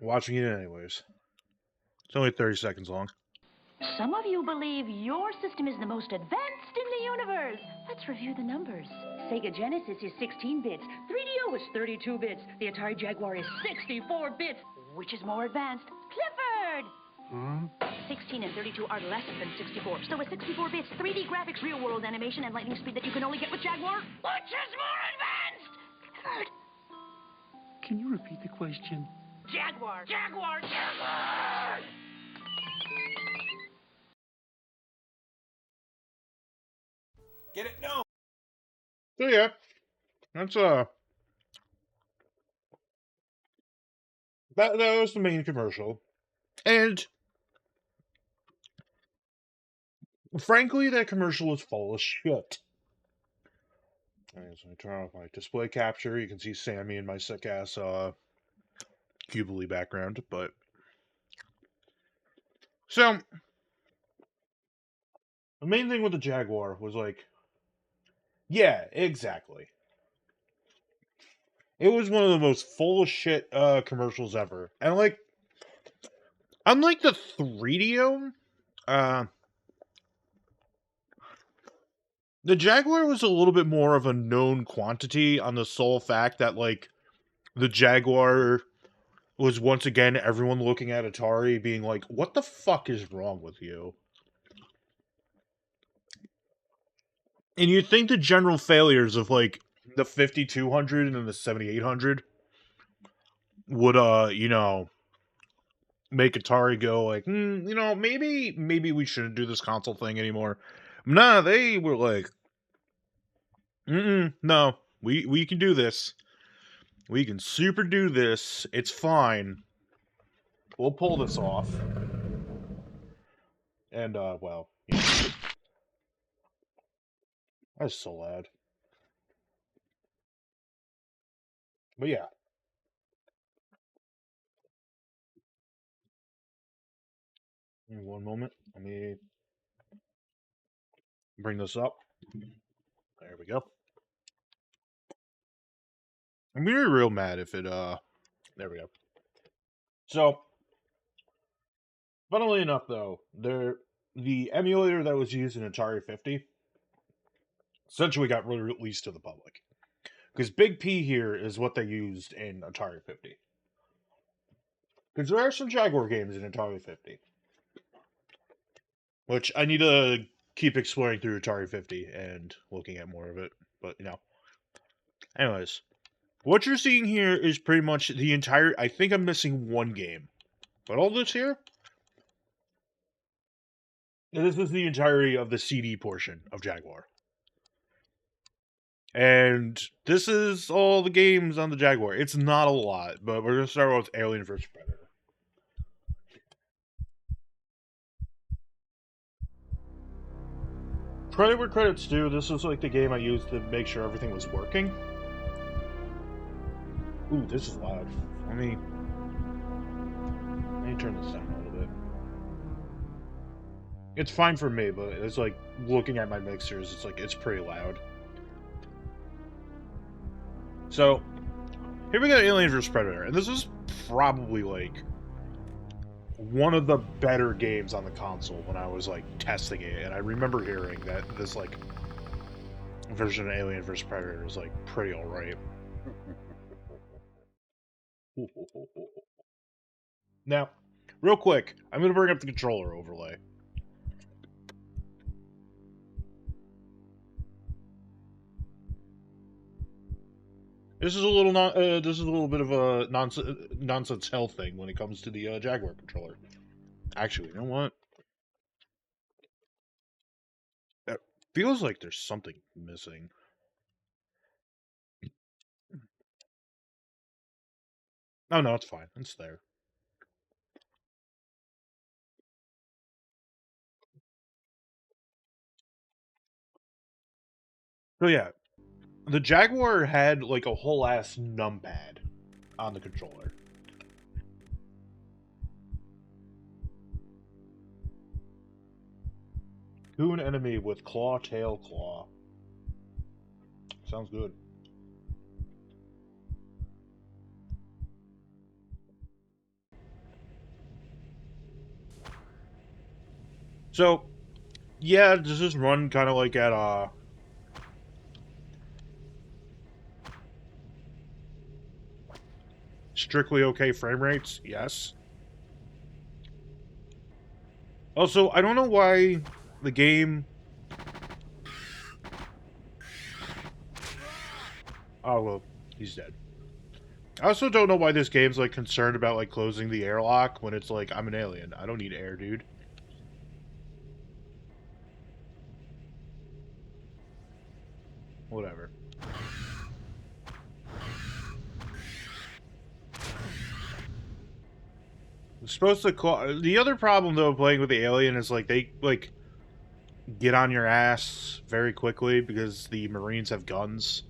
Watching it anyways. It's only 30 seconds long. Some of you believe your system is the most advanced in the universe. Let's review the numbers. Sega Genesis is 16 bits. 3DO is 32 bits. The Atari Jaguar is 64 bits. Which is more advanced? Clifford! 16 and 32 are less than 64. So with 64 bits, 3D graphics, real-world animation, and lightning speed that you can only get with Jaguar, which is more advanced? Clifford! Can you repeat the question? Jaguar! Jaguar! Jaguar! Get it? No. So yeah, that's that was the main commercial, and frankly, that commercial was full of shit. Alright, so I turn off my display capture. You can see Sammy in my sick ass Cubely background, but so the main thing with the Jaguar was like, yeah, exactly. It was one of the most full of shit commercials ever, and like, unlike the 3DO, the Jaguar was a little bit more of a known quantity on the sole fact that, like, the Jaguar was once again everyone looking at Atari being like, what the fuck is wrong with you? And you'd think the general failures of, like, the 5200 and the 7800 would, make Atari go, like, maybe we shouldn't do this console thing anymore. Nah, they were like, no, we can do this. We can super do this. It's fine. We'll pull this off. And, well, that's so loud. But yeah. Give me one moment. Let me bring this up. There we go. I'm gonna be real mad if it, there we go. So, funnily enough, though, the emulator that was used in Atari 50 essentially got released to the public. Because Big P here is what they used in Atari 50. Because there are some Jaguar games in Atari 50. Which I need to keep exploring through Atari 50 and looking at more of it. But, Anyways, what you're seeing here is pretty much the entire... I think I'm missing one game. But all this here... This is the entirety of the CD portion of Jaguar. And this is all the games on the Jaguar. It's not a lot, but we're going to start with Alien vs. Predator. Credit where credit's due, this was like the game I used to make sure everything was working. Ooh, this is loud. Let me turn this down a little bit. It's fine for me, but it's like looking at my mixers, it's like it's pretty loud. So, here we got Alien vs. Predator, and this is probably like one of the better games on the console when I was like testing it, and I remember hearing that this like version of Alien vs. Predator is like pretty alright. Now, real quick, I'm gonna bring up the controller overlay. This is a little bit of a nonsense hell thing when it comes to the Jaguar controller. Actually, you know what? It feels like there's something missing. Oh no, it's fine. It's there. So yeah, the Jaguar had like a whole ass numpad on the controller. Coon enemy with claw, tail, claw. Sounds good. So, yeah, does this run kind of like at, strictly okay frame rates? Yes. Also, I don't know why the game... Oh, well, he's dead. I also don't know why this game's, like, concerned about, like, closing the airlock when it's like, I'm an alien. I don't need air, dude. Whatever. It's supposed to... The other problem, though, playing with the alien is, like, they, like, get on your ass very quickly because the Marines have guns.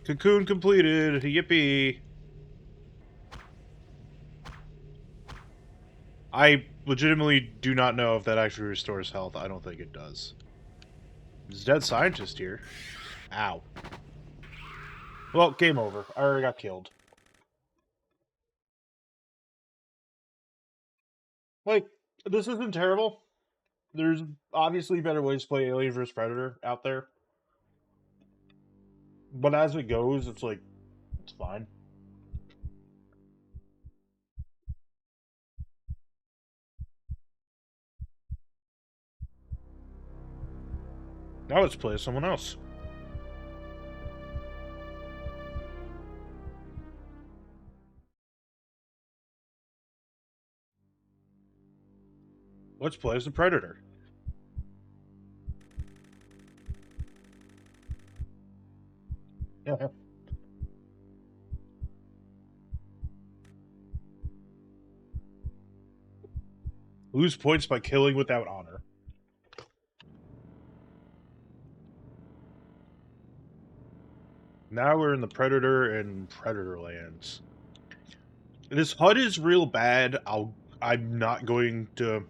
Cocoon completed. Yippee. I legitimately do not know if that actually restores health. I don't think it does. There's a dead scientist here. Ow. Well, game over. I already got killed. Like, this isn't terrible. There's obviously better ways to play Alien vs. Predator out there. But as it goes, it's like, it's fine. Now let's play as someone else. Let's play as the Predator. Lose points by killing without honor. Now we're in the Predator and Predator lands. This HUD is real bad. I'm not going to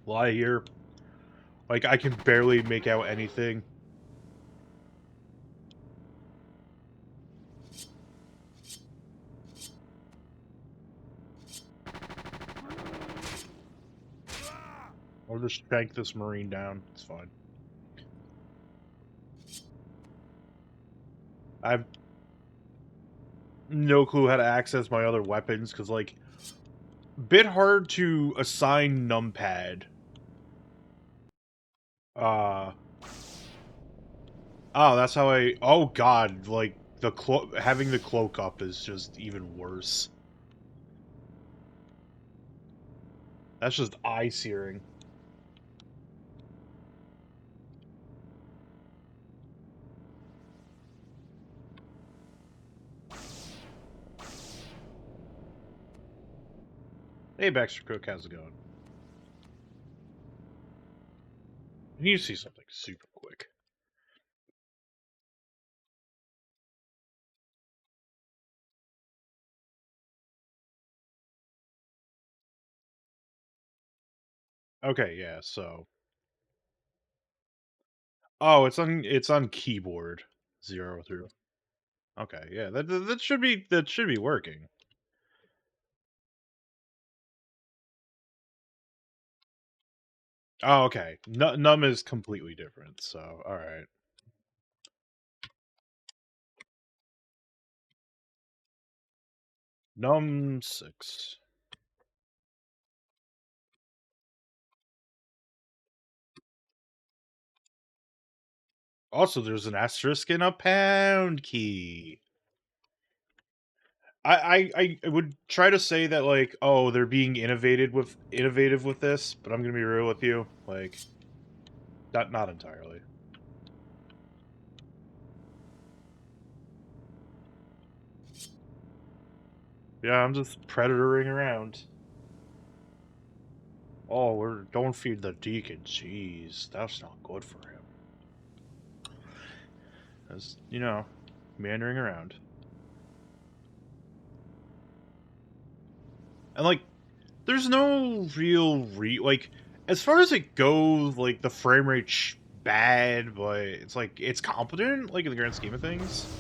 lie here. Like, I can barely make out anything. Or just shank this Marine down. It's fine. I've no clue how to access my other weapons, because, like, bit hard to assign numpad. Oh, that's how I... Oh, God, like, having the cloak up is just even worse. That's just eye-searing. Hey, Baxter Cook, how's it going? I need to see something super quick. Okay, yeah, so... Oh, it's on keyboard. 0 through... Okay, yeah, that should be working. Oh, okay. Num is completely different, so alright. Num 6. Also, there's an asterisk and a pound key. I would try to say that, like, oh, they're being innovative with this, but I'm gonna be real with you, like, not entirely. Yeah, I'm just predatoring around. Oh, don't feed the deacon. Jeez, that's not good for him. As you know, meandering around. And, like, there's no real like, as far as it goes, like, the frame rate bad, but it's like, it's competent, like, in the grand scheme of things.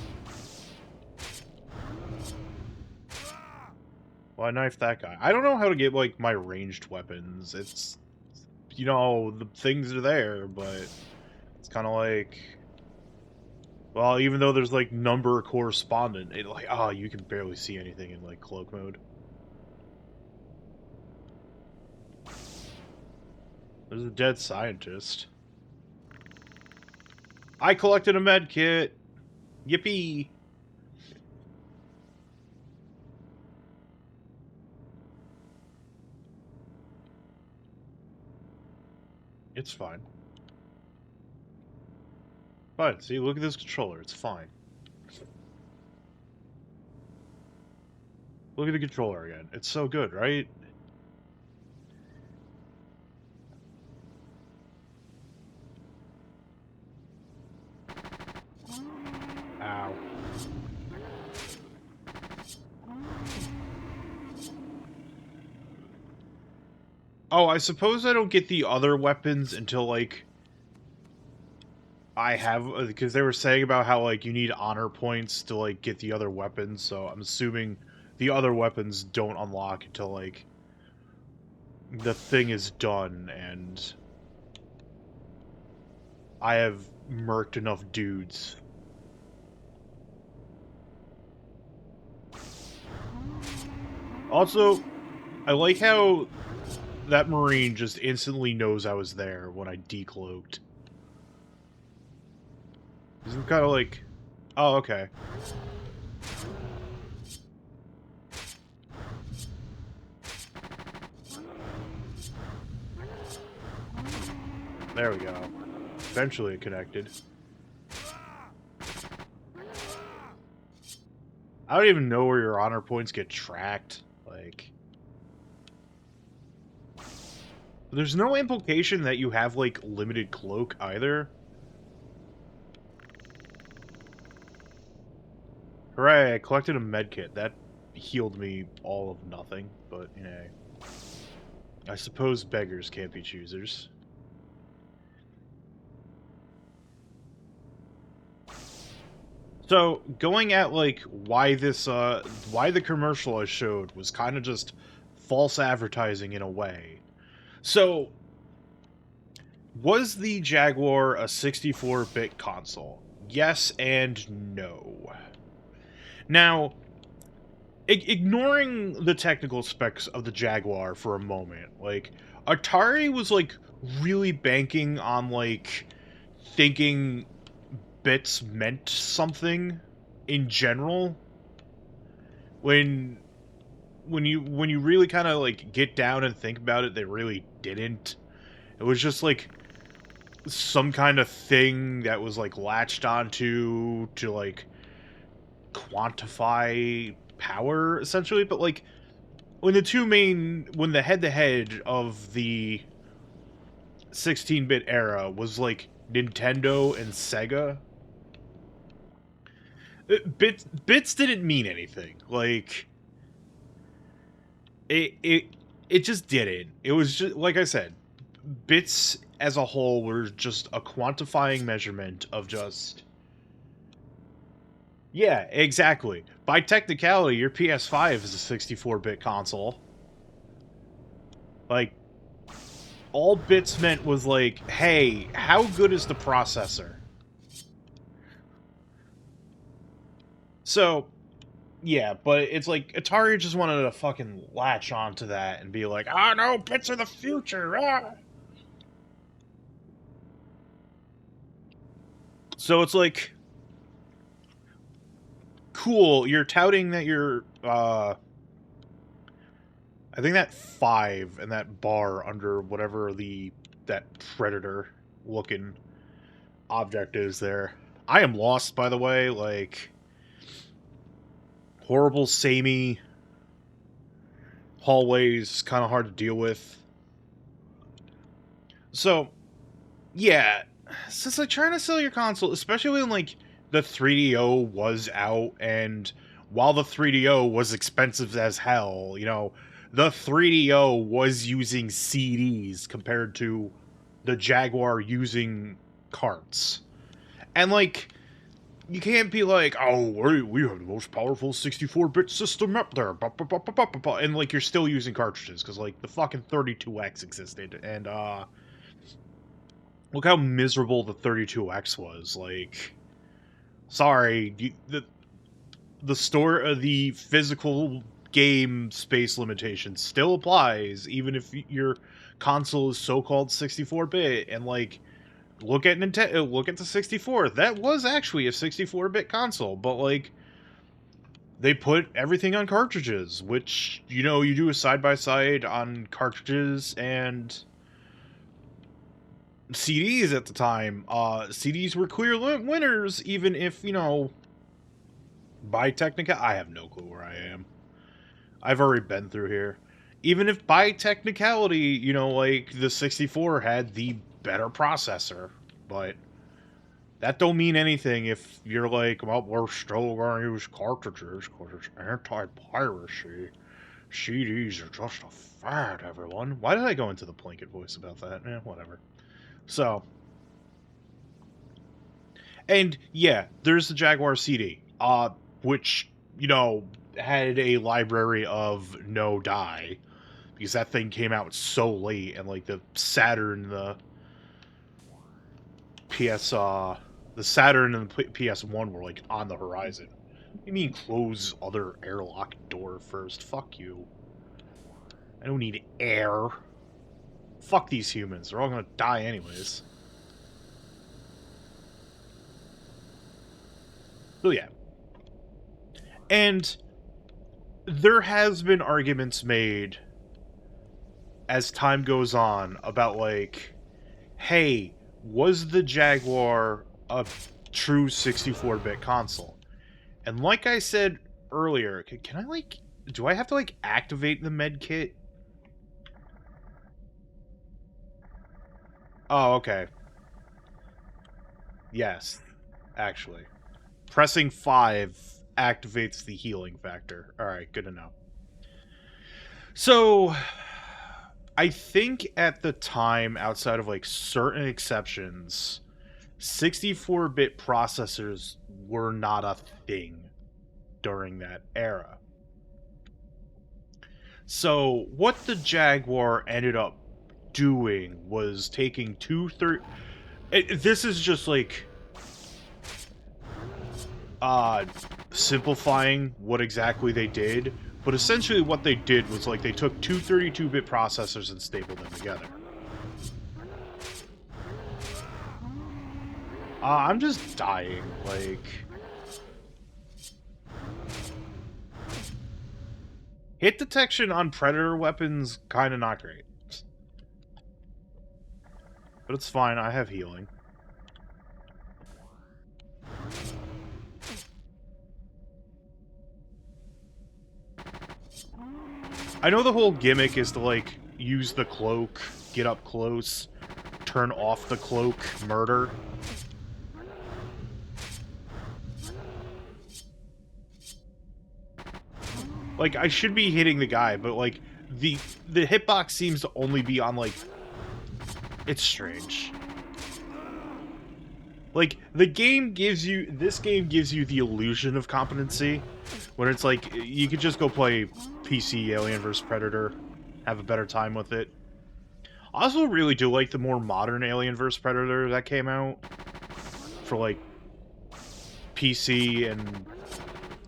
Well, I knifed that guy. I don't know how to get, like, my ranged weapons. It's, you know, the things are there, but it's kind of like, well, even though there's, like, number correspondent, it, like, oh, you can barely see anything in, like, cloak mode. There's a dead scientist. I collected a med kit. Yippee. It's fine. Fine. See, look at this controller. It's fine. Look at the controller again. It's so good, right? Ow. Oh, I suppose I don't get the other weapons until, like, I have, because they were saying about how, like, you need honor points to, like, get the other weapons, so I'm assuming the other weapons don't unlock until, like, the thing is done, and I have murked enough dudes. Also, I like how that Marine just instantly knows I was there when I decloaked. He's kind of like, oh, okay. There we go. Eventually it connected. I don't even know where your honor points get tracked. Like, there's no implication that you have, like, limited cloak either. Hooray, I collected a medkit. That healed me all of nothing, but, you know. I suppose beggars can't be choosers. So, going at, like, why this, why the commercial I showed was kind of just false advertising in a way. So, was the Jaguar a 64-bit console? Yes and no. Now, ignoring the technical specs of the Jaguar for a moment, like, Atari was, like, really banking on, like, thinking bits meant something in general. When you really kind of, like, get down and think about it, they really didn't. It was just, like, some kind of thing that was, like, latched onto to, like, quantify power, essentially. But, like, when the head-to-head of the 16-bit era was, like, Nintendo and Sega, bits didn't mean anything. Like, it just didn't. It was just, like I said, bits as a whole were just a quantifying measurement of just... Yeah, exactly. By technicality, your PS5 is a 64-bit console. Like, all bits meant was like, hey, how good is the processor? So, yeah, but it's like, Atari just wanted to fucking latch onto that and be like, ah, no, bits are the future, ah! So it's like, cool, you're touting that you're, I think that 5 and that bar under whatever that predator-looking object is there. I am lost, by the way, like... Horrible, samey hallways, kind of hard to deal with. So, yeah, since like trying to sell your console, especially when like the 3DO was out, and while the 3DO was expensive as hell, you know, the 3DO was using CDs compared to the Jaguar using carts. And, like, you can't be like, oh, we have the most powerful 64-bit system up there, and, like, you're still using cartridges, because, like, the fucking 32X existed, and, look how miserable the 32X was, like, sorry, the physical game space limitation still applies, even if your console is so-called 64-bit, and, like, look at Nintendo, look at the 64. That was actually a 64-bit console, but, like, they put everything on cartridges, which, you know, you do a side-by-side on cartridges and CDs at the time. CDs were clear winners, even if, you know, by technica, I have no clue where I am. I've already been through here. Even if by technicality, you know, like, the 64 had the better processor, but that don't mean anything if you're like, well, we're still going to use cartridges because it's anti-piracy. CDs are just a fad, everyone. Why did I go into the Plinkett voice about that? Whatever. So, and yeah, there's the Jaguar CD, which, you know, had a library of no die, because that thing came out so late, and, like, the Saturn, the Saturn and the PS1 were, like, on the horizon. What do you mean close other airlock door first? Fuck you. I don't need air. Fuck these humans. They're all gonna die anyways. So yeah. And there has been arguments made as time goes on about, like, hey, was the Jaguar a true 64-bit console? And like I said earlier, can I, like, do I have to, like, activate the med kit? Oh, okay. Yes, actually. Pressing 5 activates the healing factor. Alright, good to know. So, I think at the time, outside of, like, certain exceptions, 64-bit processors were not a thing during that era. So, what the Jaguar ended up doing was taking this is just, like, simplifying what exactly they did, but essentially what they did was, like, they took two 32-bit processors and stapled them together. I'm just dying, like... Hit detection on Predator weapons, kinda not great. But it's fine, I have healing. I know the whole gimmick is to, like, use the cloak, get up close, turn off the cloak, murder. Like, I should be hitting the guy, but, like, the hitbox seems to only be on, like... It's strange. Like, this game gives you the illusion of competency, when it's like, you could just go play PC Alien vs. Predator, have a better time with it. I also really do like the more modern Alien vs. Predator that came out for, like, PC and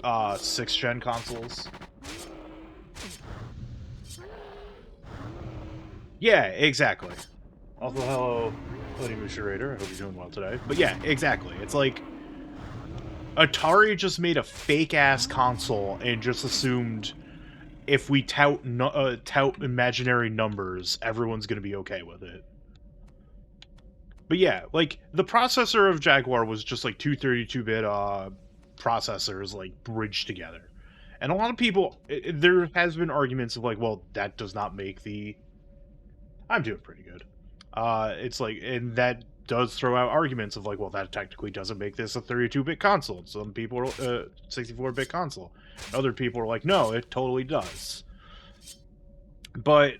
6th gen consoles. Yeah, exactly. Also, hello, Honey Moocher Raider. I hope you're doing well today. But yeah, exactly. It's like Atari just made a fake-ass console and just assumed if we tout imaginary numbers, everyone's gonna be okay with it. But yeah, like, the processor of Jaguar was just, like, two 32-bit processors, like, bridged together. And a lot of people, there has been arguments of, like, well, that does not make the... I'm doing pretty good. It's like, and that does throw out arguments of, like, well, that technically doesn't make this a 32-bit console. Some people are 64-bit console. Other people are like, no, it totally does. But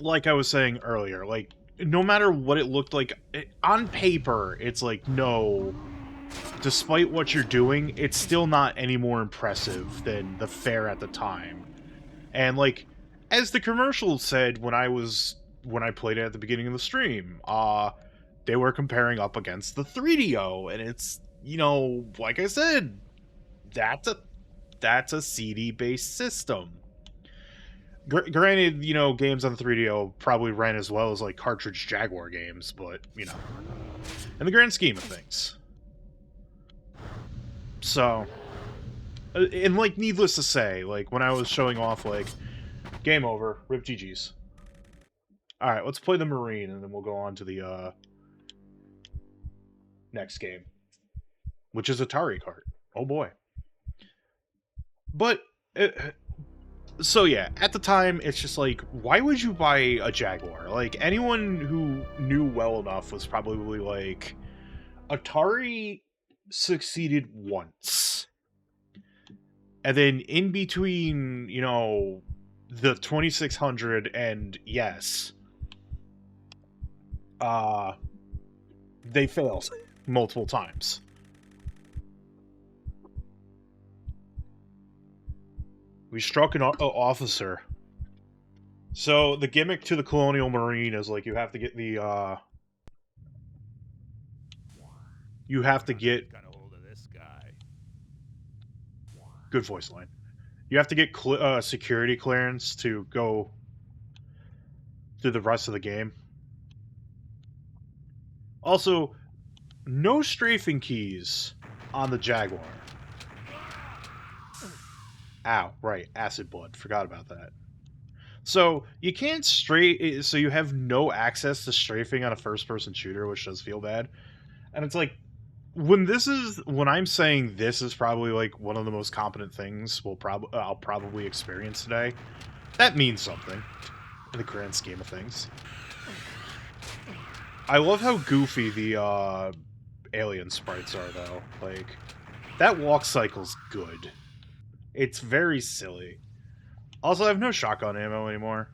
like I was saying earlier, like, no matter what it looked like, on paper, it's like, no, despite what you're doing, it's still not any more impressive than the fare at the time. And, like, as the commercial said when I played it at the beginning of the stream, they were comparing up against the 3DO, and it's, you know, like I said, that's a CD-based system. Granted, you know, games on the 3DO probably ran as well as, like, cartridge Jaguar games, but, you know, in the grand scheme of things. So, and, like, needless to say, like, when I was showing off, like, game over, rip GG's. Alright, let's play the Marine, and then we'll go on to the, next game. Which is Atari Kart. Oh boy. But, so yeah, at the time, it's just like, why would you buy a Jaguar? Like, anyone who knew well enough was probably like, Atari succeeded once. And then in between, you know, the 2600 and yes, they failed multiple times. We struck an officer. So the gimmick to the Colonial Marine is like you have to get the you have to get Got a hold of this guy. good voice line. You have to get security clearance to go through the rest of the game. Also, no strafing keys on the Jaguar. Ow, right, acid blood. Forgot about that. So, you can't so you have no access to strafing on a first-person shooter, which does feel bad. And it's like, when I'm saying this is probably, like, one of the most competent things I'll probably experience today, that means something, in the grand scheme of things. I love how goofy the, alien sprites are, though. Like, that walk cycle's good. It's very silly. Also, I have no shotgun ammo anymore.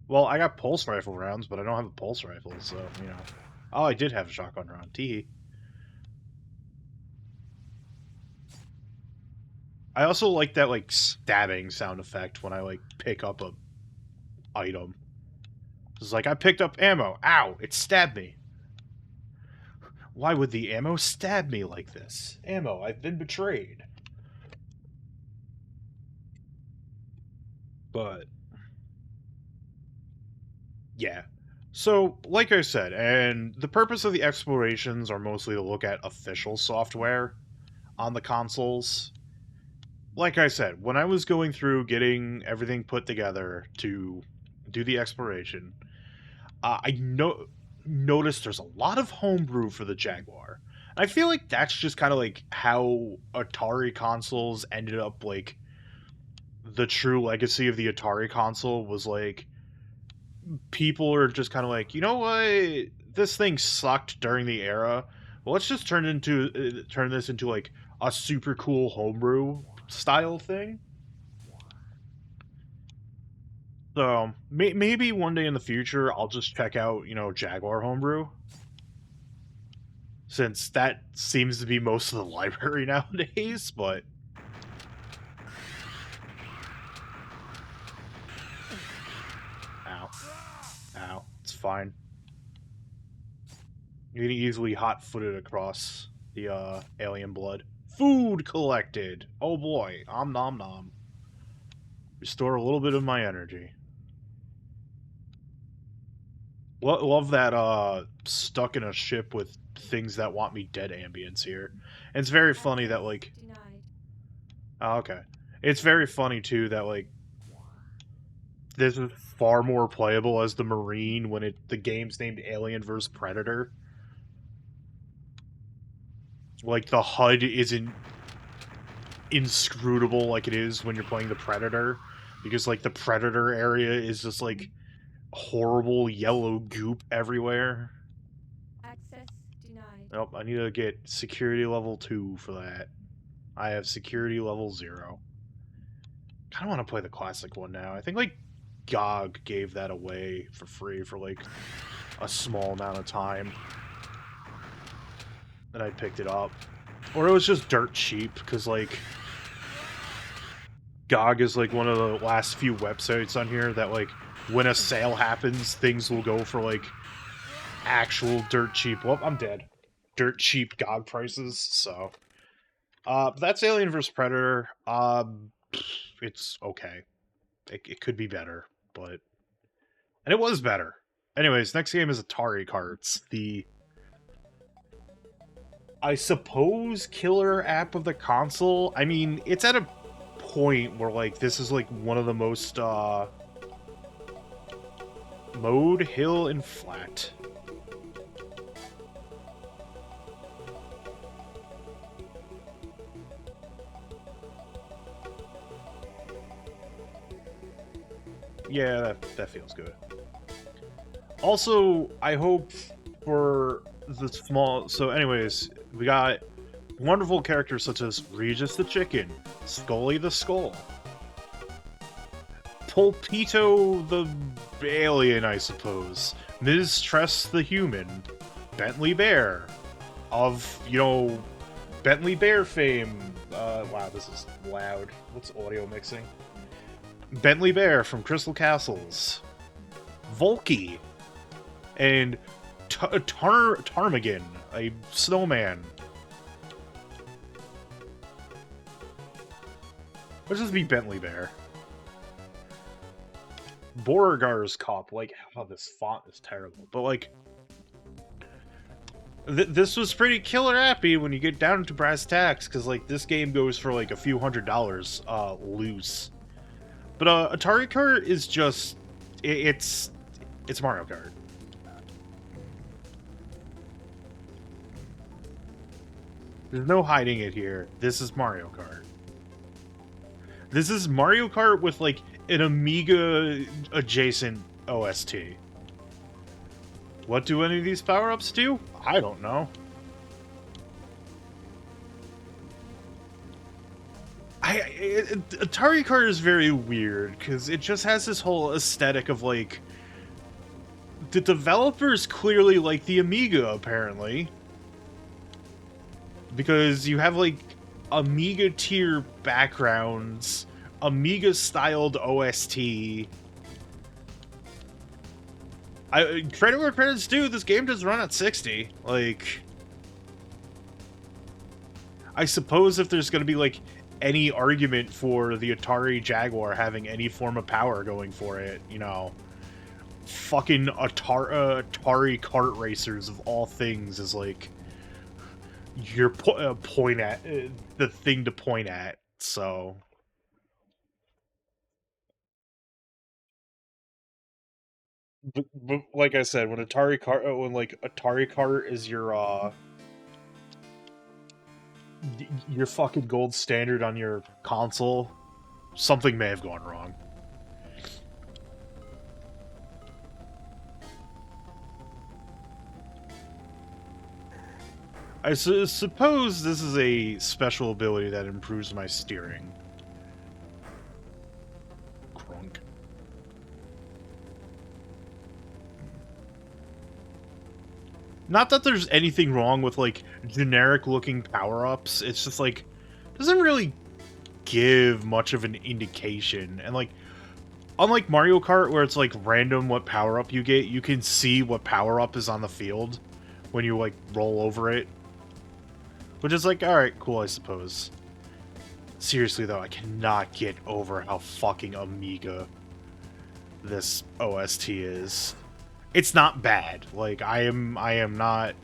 Well, I got pulse rifle rounds, but I don't have a pulse rifle, so, you know. Oh, I did have a shotgun round. Teehee. I also like that, like, stabbing sound effect when I, like, pick up a item. It's like, I picked up ammo. Ow! It stabbed me. Why would the ammo stab me like this? Ammo, I've been betrayed. But, yeah. So, like I said, and the purpose of the explorations are mostly to look at official software on the consoles. Like I said, when I was going through getting everything put together to do the exploration, I noticed there's a lot of homebrew for the Jaguar. I feel like that's just kind of like how Atari consoles ended up, like, the true legacy of the Atari console was like, people are just kind of like, you know what, this thing sucked during the era. Well, let's just turn this into like a super cool homebrew style thing. So maybe one day in the future I'll just check out, you know, Jaguar homebrew, since that seems to be most of the library nowadays. But ow, ow, it's fine. You can easily hot-footed across the alien blood. Food collected! Oh boy, om nom nom. Restore a little bit of my energy. Love that, stuck in a ship with things that want me dead ambience here. And it's very funny that, like... Oh, okay. It's very funny, too, that, like, this is far more playable as the Marine when the game's named Alien vs. Predator. Like, the HUD isn't inscrutable like it is when you're playing the Predator, because, like, the Predator area is just, like, horrible yellow goop everywhere. Access denied. Nope, I need to get security level 2 for that. I have security level 0. kind of want to play the classic one now. I think like GOG gave that away for free for like a small amount of time, and I picked it up, or it was just dirt cheap because like GOG is like one of the last few websites on here that like when a sale happens, things will go for like actual dirt cheap. Well, I'm dead. Dirt cheap GOG prices. So, but that's Alien vs Predator. It's okay. It could be better, but and it was better. Anyways, next game is Atari Carts. The I suppose killer app of the console. I mean, it's at a point where like this is like one of the most mode, hill, and flat. Yeah, that feels good. Also, I hope for the small... So anyways, we got wonderful characters such as Regis the Chicken, Scully the Skull, Pulpito the Alien, I suppose, Ms. Tress the Human, Bentley Bear, of, you know, Bentley Bear fame. Wow, this is loud. What's audio mixing? Bentley Bear from Crystal Castles, Volky, and Ptarmigan, a snowman. Let's just be Bentley Bear. Beauregard's Cop, like, oh, this font is terrible, but like, this was pretty killer appy when you get down to brass tacks, because like this game goes for like a few $100 loose. But Atari Kart is just it's Mario Kart. There's no hiding it here. This is Mario Kart. This is Mario Kart with like an Amiga adjacent OST. What do any of these power-ups do? I don't know. Atari Kart is very weird because it just has this whole aesthetic of like the developers clearly like the Amiga apparently, because you have like Amiga tier backgrounds, Amiga styled OST. Credit where credit's due, this game does run at 60. Like, I suppose if there's gonna be like any argument for the Atari Jaguar having any form of power going for it, you know, fucking Atari kart racers of all things is like your point at the thing to point at. So, but like I said, when Atari kart is your fucking gold standard on your console, something may have gone wrong. I suppose this is a special ability that improves my steering. Crunk. Not that there's anything wrong with, like, generic-looking power-ups. It's just, like, doesn't really give much of an indication. And, like, unlike Mario Kart, where it's, like, random what power-up you get, you can see what power-up is on the field when you, like, roll over it. Which is like, alright, cool, I suppose. Seriously, though, I cannot get over how fucking Amiga this OST is. It's not bad. Like, I am not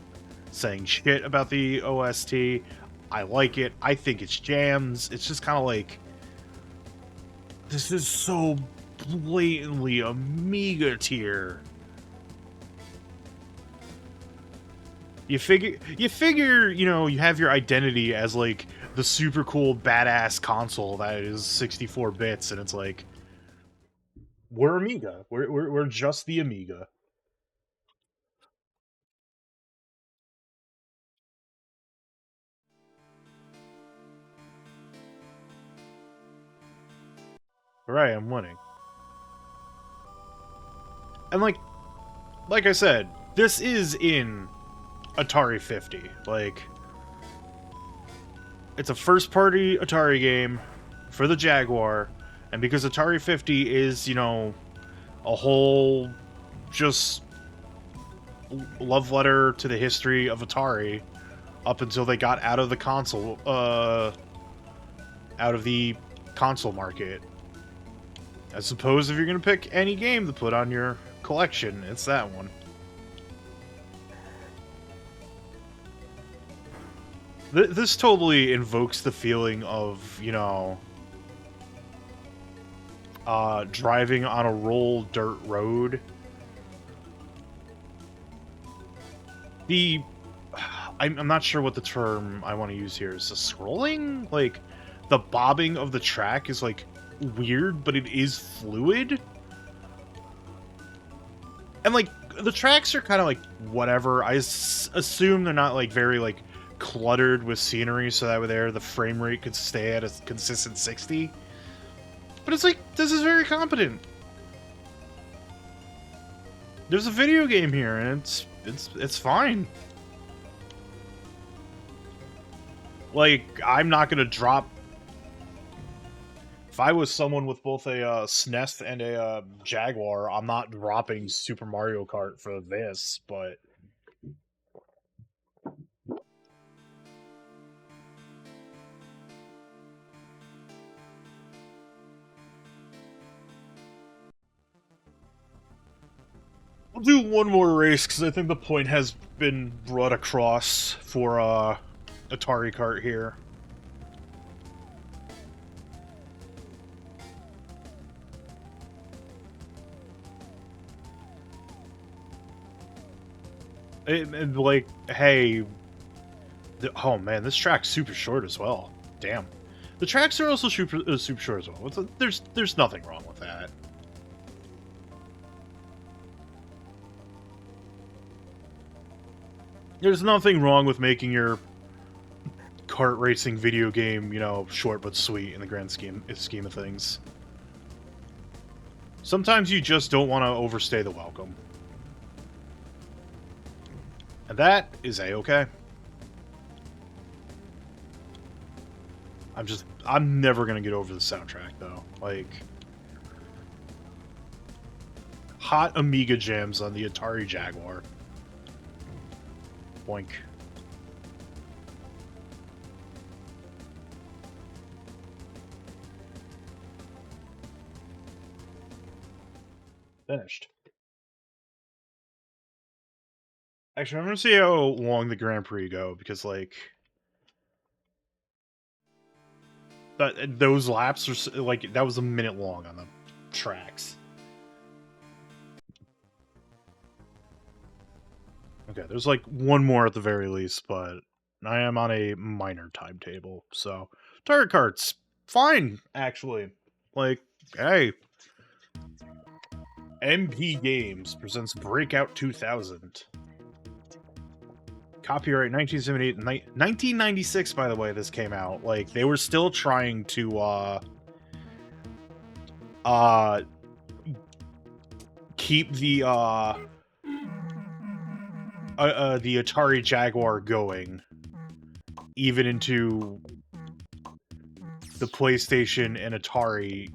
saying shit about the OST. I like it. I think it's jams. It's just kind of like, this is so blatantly Amiga tier. You figure, you know, you have your identity as, like, the super cool, badass console that is 64 bits, and it's like, we're Amiga. We're just the Amiga. Hooray, I'm winning. And like I said, this is in Atari 50. Like, it's a first-party Atari game for the Jaguar, and because Atari 50 is, you know, a whole just love letter to the history of Atari up until they got out of the console market. I suppose if you're gonna pick any game to put on your collection, it's that one. This totally invokes the feeling of, you know, driving on a roll dirt road. I'm not sure what the term I want to use here is. The scrolling? Like, the bobbing of the track is, like, weird, but it is fluid. And, like, the tracks are kind of, like, whatever. I assume they're not, like, very, like, cluttered with scenery, so that way there the frame rate could stay at a consistent 60. But it's like, this is very competent. There's a video game here, and it's fine. Like, I'm not gonna drop... If I was someone with both a SNES and a Jaguar, I'm not dropping Super Mario Kart for this, but... We'll do one more race, because I think the point has been brought across for Atari Kart here. Like, hey... Oh man, this track's super short as well. Damn. The tracks are also super short as well. There's nothing wrong with that. There's nothing wrong with making your kart racing video game, you know, short but sweet in the grand scheme of things. Sometimes you just don't want to overstay the welcome. And that is A-okay. I'm never gonna get over the soundtrack, though. Like... Hot Amiga jams on the Atari Jaguar. Boink. Finished. Actually, I'm gonna see how long the Grand Prix go, because, like... those laps are, like, that was a minute long on the tracks. Okay, there's like one more at the very least, but I am on a minor timetable, so Target Kart's fine, actually. Like, hey. MP Games presents Breakout 2000. Copyright 1978, 1996, by the way, this came out. Like, they were still trying to, keep the Atari Jaguar going, even into the PlayStation and Atari,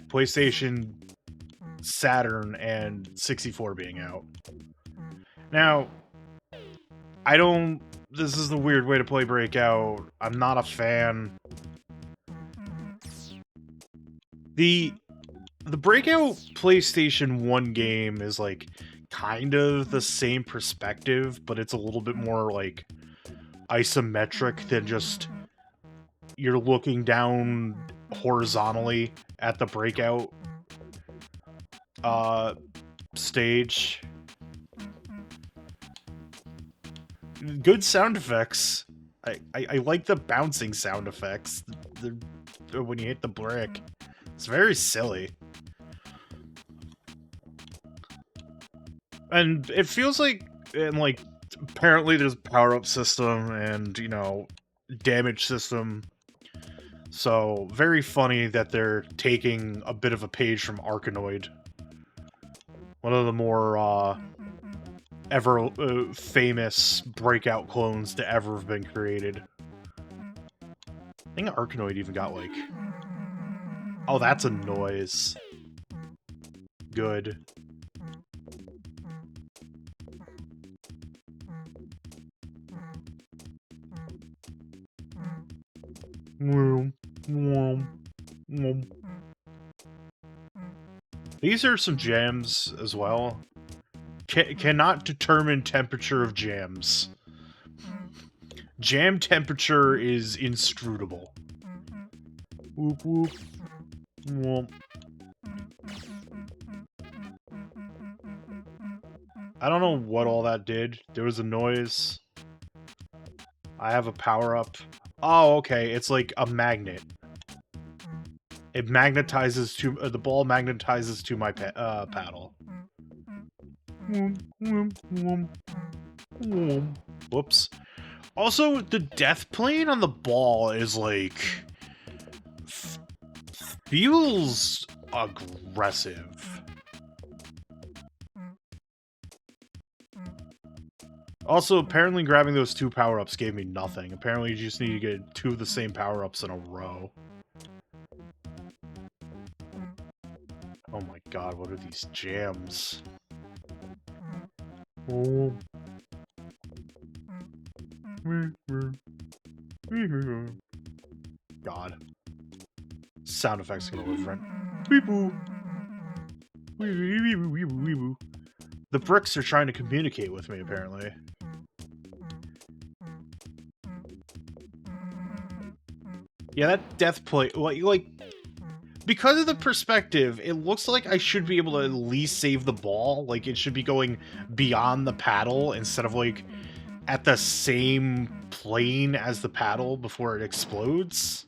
PlayStation, Saturn, and 64 being out. Now, this is the weird way to play Breakout. I'm not a fan. The Breakout PlayStation 1 game is, like, kind of the same perspective, but it's a little bit more, like, isometric than just you're looking down horizontally at the Breakout stage. Good sound effects. I like the bouncing sound effects when you hit the brick. It's very silly. And it feels like, and like, apparently there's a power-up system and, you know, damage system. So, very funny that they're taking a bit of a page from Arkanoid. One of the more, ever famous breakout clones to ever have been created. I think Arkanoid even got, like... Oh, that's a noise. Good. These are some jams as well. Cannot determine temperature of jams. Jam temperature is inscrutable. Whoop whoop. Whoop. I don't know what all that did. There was a noise. I have a power-up. Oh, okay. It's like a magnet. It magnetizes to... the ball magnetizes to my paddle. Whoops. Also, the death plane on the ball is like... feels aggressive. Also, apparently grabbing those 2 power-ups gave me nothing. Apparently you just need to get 2 of the same power-ups in a row. Oh my god, what are these jams? Oh. God. Sound effects gonna live rent. The bricks are trying to communicate with me, apparently. Yeah, that death play, like, because of the perspective, it looks like I should be able to at least save the ball. Like, it should be going beyond the paddle instead of, like, at the same plane as the paddle before it explodes.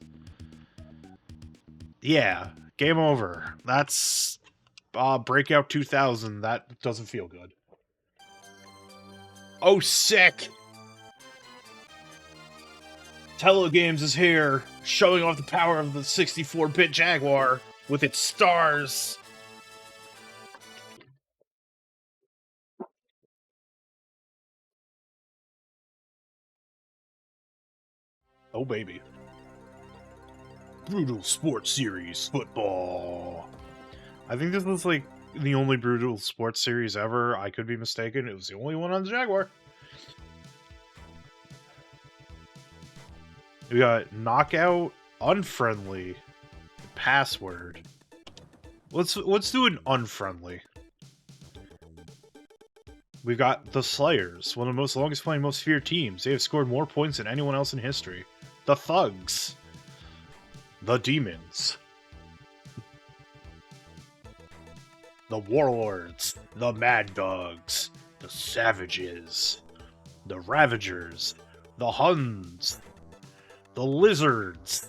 Yeah, game over. That's Breakout 2000. That doesn't feel good. Oh, sick! Telegames is here, showing off the power of the 64-bit Jaguar with its stars. Oh, baby. Brutal Sports Series Football. I think this was, like, the only Brutal Sports Series ever. I could be mistaken. It was the only one on the Jaguar. We got Knockout, Unfriendly, Password. Let's do an Unfriendly. We've got the Slayers, one of the most longest playing, most feared teams. They have scored more points than anyone else in history. The Thugs. The Demons. The Warlords. The Mad Dogs. The Savages. The Ravagers. The Huns. The Lizards.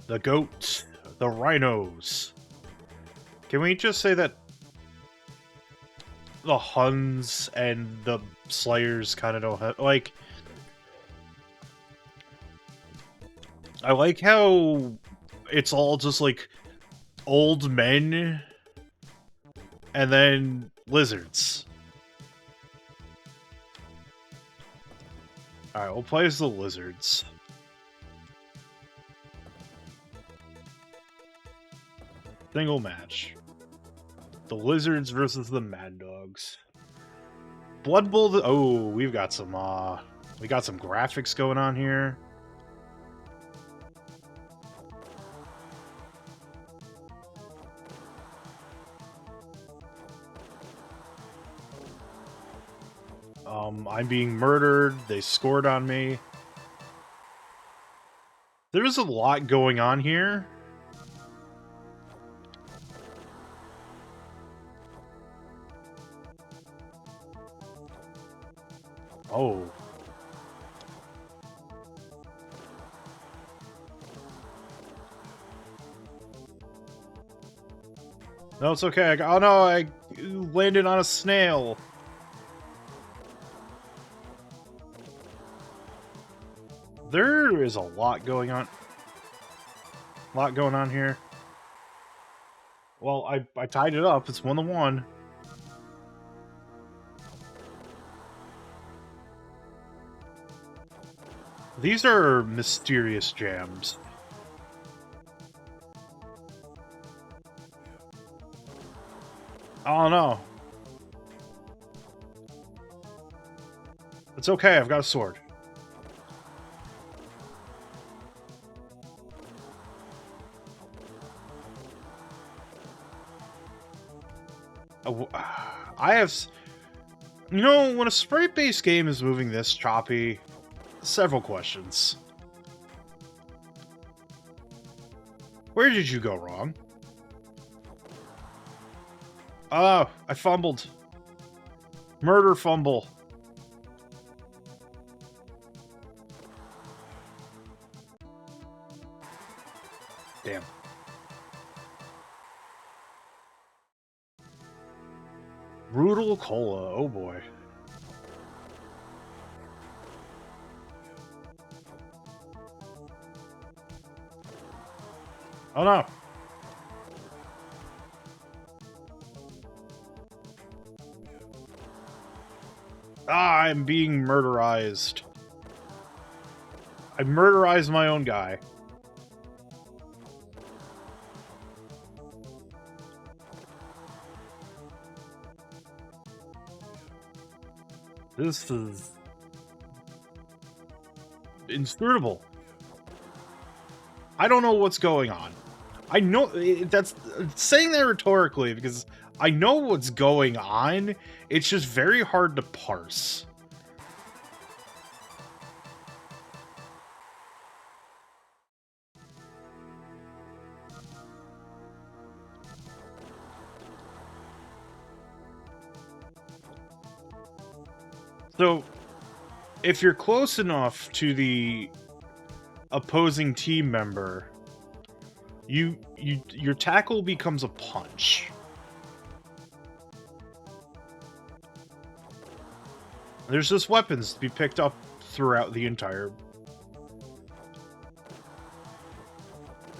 The Goats. The Rhinos. Can we just say that the Huns and the Slayers kind of don't have... Like... I like how it's all just, like, old men and then lizards. Alright, we'll play as the lizards. Single match. The Lizards versus the Mad Dogs. Blood Bowl... Oh, we got some graphics going on here. I'm being murdered. They scored on me. There's a lot going on here. Oh. No, it's okay. Oh no, I landed on a snail. There is a lot going on. A lot going on here. Well, I tied it up. It's 1-1. These are mysterious jams. Oh no. It's okay, I've got a sword. I have... You know, when a sprite-based game is moving this choppy, several questions. Where did you go wrong? Oh, I fumbled. Murder fumble. Damn. Brutal Cola, oh boy. Oh no. Ah, I'm being murderized. I murderized my own guy. This is inscrutable. I don't know what's going on. I know that's saying that rhetorically because I know what's going on. It's just very hard to parse. So, if you're close enough to the opposing team member, your tackle becomes a punch. There's just weapons to be picked up throughout the entire...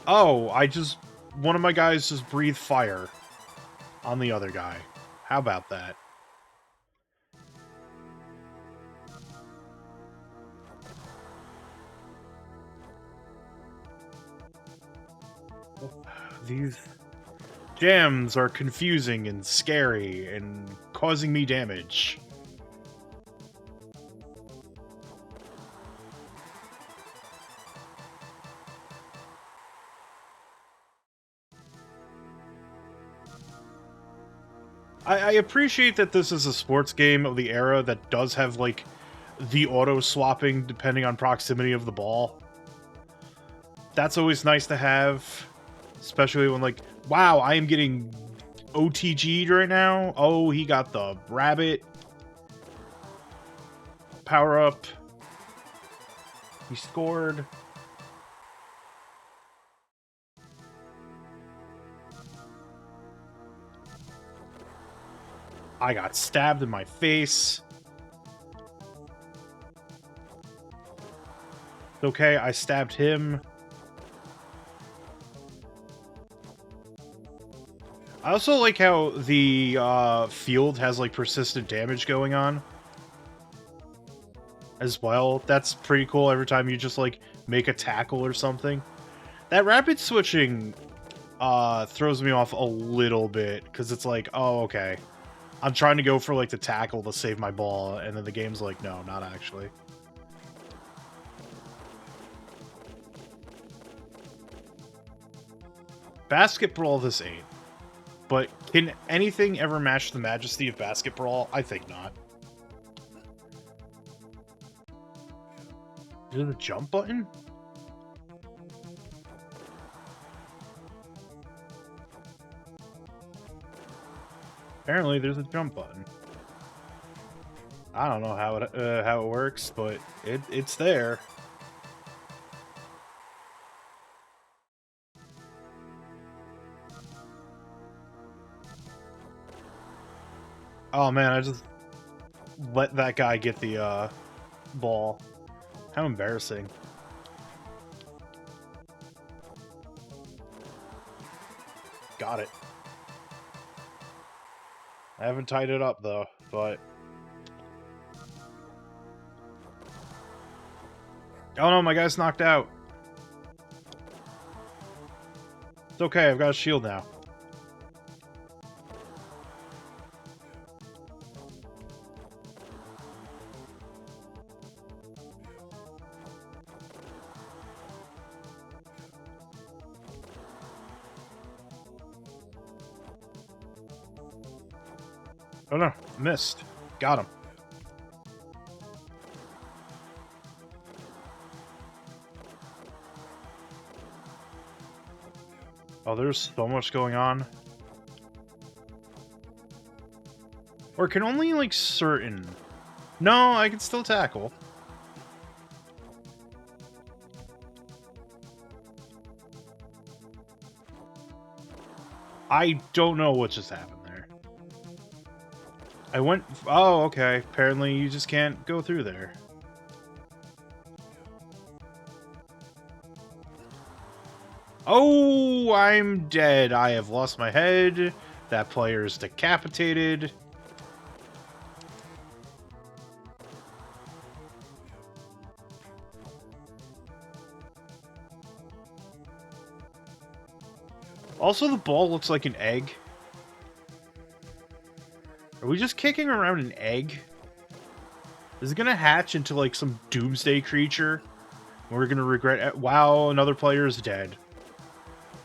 Oh, one of my guys just breathed fire on the other guy. How about that? These jams are confusing and scary and causing me damage. I appreciate that this is a sports game of the era that does have, like, the auto-swapping depending on proximity of the ball. That's always nice to have. Especially when, like, wow, I am getting OTG'd right now. Oh, he got the rabbit. Power up. He scored. I got stabbed in my face. Okay, I stabbed him. I also like how the field has, like, persistent damage going on as well. That's pretty cool every time you just, like, make a tackle or something. That rapid switching throws me off a little bit, because it's like, oh, okay. I'm trying to go for, like, the tackle to save my ball, and then the game's like, no, not actually. Basketball, this ain't. But can anything ever match the majesty of basketball? I think not. Is there a jump button? Apparently, there's a jump button. I don't know how it works, but it's there. Oh man, I just let that guy get the ball. How embarrassing. Got it. I haven't tied it up, though, but... Oh no, my guy's knocked out. It's okay, I've got a shield now. Oh no, missed. Got him. Oh, there's so much going on. Or can only, like, certain... No, I can still tackle. I don't know what just happened there. I went... Oh, okay. Apparently you just can't go through there. Oh, I'm dead. I have lost my head. That player is decapitated. Also, the ball looks like an egg. Are we just kicking around an egg? Is it gonna hatch into, like, some doomsday creature? We're gonna regret it. Wow, another player is dead.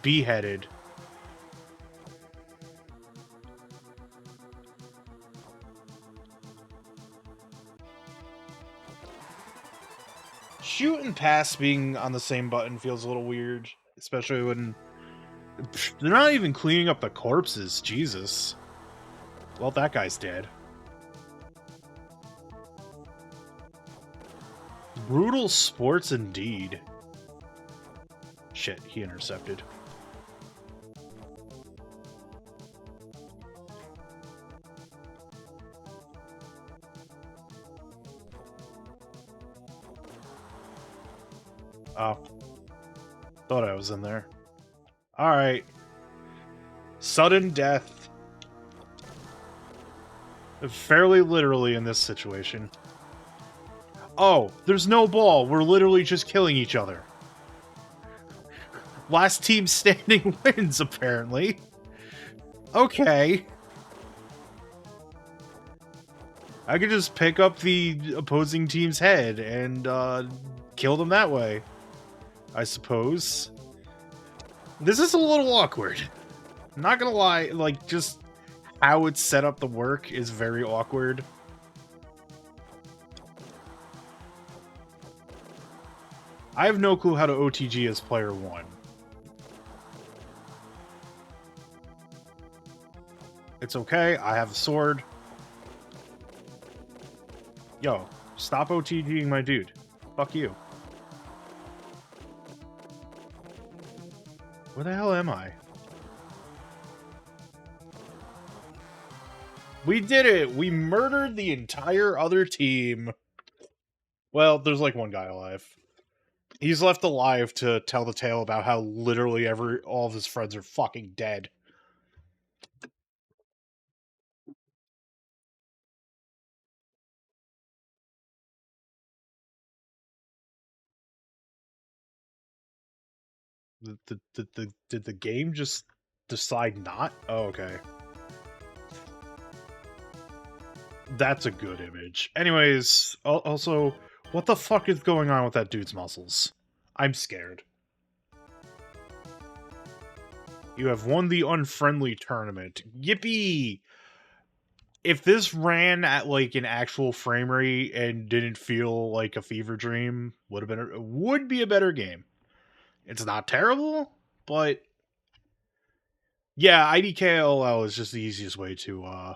Beheaded. Shoot and pass being on the same button feels a little weird. Especially when... They're not even cleaning up the corpses. Jesus. Well, that guy's dead. Brutal sports indeed. Shit, he intercepted. Oh. Thought I was in there. Alright. Sudden death. Fairly literally in this situation. Oh, there's no ball. We're literally just killing each other. Last team standing wins, apparently. Okay. I could just pick up the opposing team's head and kill them that way, I suppose. This is a little awkward. I'm not gonna lie, like, just how it's set up to work is very awkward. I have no clue how to OTG as player 1. It's okay, I have a sword. Yo, stop OTGing my dude. Fuck you. Where the hell am I? We did it! We murdered the entire other team. Well, there's like one guy alive. He's left alive to tell the tale about how literally all of his friends are fucking dead. Did the game just decide not? Oh, okay. That's a good image. Anyways, also, what the fuck is going on with that dude's muscles? I'm scared. You have won the unfriendly tournament. Yippee! If this ran at, like, an actual frame rate and didn't feel like a fever dream, would be a better game. It's not terrible, but yeah, IDKLL is just the easiest way to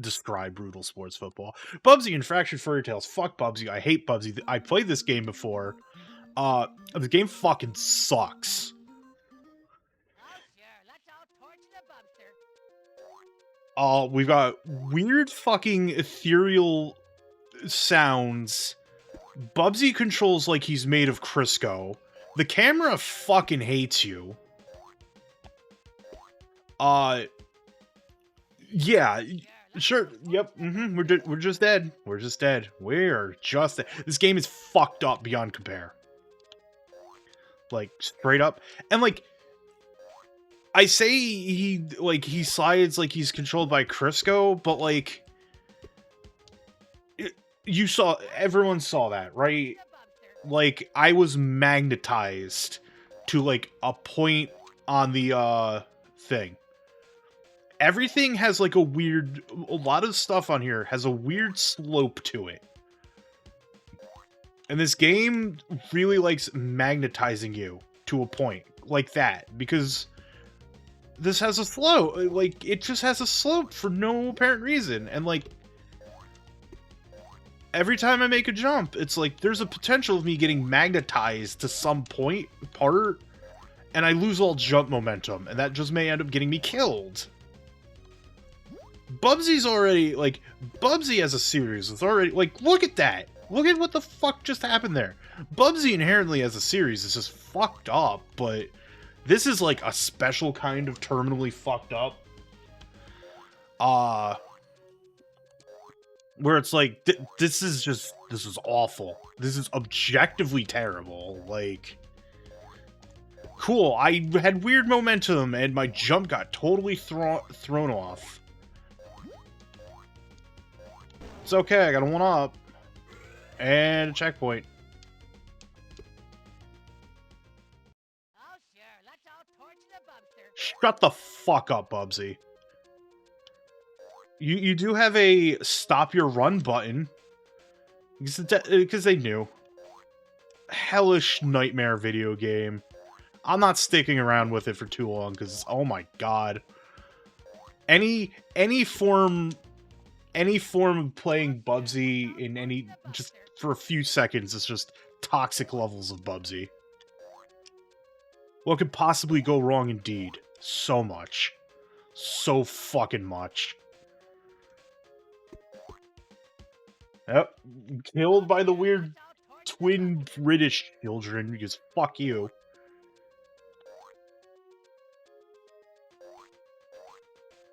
describe brutal sports football. Bubsy and Fractured Fairy Tales. Fuck Bubsy. I hate Bubsy. I played this game before. The game fucking sucks. We've got weird fucking ethereal sounds. Bubsy controls like he's made of Crisco. The camera fucking hates you. Yeah, sure. Yep. We're just dead. We're just dead. We're just dead. This game is fucked up beyond compare. Like straight up, and like I say he slides like he's controlled by Crisco, but like everyone saw that, right? Like I was magnetized to like a point on the thing. Everything has like a lot of stuff on here has a weird slope to it. And this game really likes magnetizing you to a point like that, because this has a slope. Like, it just has a slope for no apparent reason. And, like, every time I make a jump, it's like, there's a potential of me getting magnetized to some part, and I lose all jump momentum, and that just may end up getting me killed. Bubsy's already, like, Bubsy as a series is already, like, look at that! Look at what the fuck just happened there. Bubsy inherently as a series is just fucked up, but this is like a special kind of terminally fucked up. Where it's like, this is awful. This is objectively terrible. Like, cool, I had weird momentum and my jump got totally thrown off. It's okay, I got a 1-up. And a checkpoint. Oh, sure. Let's all torch the Bubster. Shut the fuck up, Bubsy. You do have a stop your run button. Because they knew. Hellish nightmare video game. I'm not sticking around with it for too long, because, oh my god. Any form of playing Bubsy in any, just for a few seconds, it's just toxic levels of Bubsy. What could possibly go wrong indeed? So much. So fucking much. Yep. Killed by the weird twin British children, because fuck you.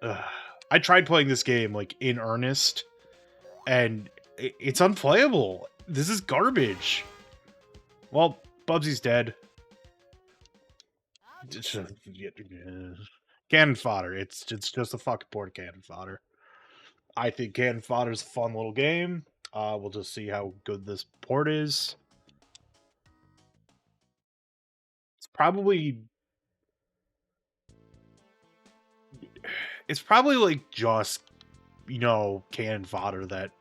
Ugh. I tried playing this game, like, in earnest, and it's unplayable. This is garbage. Well, Bubsy's dead. Cannon fodder. It's just a fucking port of cannon fodder. I think cannon fodder's a fun little game. We'll just see how good this port is. It's probably like just, you know, cannon fodder that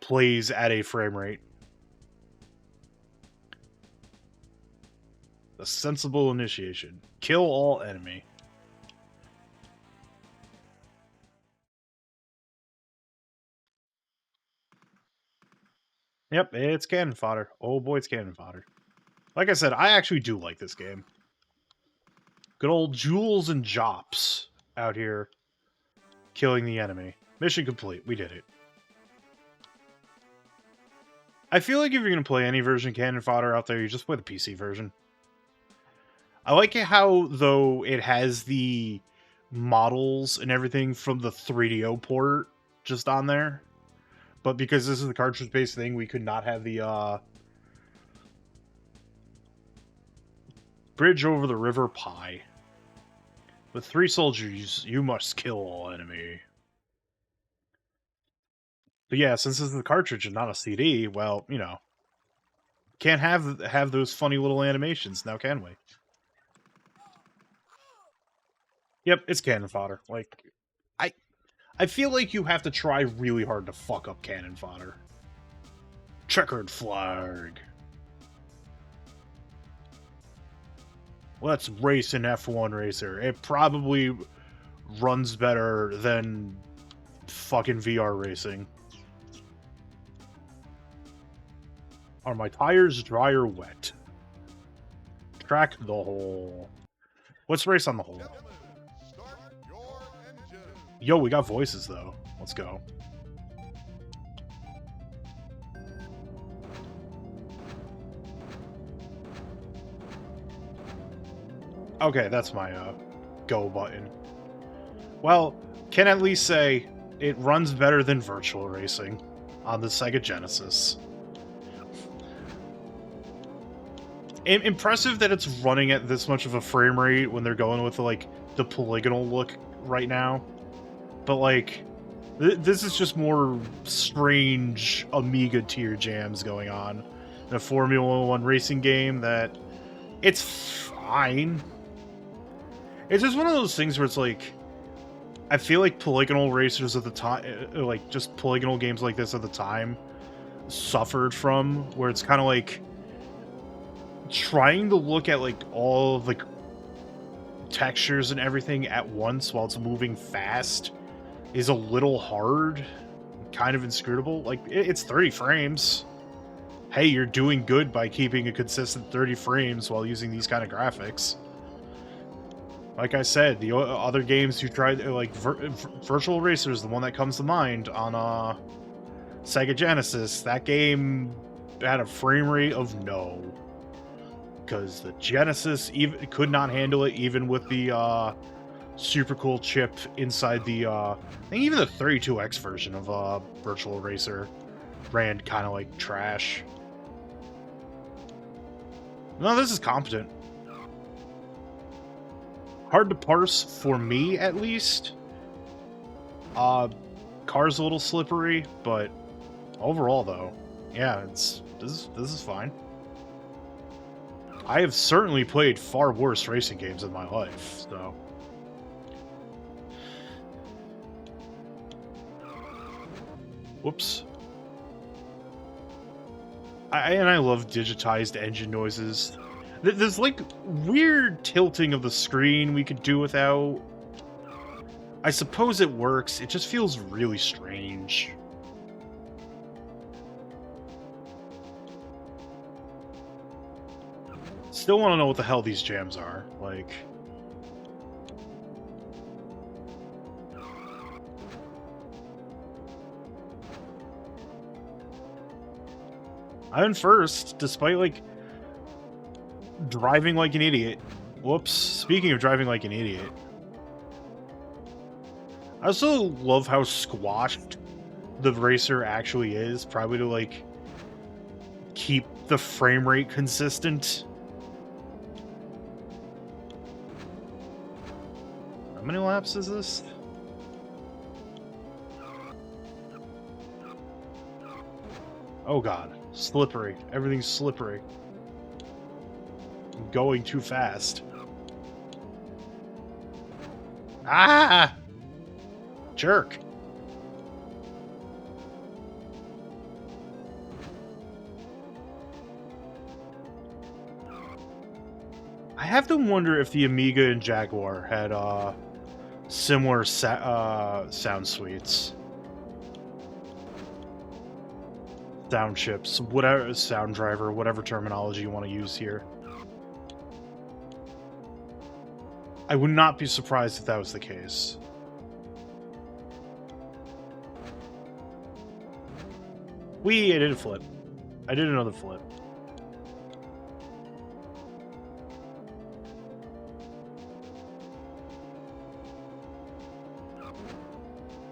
plays at a frame rate. A sensible initiation. Kill all enemy. Yep, it's cannon fodder. Oh boy, it's cannon fodder. Like I said, I actually do like this game. Good old Jules and Jops out here killing the enemy. Mission complete. We did it. I feel like if you're going to play any version of cannon fodder out there, you just play the PC version. I like it how, though, it has the models and everything from the 3DO port just on there. But because this is the cartridge-based thing, we could not have the bridge over the River Pie. With 3 soldiers, you must kill all enemy. But yeah, since this is the cartridge and not a CD, well, you know, can't have those funny little animations, now can we? Yep, it's cannon fodder. Like, I feel like you have to try really hard to fuck up cannon fodder. Checkered flag. Let's race an F1 racer. It probably runs better than fucking VR racing. Are my tires dry or wet? Track the hole. Let's race on the hole. Yo, we got voices, though. Let's go. Okay, that's my go button. Well, can at least say it runs better than virtual racing on the Sega Genesis. Impressive that it's running at this much of a frame rate when they're going with like the polygonal look right now. But like, this is just more strange Amiga tier jams going on in a Formula One racing game that it's fine. It's just one of those things where it's like, I feel like polygonal racers at the time, like just polygonal games like this at the time, suffered from where it's kind of like trying to look at like all of the textures and everything at once while it's moving fast is a little hard, kind of inscrutable. Like, it's 30 frames. Hey, you're doing good by keeping a consistent 30 frames while using these kind of graphics. Like I said, the other games you tried, like Virtual Racer is the one that comes to mind on Sega Genesis. That game had a frame rate of no. Because the Genesis even could not handle it, even with the super cool chip inside the I think even the 32X version of Virtual Racer ran kind of like trash. No, this is competent. Hard to parse for me, at least. Car's a little slippery, but overall, though, yeah, this is fine. I have certainly played far worse racing games in my life, so. Whoops. I love digitized engine noises. There's like weird tilting of the screen we could do without. I suppose it works. It just feels really strange. Still want to know what the hell these jams are. Like, I'm in first, despite like driving like an idiot. Whoops. Speaking of driving like an idiot, I also love how squashed the racer actually is, probably to like keep the frame rate consistent. How many laps is this? Oh god, slippery. Everything's slippery. I'm going too fast. Ah! Jerk. I have to wonder if the Amiga and Jaguar had similar sound suites. Sound chips, whatever, sound driver, whatever terminology you want to use here. I would not be surprised if that was the case. I did a flip. I did another flip.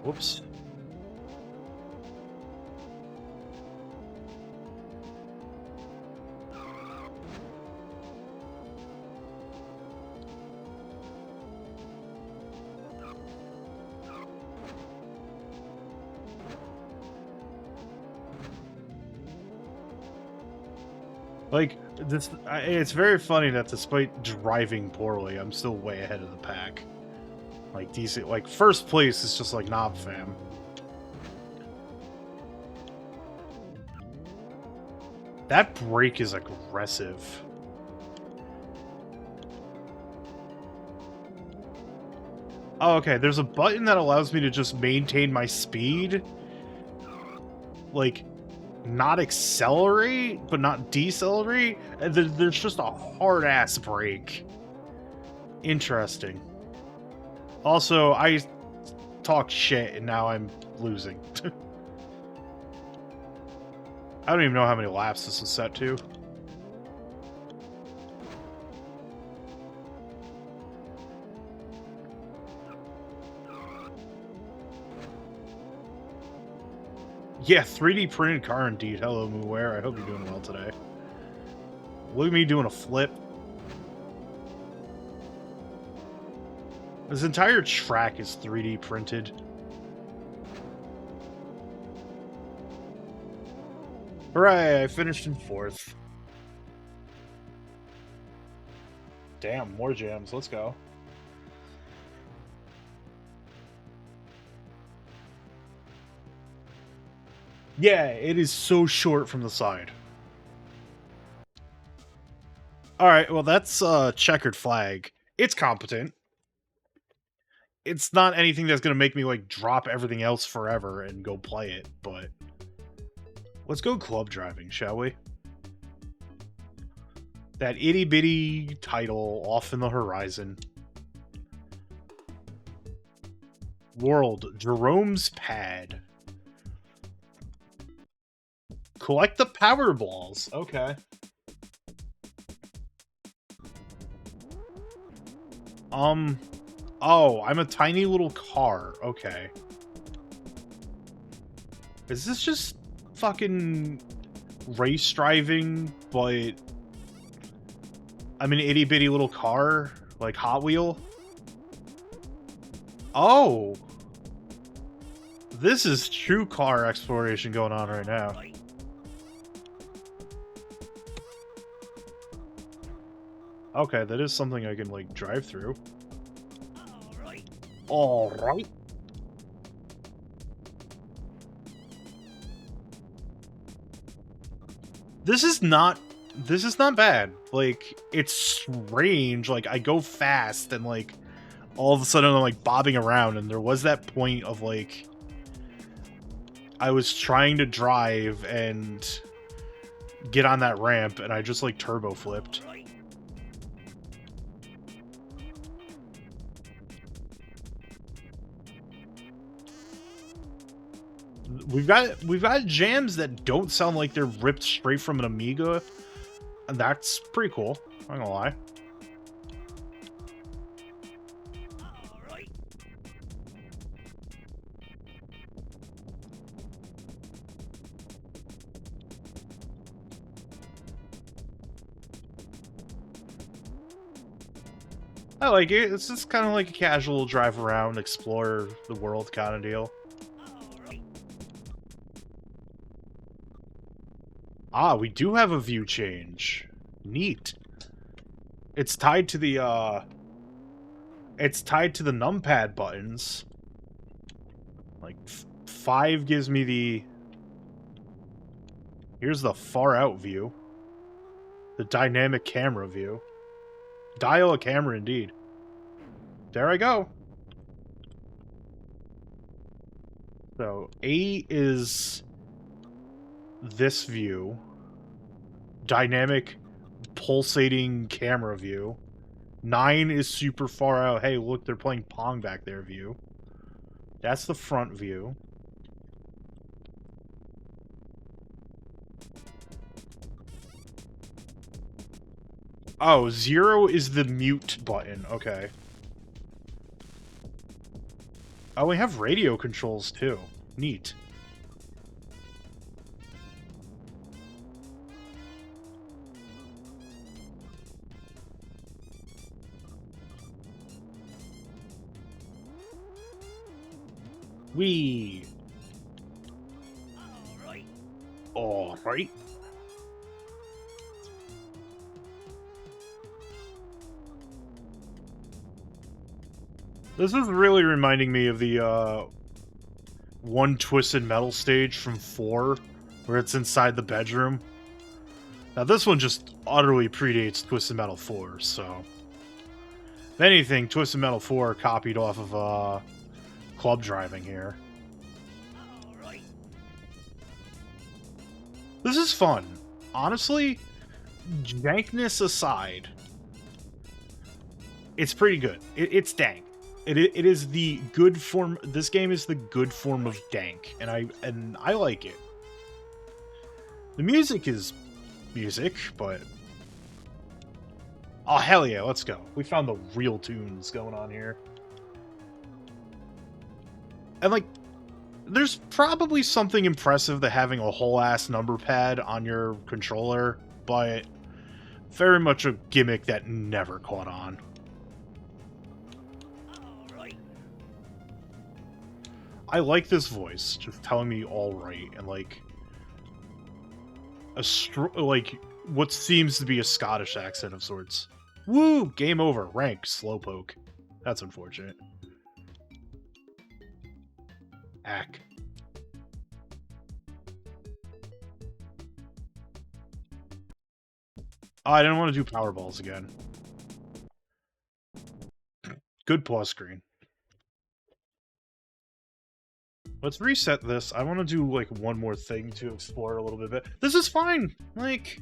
Whoops. Like, this, it's very funny that despite driving poorly, I'm still way ahead of the pack. Like, decent, like, first place is just like Knob Fam. That brake is aggressive. Oh, okay, there's a button that allows me to just maintain my speed. Like, not accelerate, but not decelerate. And there's just a hard-ass brake. Interesting. Also, I talk shit, and now I'm losing. I don't even know how many laps this is set to. Yeah, 3D printed car indeed. Hello, Mooware. I hope you're doing well today. Look at me doing a flip. This entire track is 3D printed. Hooray, I finished in 4th. Damn, more jams. Let's go. Yeah, it is so short from the side. Alright, well that's checkered flag. It's competent. It's not anything that's gonna make me like drop everything else forever and go play it, but let's go club driving, shall we? That itty bitty title off in the horizon. World, Jerome's pad. Collect the power balls. Okay. Oh, I'm a tiny little car. Okay. Is this just fucking race driving, but I'm an itty bitty little car? Like Hot Wheel? Oh! This is true car exploration going on right now. Okay, that is something I can, like, drive through. Alright. This is not bad. Like, it's strange. Like, I go fast and, like, all of a sudden I'm, like, bobbing around, and there was that point of, like, I was trying to drive and get on that ramp, and I just, like, turbo flipped. We've got jams that don't sound like they're ripped straight from an Amiga, and that's pretty cool. I'm not gonna lie. I like it. It's just kind of like a casual drive around, explore the world kind of deal. Ah, we do have a view change. Neat. It's tied to the numpad buttons. Like 5 gives me the here's the far out view. The dynamic camera view. Dial a camera indeed. There I go. So 8 is this view. Dynamic pulsating camera view. 9 is super far out. Hey, look, they're playing Pong back there view. That's the front view. Oh, 0 is the mute button. Okay. Oh, we have radio controls too. Neat. Wee. Alright. This is really reminding me of the, one Twisted Metal stage from 4, where it's inside the bedroom. Now, this one just utterly predates Twisted Metal 4, so... If anything, Twisted Metal 4 copied off of, club driving here. This is fun. Honestly, jankness aside, it's pretty good. It's dank. It is the good form. This game is the good form of dank, and I like it. The music is music, but oh hell yeah, let's go. We found the real tunes going on here. And like there's probably something impressive to having a whole-ass number pad on your controller, but very much a gimmick that never caught on. I like this voice, just telling me all right, and like like what seems to be a Scottish accent of sorts. Woo! Game over. Rank. Slowpoke. That's unfortunate. Ack. Oh, I didn't want to do Powerballs again. Good pause screen. Let's reset this. I want to do, like, one more thing to explore a little bit. This is fine! Like...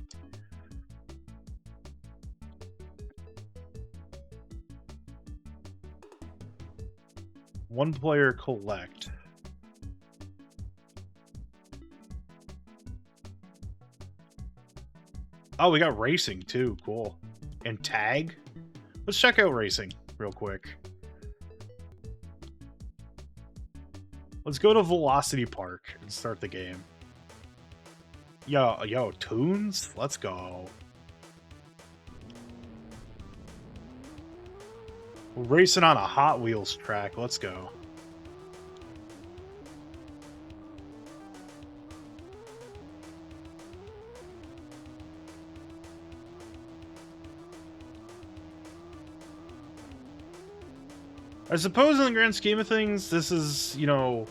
One player collect. Oh, we got racing, too. Cool. And tag? Let's check out racing real quick. Let's go to Velocity Park and start the game. Yo, tunes? Let's go. We're racing on a Hot Wheels track. Let's go. I suppose in the grand scheme of things, this is, you know...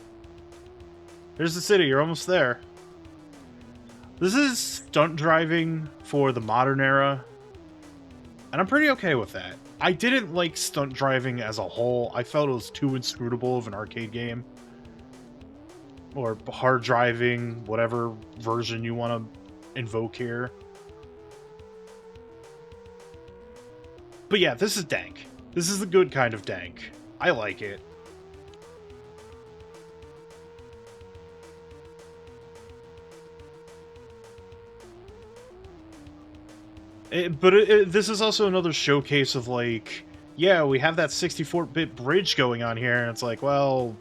There's the city, you're almost there. This is stunt driving for the modern era. And I'm pretty okay with that. I didn't like stunt driving as a whole. I felt it was too inscrutable of an arcade game. Or hard driving, whatever version you want to invoke here. But yeah, this is dank. This is the good kind of dank. I like it. This is also another showcase of, like, yeah, we have that 64-bit bridge going on here, and it's like, well,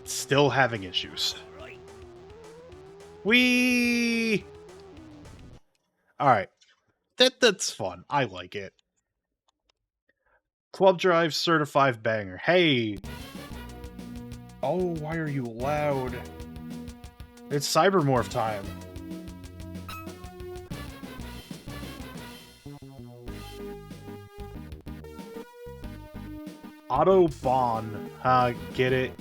still having issues. Whee! Alright. That's fun. I like it. Club Drive Certified Banger. Hey! Oh, why are you loud? It's Cybermorph time. Autobahn. Get it?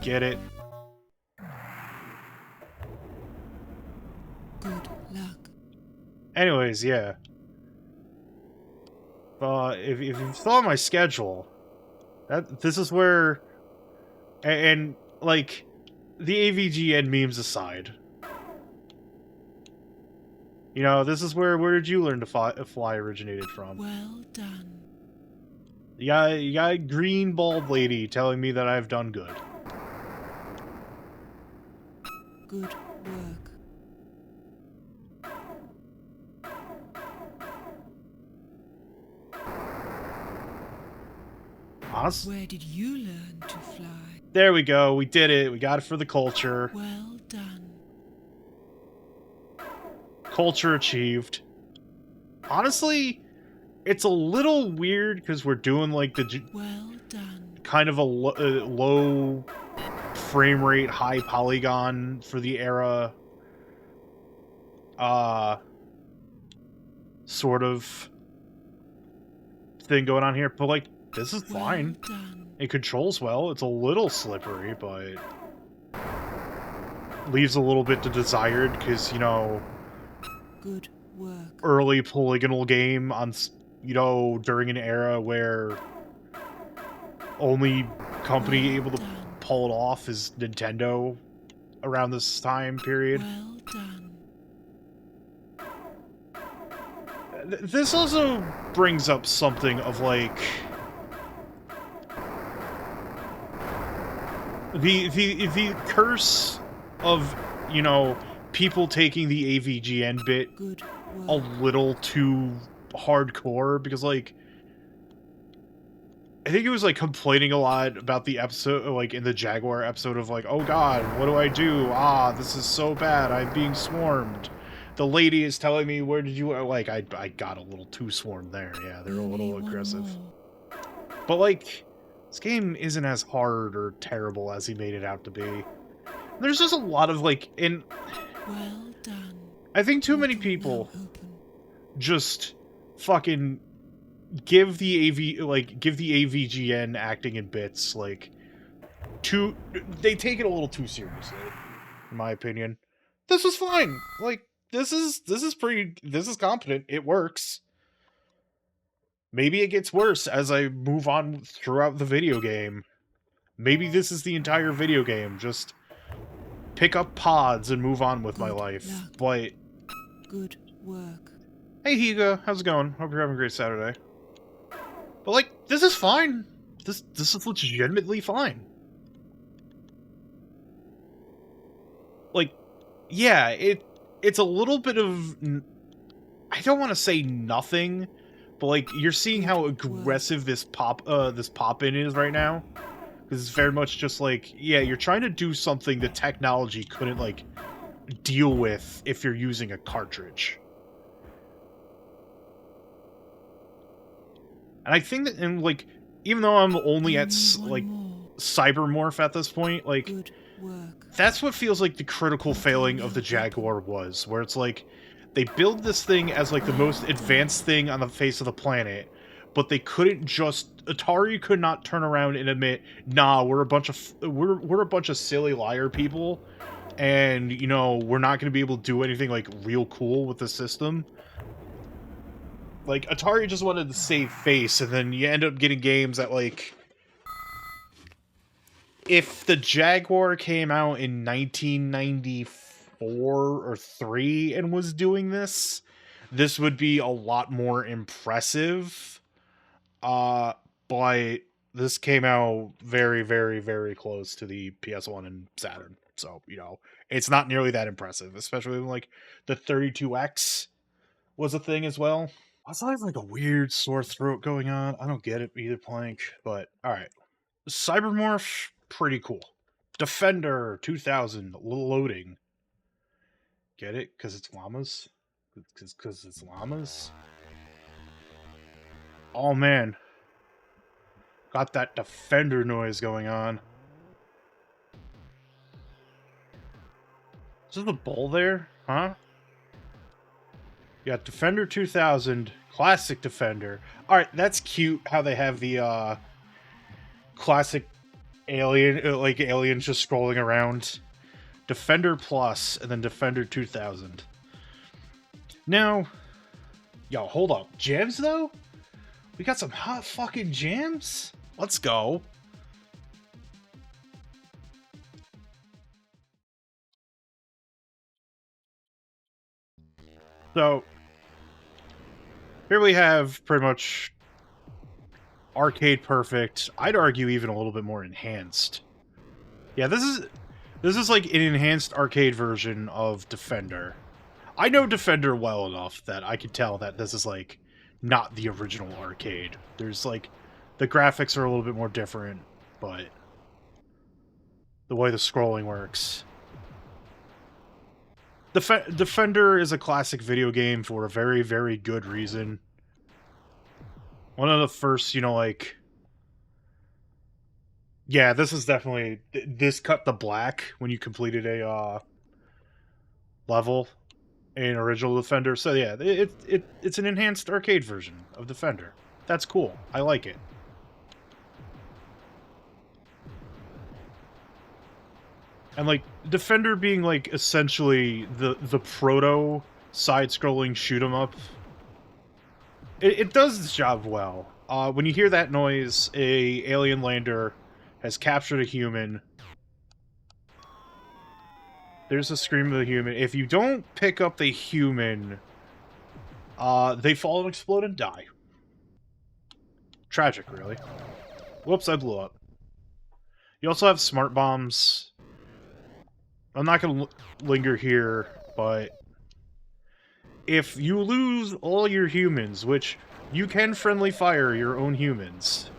Get it? Good luck. Anyways, yeah. If you saw my schedule, this is where, and like, the AVGN memes aside, you know, this is where did you learn to fly originated from? Well done. You got a green bald lady telling me that I've done good. Good work. Honestly, Where did you learn to fly? there we go. We did it. We got it for the culture. Well done. Culture achieved. Honestly, it's a little weird because we're doing like the Well done. kind of a low frame rate, high polygon for the era. Sort of thing going on here, but like this is fine. Well done. It controls well. It's a little slippery, but leaves a little bit to desired because, you know, Good work. early polygonal game on, you know, during an era where only company able to pull it off is Nintendo around this time period. Well done. This also brings up something of, like, the curse of, you know, people taking the AVGN bit Good a work. little too hardcore, because, like, I think he was like complaining a lot about the episode, like in the Jaguar episode of like, oh god, what do I do? Ah, this is so bad. I'm being swarmed. The lady is telling me, where did you, like, I got a little too swarmed there. Yeah, they're a Only little one aggressive. more. But like, this game isn't as hard or terrible as he made it out to be. There's just a lot of like, Well done. I think too many Portal now people open. just fucking give the AVGN acting in bits like they take it a little too seriously, in my opinion. This was fine. Like this is competent. It works. Maybe it gets worse as I move on throughout the video game. Maybe this is the entire video game. Just pick up pods and move on with my Good life. luck. But Good work. hey Higa, how's it going? Hope you're having a great Saturday. But like, this is fine. This is legitimately fine. Like, yeah, it's a little bit of, I don't want to say nothing, but like you're seeing how aggressive this pop-in is right now. Because it's very much just like, yeah, you're trying to do something the technology couldn't like deal with if you're using a cartridge. And I think that, and like, even though I'm only at like Cybermorph at this point, like, Good work. that's what feels like the critical failing of the Jaguar was, where it's like, they build this thing as like the most advanced thing on the face of the planet, but they couldn't just, Atari could not turn around and admit, nah, we're a bunch of silly liar people, and, you know, we're not going to be able to do anything like real cool with the system. Like, Atari just wanted to save face, and then you end up getting games that, like, if the Jaguar came out in 1994 or 3 and was doing this, this would be a lot more impressive. But this came out very, very, very close to the PS1 and Saturn. So, you know, it's not nearly that impressive, especially when, like, the 32X was a thing as well. I was having like a weird sore throat going on. I don't get it either, Plank, but alright. Cybermorph, pretty cool. Defender 2000, loading. Get it? Because it's llamas? Because it's llamas? Oh man. Got that Defender noise going on. Is there a bull there? Huh? You got Defender 2000, Classic Defender. Alright, that's cute how they have the, classic alien, like aliens just scrolling around. Defender Plus, and then Defender 2000. Now, yo, hold up. Jams, though? We got some hot fucking jams? Let's go. So, here we have pretty much arcade perfect. I'd argue even a little bit more enhanced. Yeah, this is like an enhanced arcade version of Defender. I know Defender well enough that I could tell that this is like not the original arcade. There's like the graphics are a little bit more different, but the way the scrolling works. Defender is a classic video game for a very, very good reason. One of the first, you know, like... Yeah, this is definitely... This cut the black when you completed a, level in original Defender. So yeah, it's an enhanced arcade version of Defender. That's cool. I like it. And, like, Defender being, like, essentially the proto side-scrolling shoot-'em-up, it does the job well. When you hear that noise, a alien lander has captured a human. There's a scream of the human. If you don't pick up the human, they fall and explode and die. Tragic, really. Whoops, I blew up. You also have smart bombs. I'm not going to linger here, but if you lose all your humans, which you can friendly fire your own humans,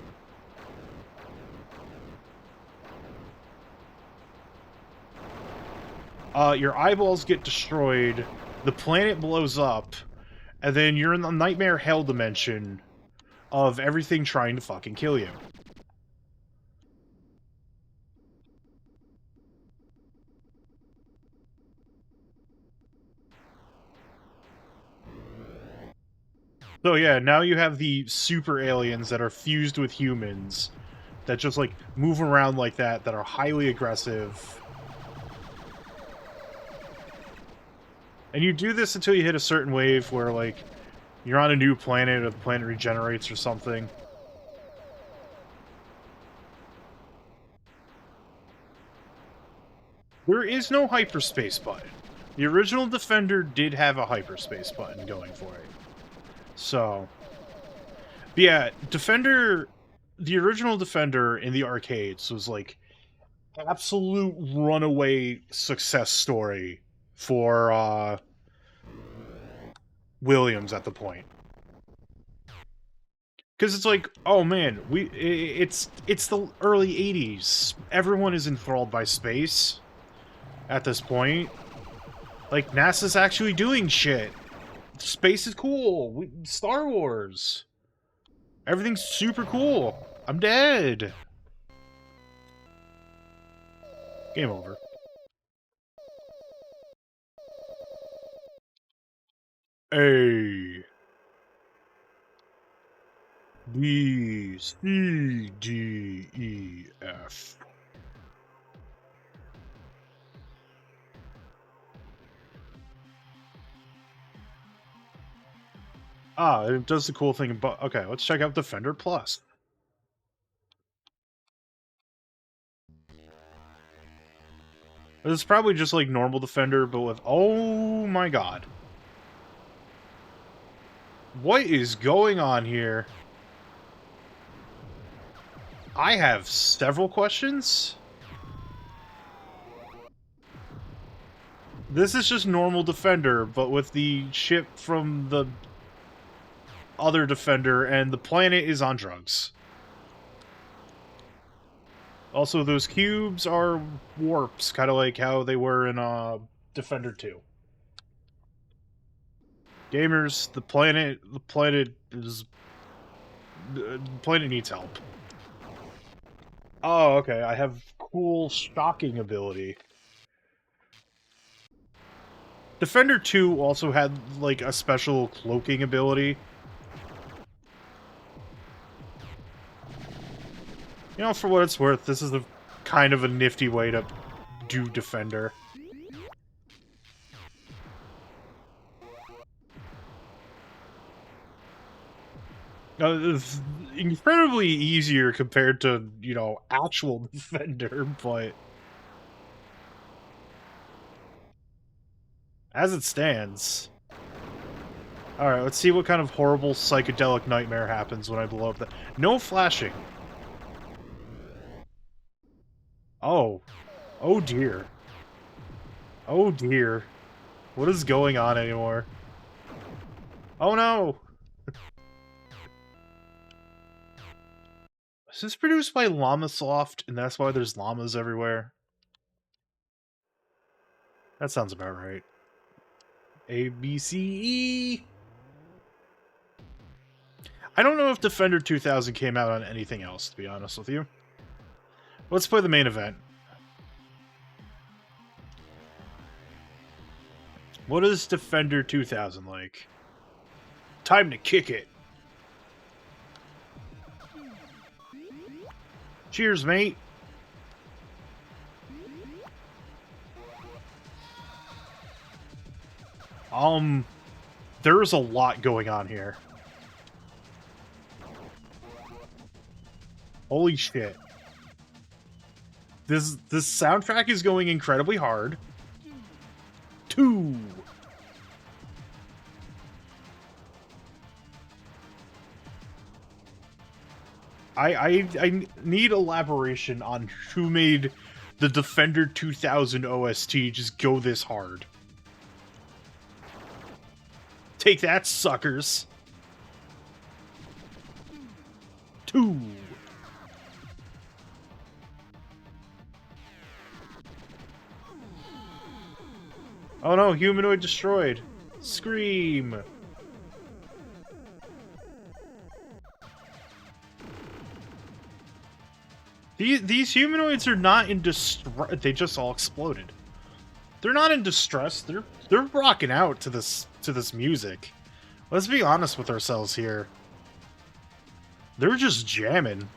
your eyeballs get destroyed, the planet blows up, and then you're in the nightmare hell dimension of everything trying to fucking kill you. So yeah, now you have the super aliens that are fused with humans that just, like, move around like that are highly aggressive. And you do this until you hit a certain wave where, like, you're on a new planet or the planet regenerates or something. There is no hyperspace button. The original Defender did have a hyperspace button going for it. So, but yeah, Defender, the original Defender in the arcades was like absolute runaway success story for Williams at the point. Because it's like, oh man, it's the early 80s. Everyone is enthralled by space at this point. Like, NASA's actually doing shit. Space is cool. Star Wars. Everything's super cool. I'm dead. Game over. A. B. C. D. E. F. Ah, it does the cool thing about... Okay, let's check out Defender Plus. It's probably just like normal Defender, but with... Oh my god. What is going on here? I have several questions. This is just normal Defender, but with the ship from the other Defender, and the planet is on drugs. Also, those cubes are warps, kind of like how they were in Defender 2. Gamers, the planet is... The planet needs help. Oh, okay, I have cool shocking ability. Defender 2 also had, like, a special cloaking ability. You know, for what it's worth, this is a kind of a nifty way to do Defender. It's incredibly easier compared to, you know, actual Defender, but... As it stands... Alright, let's see what kind of horrible psychedelic nightmare happens when I blow up the... No flashing! Oh. Oh dear. Oh dear. What is going on anymore? Oh no! Is this produced by Llamasoft, and that's why there's llamas everywhere? That sounds about right. A, B, C, E! I don't know if Defender 2000 came out on anything else, to be honest with you. Let's play the main event. What is Defender 2000 like? Time to kick it. Cheers, mate. There's a lot going on here. Holy shit. This soundtrack is going incredibly hard. 2. I need elaboration on who made the Defender 2000 OST just go this hard. Take that, suckers. 2. Oh no, humanoid destroyed. Scream. These humanoids are not in distress. They just all exploded. They're not in distress. They're rocking out to this music. Let's be honest with ourselves here. They're just jamming.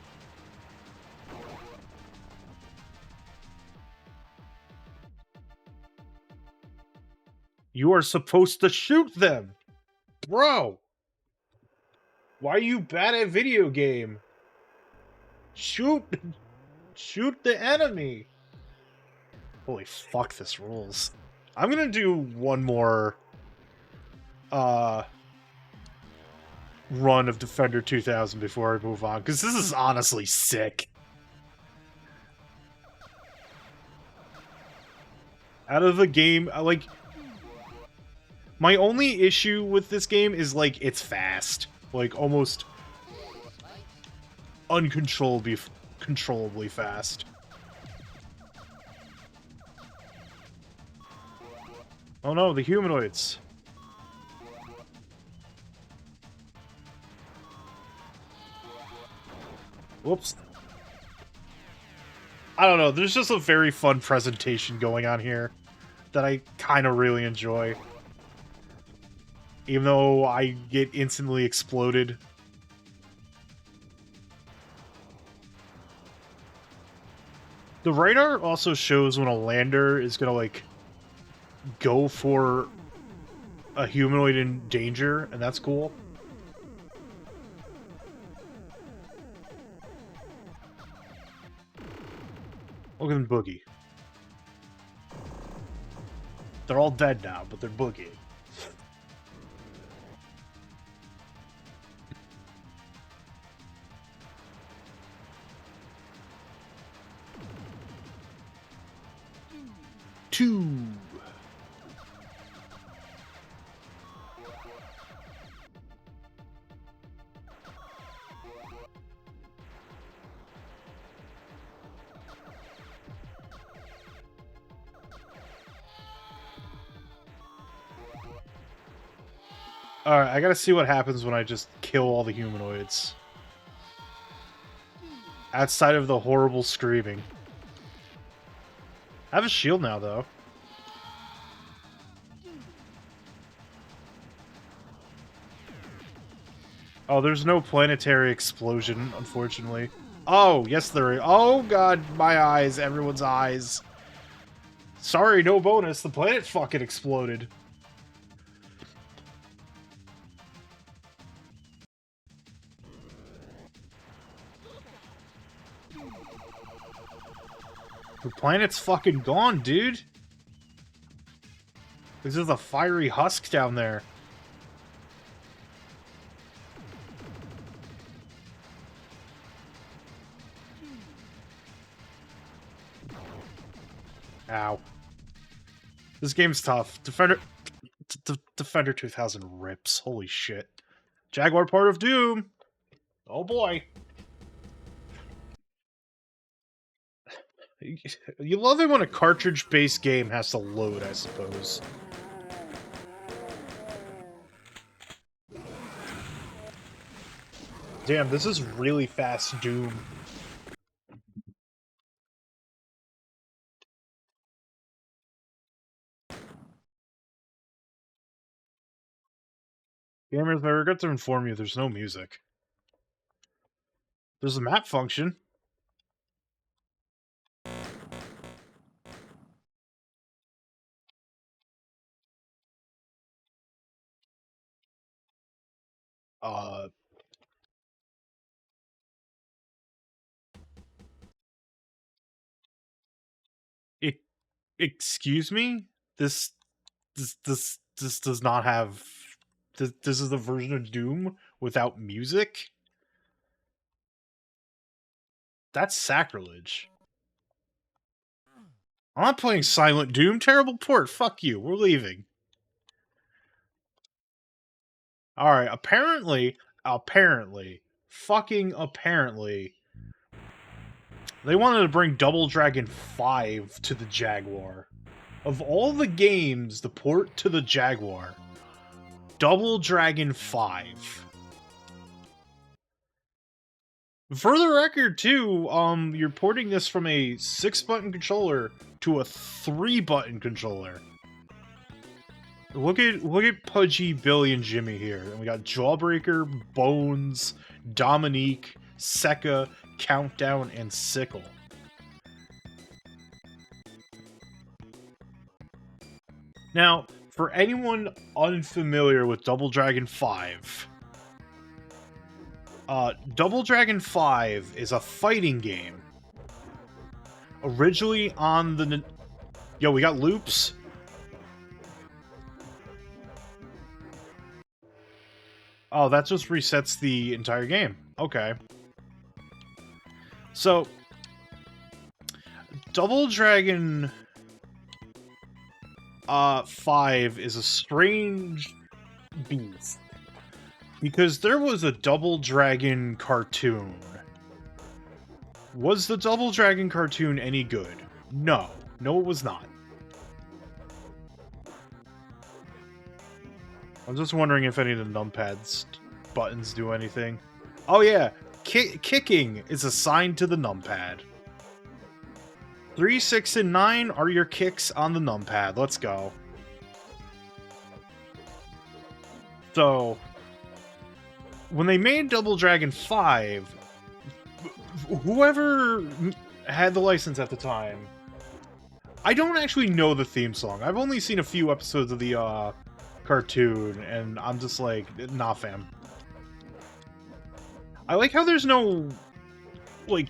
You are supposed to shoot them. Bro. Why are you bad at video game? Shoot the enemy. Holy fuck, this rules. I'm gonna do one more run of Defender 2000 before I move on, because this is honestly sick. Out of the game, like, my only issue with this game is, like, it's fast. Like, almost uncontrollably fast. Oh no, the humanoids. Whoops. I don't know, there's just a very fun presentation going on here that I kind of really enjoy. Even though I get instantly exploded. The radar also shows when a lander is gonna, like, go for a humanoid in danger, and that's cool. Look at them boogie. They're all dead now, but they're boogieing. Two. Alright, I gotta see what happens when I just kill all the humanoids. Outside of the horrible screaming. I have a shield now, though. Oh, there's no planetary explosion, unfortunately. Oh, yes there is. Oh god, my eyes, everyone's eyes. Sorry, no bonus. The planet fucking exploded. The planet's fucking gone, dude. This is a fiery husk down there. Ow. This game's tough. Defender 2000 rips. Holy shit. Jaguar part of Doom. Oh boy. You love it when a cartridge-based game has to load, I suppose. Damn, this is really fast Doom. Gamers, I regret to inform you, there's no music. There's a map function. E- excuse me? This does not have... This is the version of Doom without music? That's sacrilege. I'm not playing Silent Doom. Terrible port. Fuck you. We're leaving. Alright, apparently, fucking apparently, they wanted to bring Double Dragon 5 to the Jaguar. of all the games to port to the Jaguar, Double Dragon 5. For the record, too, you're porting this from a 6-button controller to a 3-button controller. Look at Pudgy, Billy, and Jimmy here. And we got Jawbreaker, Bones, Dominique, Sekka, Countdown, and Sickle. Now, for anyone unfamiliar with Double Dragon 5, Double Dragon 5 is a fighting game. Originally on the... Yo, we got loops? Oh, that just resets the entire game. Okay. So, Double Dragon 5 is a strange beast. Because there was a Double Dragon cartoon. Was the Double Dragon cartoon any good? No. No, it was not. I'm just wondering if any of the numpads buttons do anything. Oh yeah, kicking is assigned to the numpad. 3, 6, and 9 are your kicks on the numpad. Let's go. So, when they made Double Dragon 5, whoever had the license at the time, I don't actually know the theme song. I've only seen a few episodes of the cartoon, and I'm just like, nah, fam. I like how there's no, like,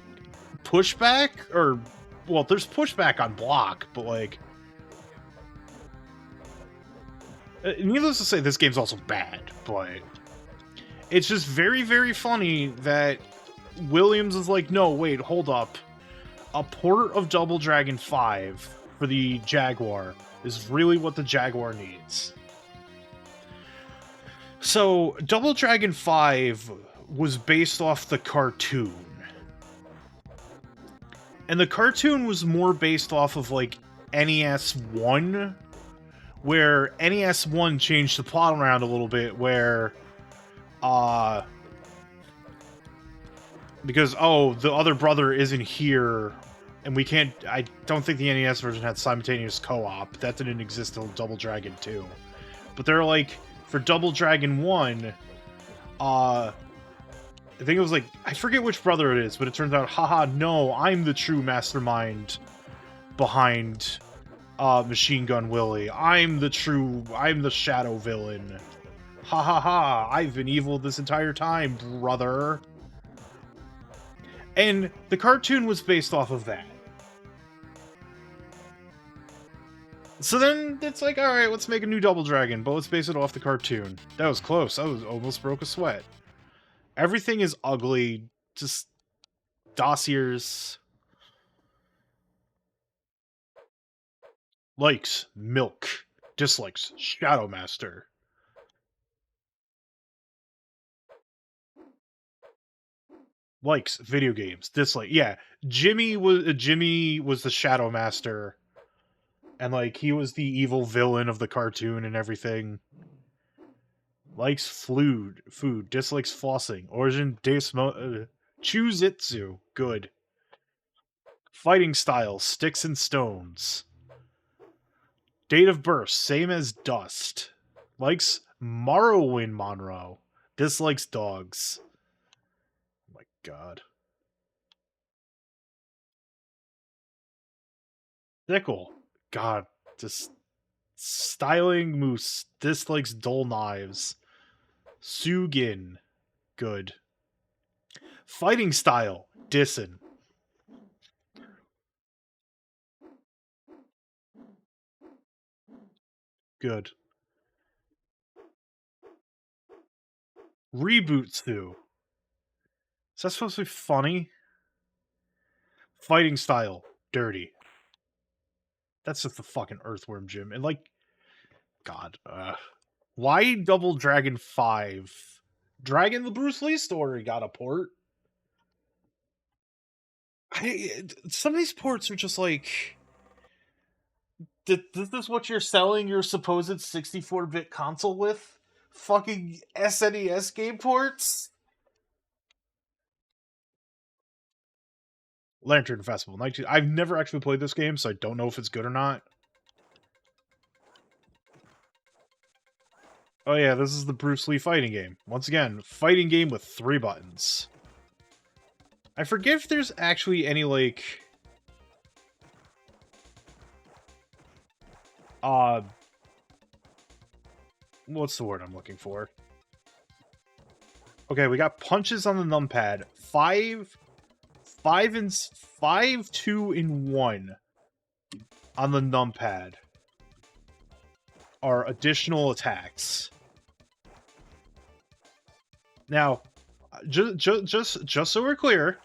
pushback, or, well, there's pushback on block, but, like, needless to say, this game's also bad, but it's just very, very funny that Williams is like, no, wait, hold up. A port of Double Dragon 5 for the Jaguar is really what the Jaguar needs. So, Double Dragon 5 was based off the cartoon. And the cartoon was more based off of, like, NES 1, where NES 1 changed the plot around a little bit, where, because, oh, the other brother isn't here, and we can't, I don't think the NES version had simultaneous co-op. That didn't exist until Double Dragon 2. But they're like, for Double Dragon 1, I think it was like, I forget which brother it is, but it turns out, haha, no, I'm the true mastermind behind Machine Gun Willie. I'm the shadow villain. Ha ha ha, I've been evil this entire time, brother. And the cartoon was based off of that. So then it's like, alright, let's make a new Double Dragon, but let's base it off the cartoon. That was close. I almost broke a sweat. Everything is ugly. Just dossiers. Likes, milk. Dislikes, Shadow Master. Likes, video games. Dislike, yeah. Jimmy was the Shadow Master. And, like, he was the evil villain of the cartoon and everything. Likes food. Dislikes flossing. Origin, Chuzitsu. Good. Fighting style, sticks and stones. Date of birth, same as Dust. Likes Morrowind Monroe. Dislikes dogs. Oh my god. Sickle. God, just styling moose. Dislikes dull knives. Sugin. Good. Fighting style. Dissin. Good. Rebootsu. Is that supposed to be funny? Fighting style. Dirty. That's just the fucking Earthworm Jim. And, like, God, why Double Dragon 5? Dragon the Bruce Lee story got a port. Some of these ports are just like, This is what you're selling your supposed 64-bit console with? Fucking SNES game ports? Lantern Festival 19. I've never actually played this game, so I don't know if it's good or not. Oh yeah, this is the Bruce Lee fighting game. Once again, fighting game with 3 buttons. I forget if there's actually any, like... What's the word I'm looking for? Okay, we got punches on the numpad. 5, 2, and 1 on the numpad are additional attacks. Now, just so we're clear,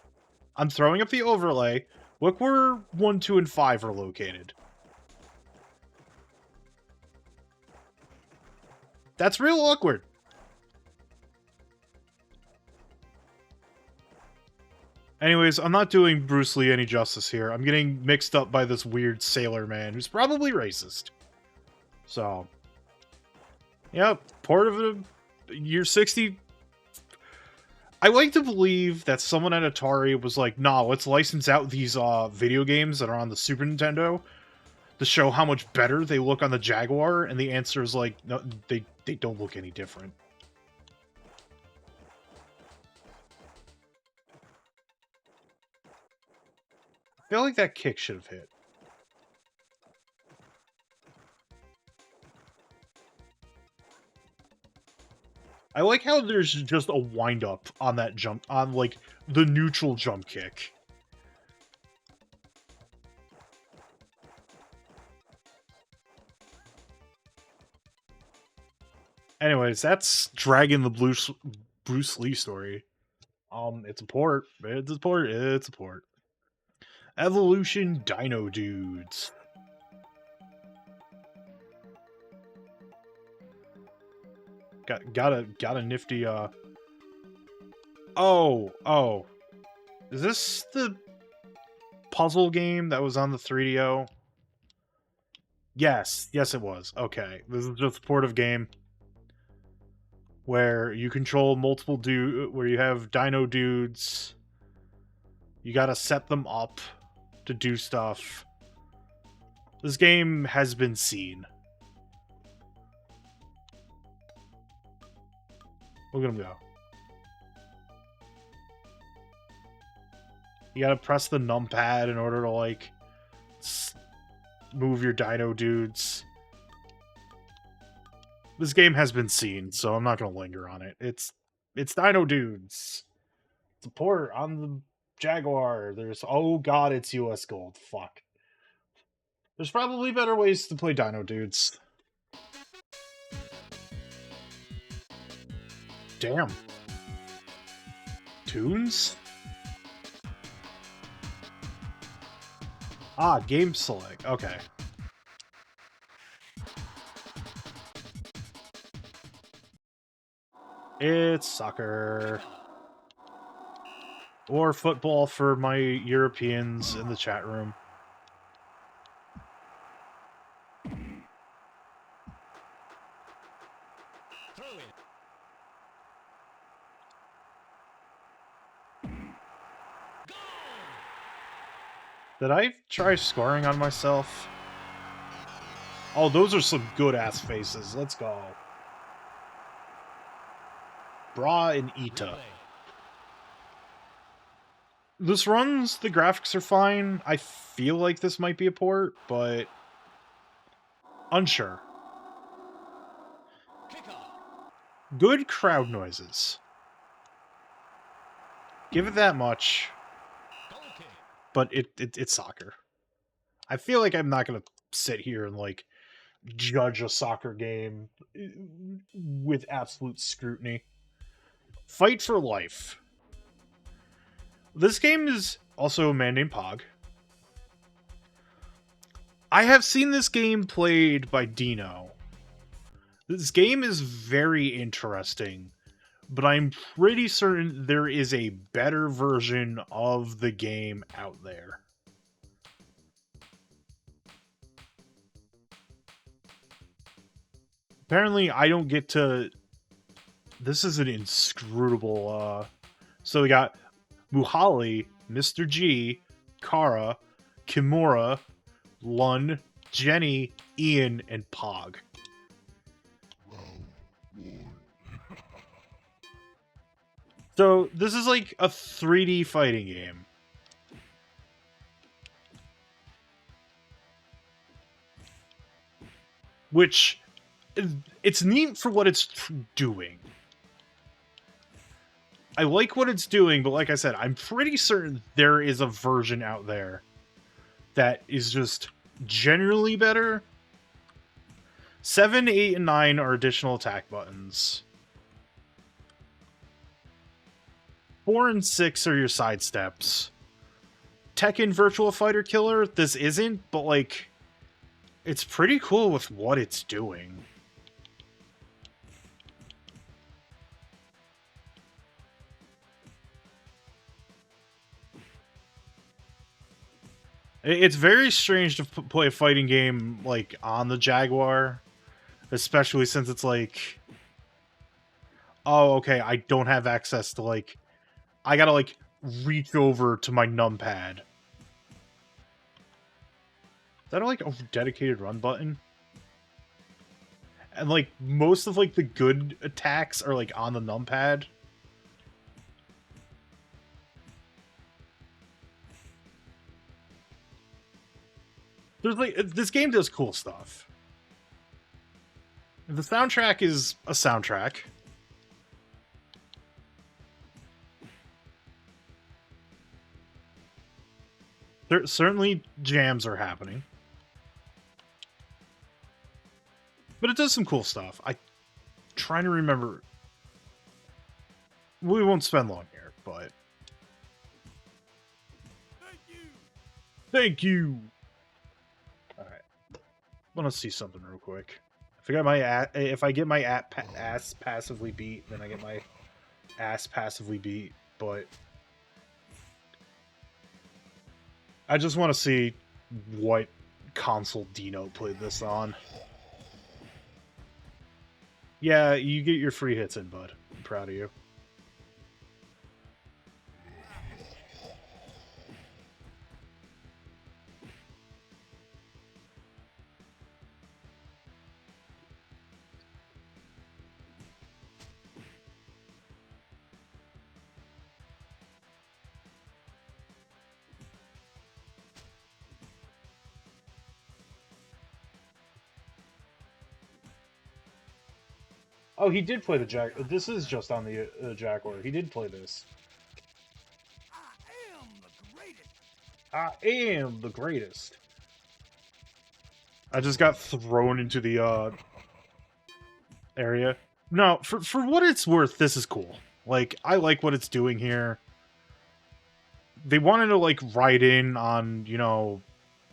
I'm throwing up the overlay. Look where 1, 2, and 5 are located. That's real awkward. Anyways, I'm not doing Bruce Lee any justice here. I'm getting mixed up by this weird sailor man who's probably racist. So, yeah, part of the year 60. I like to believe that someone at Atari was like, nah, let's license out these video games that are on the Super Nintendo to show how much better they look on the Jaguar, and the answer is like, no, they don't look any different. I feel like that kick should have hit. I like how there's just a wind-up on that jump, on, like, the neutral jump kick. Anyways, that's Dragon the Bruce Lee story. It's a port. It's a port. It's a port. Evolution Dino Dudes. Got a nifty, Oh. Is this the puzzle game that was on the 3DO? Yes, it was. Okay, this is just a portive game where you control multiple where you have dino dudes. You gotta set them up to do stuff. This game has been seen. Look at him go. You gotta press the numpad in order to, like, move your dino dudes. This game has been seen, so I'm not gonna linger on it. It's Dino Dudes. It's a port on the Jaguar. Oh god, it's US Gold. Fuck. There's probably better ways to play Dino Dudes. Damn. Tunes? Ah, game select. Okay. It's soccer. Or football for my Europeans in the chat room. Did I try scoring on myself? Oh, those are some good-ass faces. Let's go. Bra and Ita. This runs, the graphics are fine. I feel like this might be a port, but unsure. Good crowd noises. Give it that much. But it's soccer. I feel like I'm not going to sit here and, like, judge a soccer game with absolute scrutiny. Fight for Life. This game is also a man named Pog. I have seen this game played by Dino. This game is very interesting, but I'm pretty certain there is a better version of the game out there. apparently I don't get to... This is an inscrutable, So we got Muhali, Mr. G, Kara, Kimura, Lun, Jenny, Ian, and Pog. So this is like a 3D fighting game. Which, it's neat for what it's doing. I like what it's doing, but like I said, I'm pretty certain there is a version out there that is just generally better. 7, 8, and 9 are additional attack buttons. 4 and 6 are your side steps. Tekken Virtual Fighter Killer, this isn't, but like, it's pretty cool with what it's doing. It's very strange to play a fighting game, like, on the Jaguar. Especially since it's like... Oh, okay, I don't have access to, like... I gotta, like, reach over to my numpad. Is that, like, a dedicated run button? And, like, most of, like, the good attacks are, like, on the numpad. There's, like, this game does cool stuff. The soundtrack is a soundtrack. There certainly jams are happening. But it does some cool stuff. I'm trying to remember. We won't spend long here, but... Thank you. Thank you! Alright. I want to see something real quick. If I get my ass passively beat, then I get my ass passively beat, but... I just want to see what console Dino played this on. Yeah, you get your free hits in, bud. I'm proud of you. Oh, he did play the Jaguar. This is just on the Jaguar. He did play this. I am the greatest. I am the greatest. I just got thrown into the area. No, for what it's worth, this is cool. Like, I like what it's doing here. They wanted to, like, write in on, you know,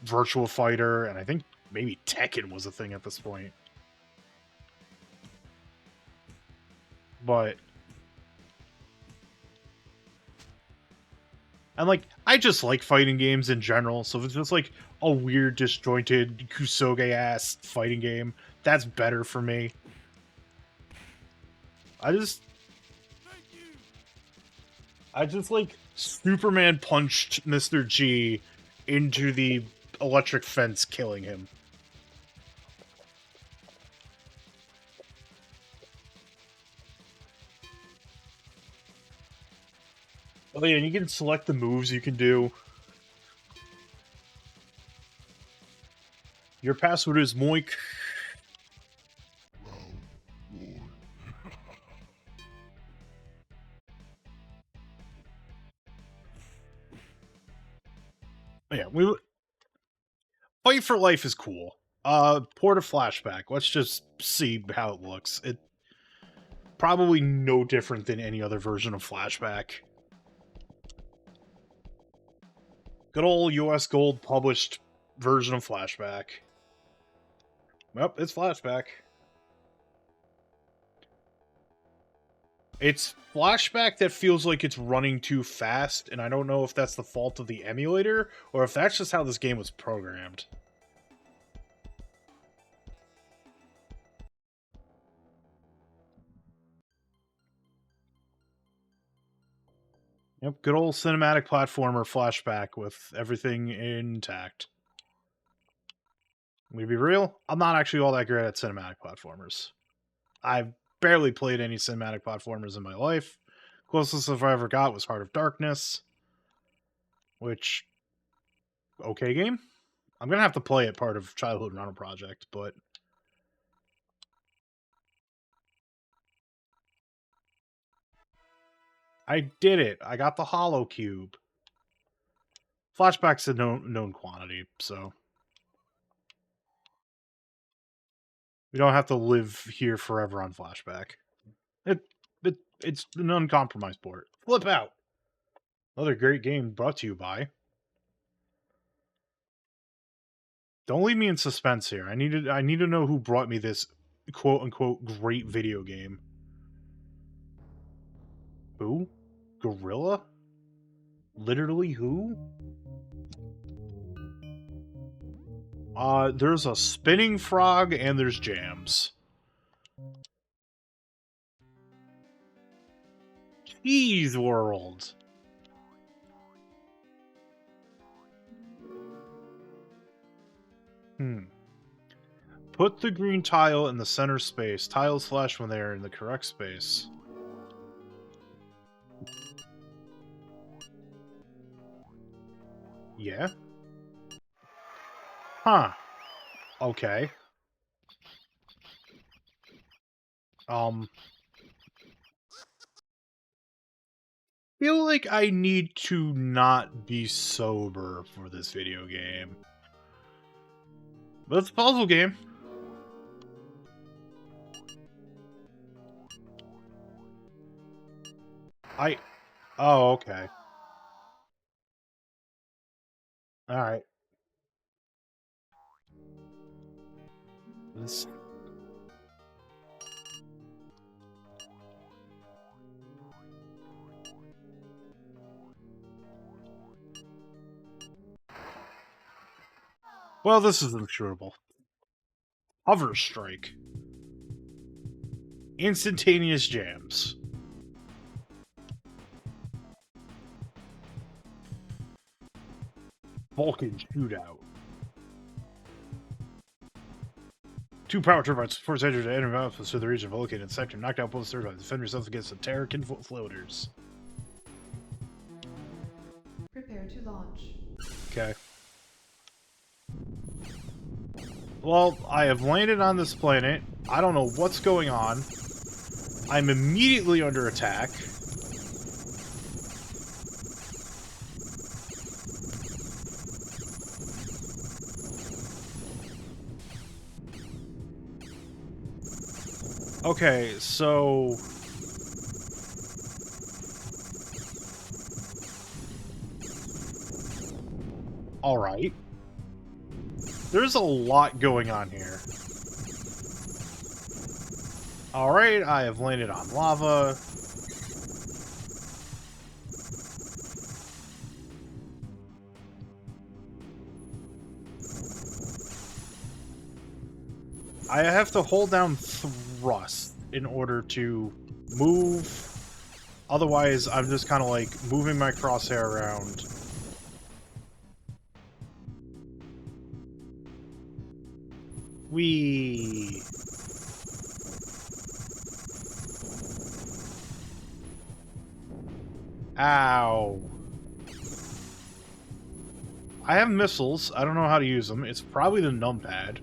Virtual Fighter, and I think maybe Tekken was a thing at this point. But... And, like, I just like fighting games in general, so if it's just, like, a weird, disjointed, Kusoge-ass fighting game, that's better for me. I just, like, Superman punched Mr. G into the electric fence, killing him. Oh yeah, and you can select the moves you can do. Your password is Moink. Yeah, Fight for Life is cool. Port a flashback. Let's just see how it looks. It probably no different than any other version of Flashback. Good old US Gold published version of Flashback. Well, it's Flashback. It's Flashback that feels like it's running too fast, and I don't know if that's the fault of the emulator, or if that's just how this game was programmed. Yep, good old cinematic platformer flashback with everything intact. To be real, I'm not actually all that great at cinematic platformers. I've barely played any cinematic platformers in my life. Closest I ever got was Heart of Darkness, which, okay game. I'm gonna have to play it part of Childhood Rental Project, but I did it. I got the Hollow Cube. Flashback's a known quantity, so we don't have to live here forever on Flashback. It's an uncompromised port. Flip out. Another great game brought to you by. Don't leave me in suspense here. I need to know who brought me this quote unquote great video game. Who? Gorilla? Literally who? There's a spinning frog and there's jams. Cheese World. Put the green tile in the center space. Tiles flash when they are in the correct space. Yeah? Huh. Okay. Feel like I need to not be sober for this video game. But it's a puzzle game. Oh, okay. Alright. This... Well, this is insurable. Hover Strike. Instantaneous jams. Vulcan Shootout. 2 power turbines, force engine to enter outposts to the region of a located sector. Knocked out both turbines. Defend yourself against the Terrakin floaters. Prepare to launch. Okay. Well, I have landed on this planet. I don't know what's going on. I'm immediately under attack. Okay, so... Alright. There's a lot going on here. Alright, I have landed on lava. I have to hold down thrust in order to move. Otherwise, I'm just kind of like moving my crosshair around. Whee! Ow. I have missiles. I don't know how to use them. It's probably the numpad.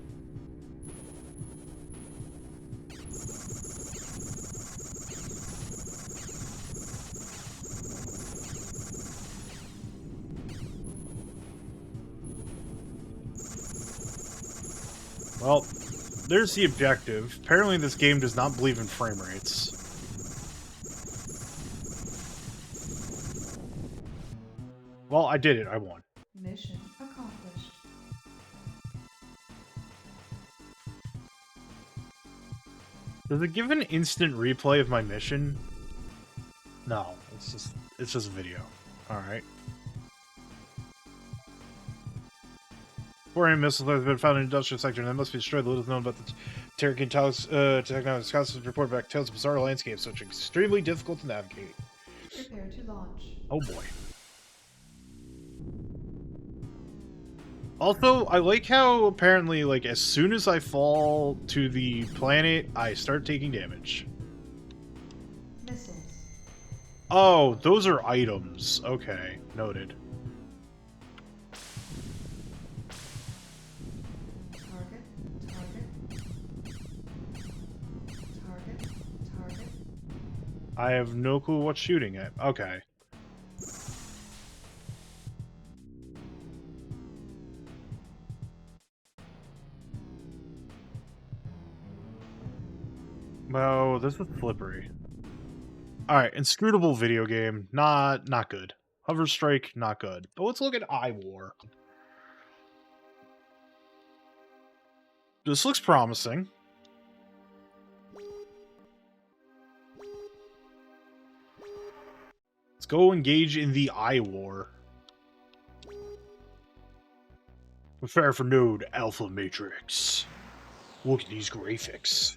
Well, there's the objective. Apparently this game does not believe in frame rates. Well, I did it. I won. Mission accomplished. Does it give an instant replay of my mission? No, it's just a video. Alright. 4 missiles have been found in the industrial sector and they must be destroyed. Little is known about the Terrakin technology. Wisconsin's report back tells bizarre landscapes which are extremely difficult to navigate. Prepare to launch. Oh boy. Also, I like how apparently, like, as soon as I fall to the planet, I start taking damage. Missiles. Oh, those are items. Okay, noted. Target. Target. Target. I have no clue what's shooting at. Okay. Oh, this is slippery. Alright, inscrutable video game. Not good. Hover Strike, not good. But let's look at iWar. This looks promising. Let's go engage in the iWar. Prepare for Node Alpha Matrix. Look at these graphics.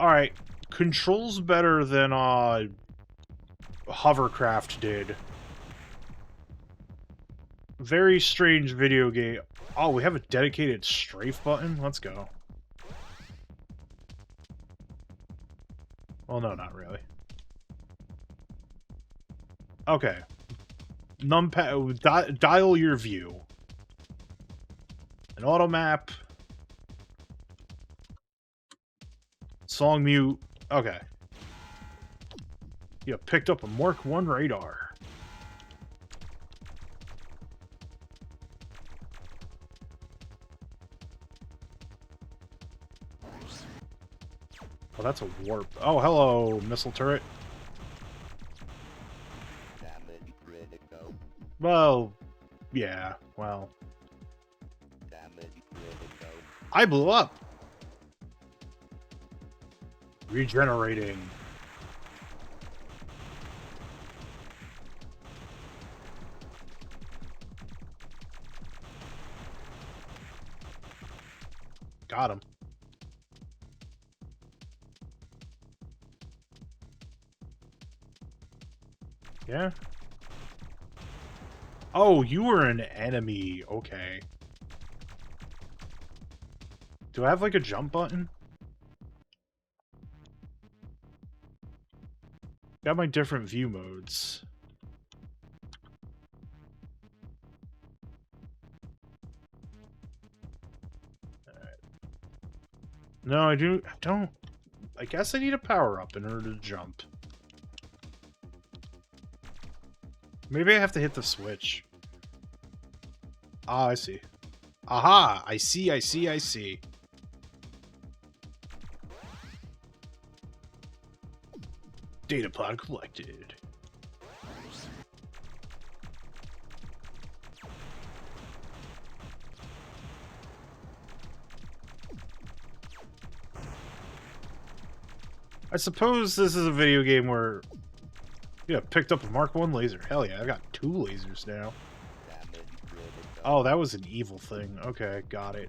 Alright, controls better than Hovercraft did. Very strange video game. Oh, we have a dedicated strafe button? Let's go. Well, no, not really. Okay. Numpad, dial your view. An auto map. Song mute. Okay. You picked up a Mark 1 radar. Oh, that's a warp. Oh, hello, missile turret. Well, yeah, well. I blew up. Regenerating. Got him. Yeah. Oh, you were an enemy. Okay. Do I have, like, a jump button? Got my different view modes. Alright. No, I don't. I guess I need a power-up in order to jump. Maybe I have to hit the switch. Ah, I see. Aha! I see. Data pod collected. I suppose this is a video game where... Yeah, picked up a Mark 1 laser. Hell yeah, I got 2 lasers now. Oh, that was an evil thing. Okay, got it.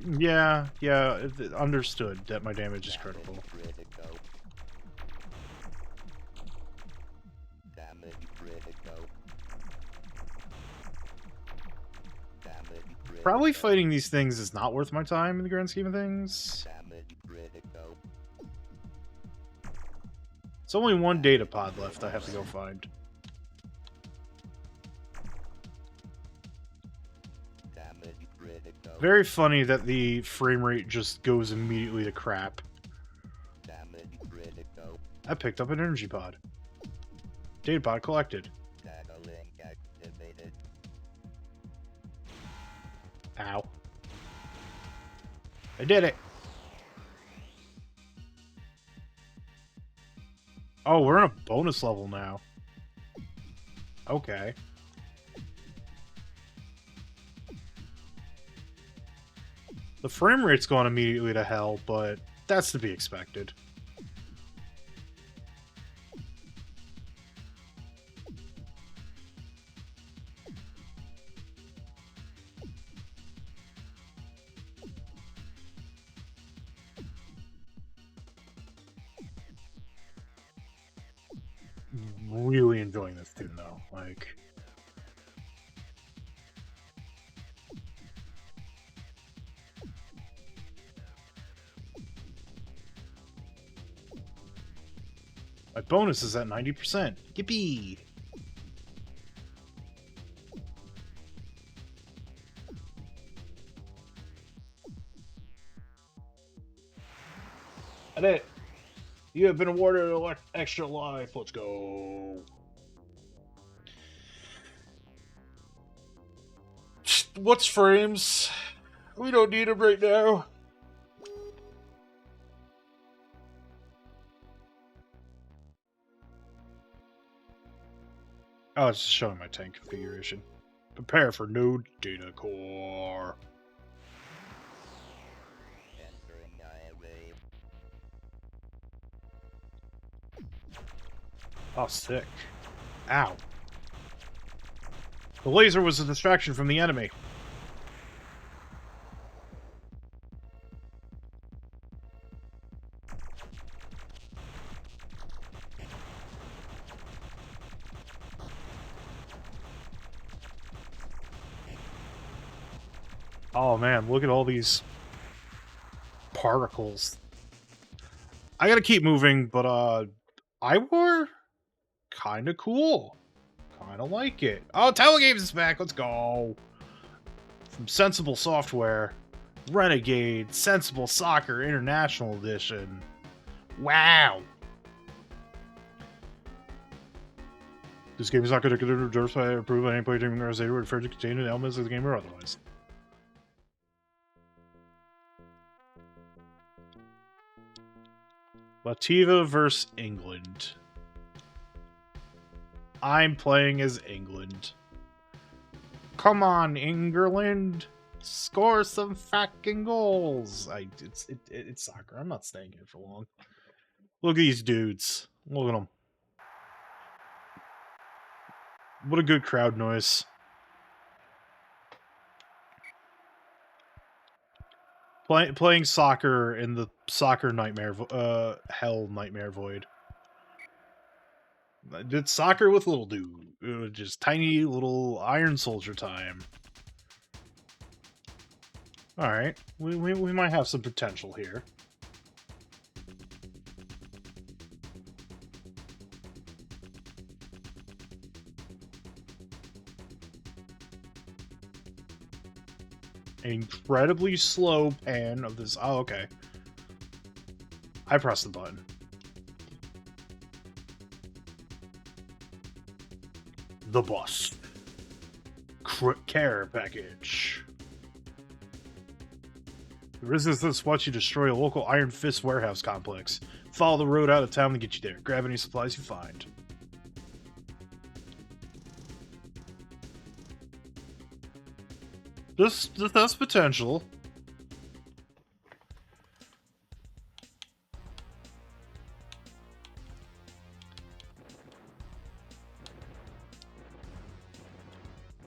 Yeah, understood that my damage is critical. Probably fighting these things is not worth my time in the grand scheme of things. It's only one data pod left I have to go find. Very funny that the frame rate just goes immediately to crap. I picked up an energy pod. Data pod collected. Ow. I did it. Oh, we're in a bonus level now. Okay. The frame rate's going immediately to hell, but that's to be expected. really enjoying this tune, though. Like, my bonus is at 90%. Yippee! That's it. You have been awarded an extra life. Let's go. What's frames? We don't need them right now. Oh, it's just showing my tank configuration. Prepare for node data core. Oh, sick. Ow. The laser was a distraction from the enemy. Oh man, look at all these particles. I gotta keep moving, but Iwar? Kinda cool. Kinda like it. Oh, Telegames is back, let's go. From Sensible Software, Renegade, Sensible Soccer International Edition. Wow. This game is not going to consider diversify or approve any player team organization or refer to contain elements of the game or otherwise. Lativa versus England. I'm playing as England. Come on, England. Score some fucking goals. It's soccer. I'm not staying here for long. Look at these dudes. Look at them. What a good crowd noise. Playing soccer in the soccer nightmare, hell nightmare void. I did soccer with little dude. It was just tiny little Iron Soldier time. Alright, we might have some potential here. Incredibly slow pan of this. Oh, okay. I pressed the button. The bus. Care package. The resistance wants you to destroy a local Iron Fist warehouse complex. Follow the road out of town to get you there. Grab any supplies you find. This has potential.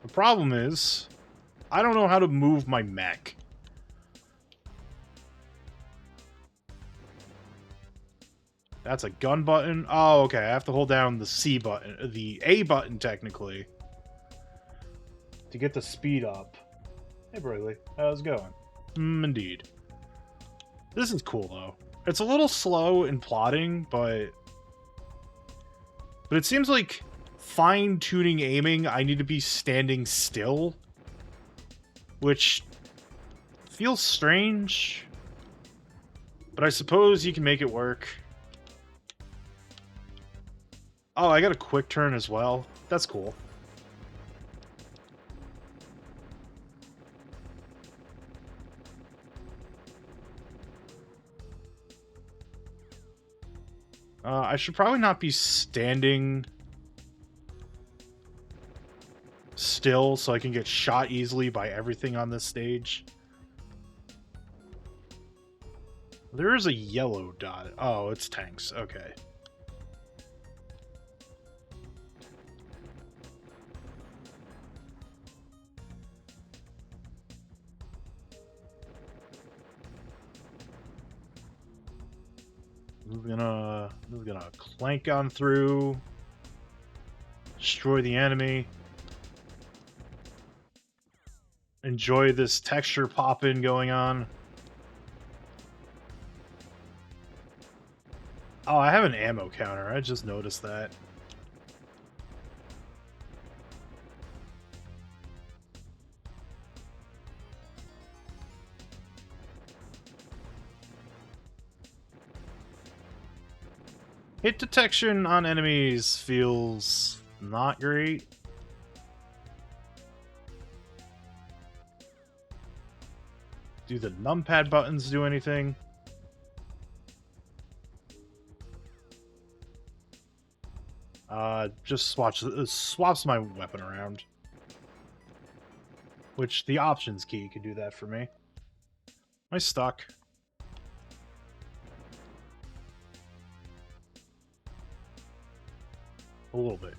The problem is, I don't know how to move my mech. That's a gun button. Oh, okay. I have to hold down the C button, the A button technically, to get the speed up. Hey, Brightly, how's it going? Indeed. This is cool though. It's a little slow in plotting, but it seems like fine-tuning aiming, I need to be standing still, which feels strange, but I suppose you can make it work. Oh, I got a quick turn as well. That's cool. I should probably not be standing still so I can get shot easily by everything on this stage. There is a yellow dot. Oh, it's tanks. Okay. We're gonna clank on through. Destroy the enemy. Enjoy this texture pop-in going on. Oh, I have an ammo counter. I just noticed that. Hit detection on enemies feels not great. Do the numpad buttons do anything? Just swaps my weapon around. Which the options key could do that for me. Am I stuck? A little bit.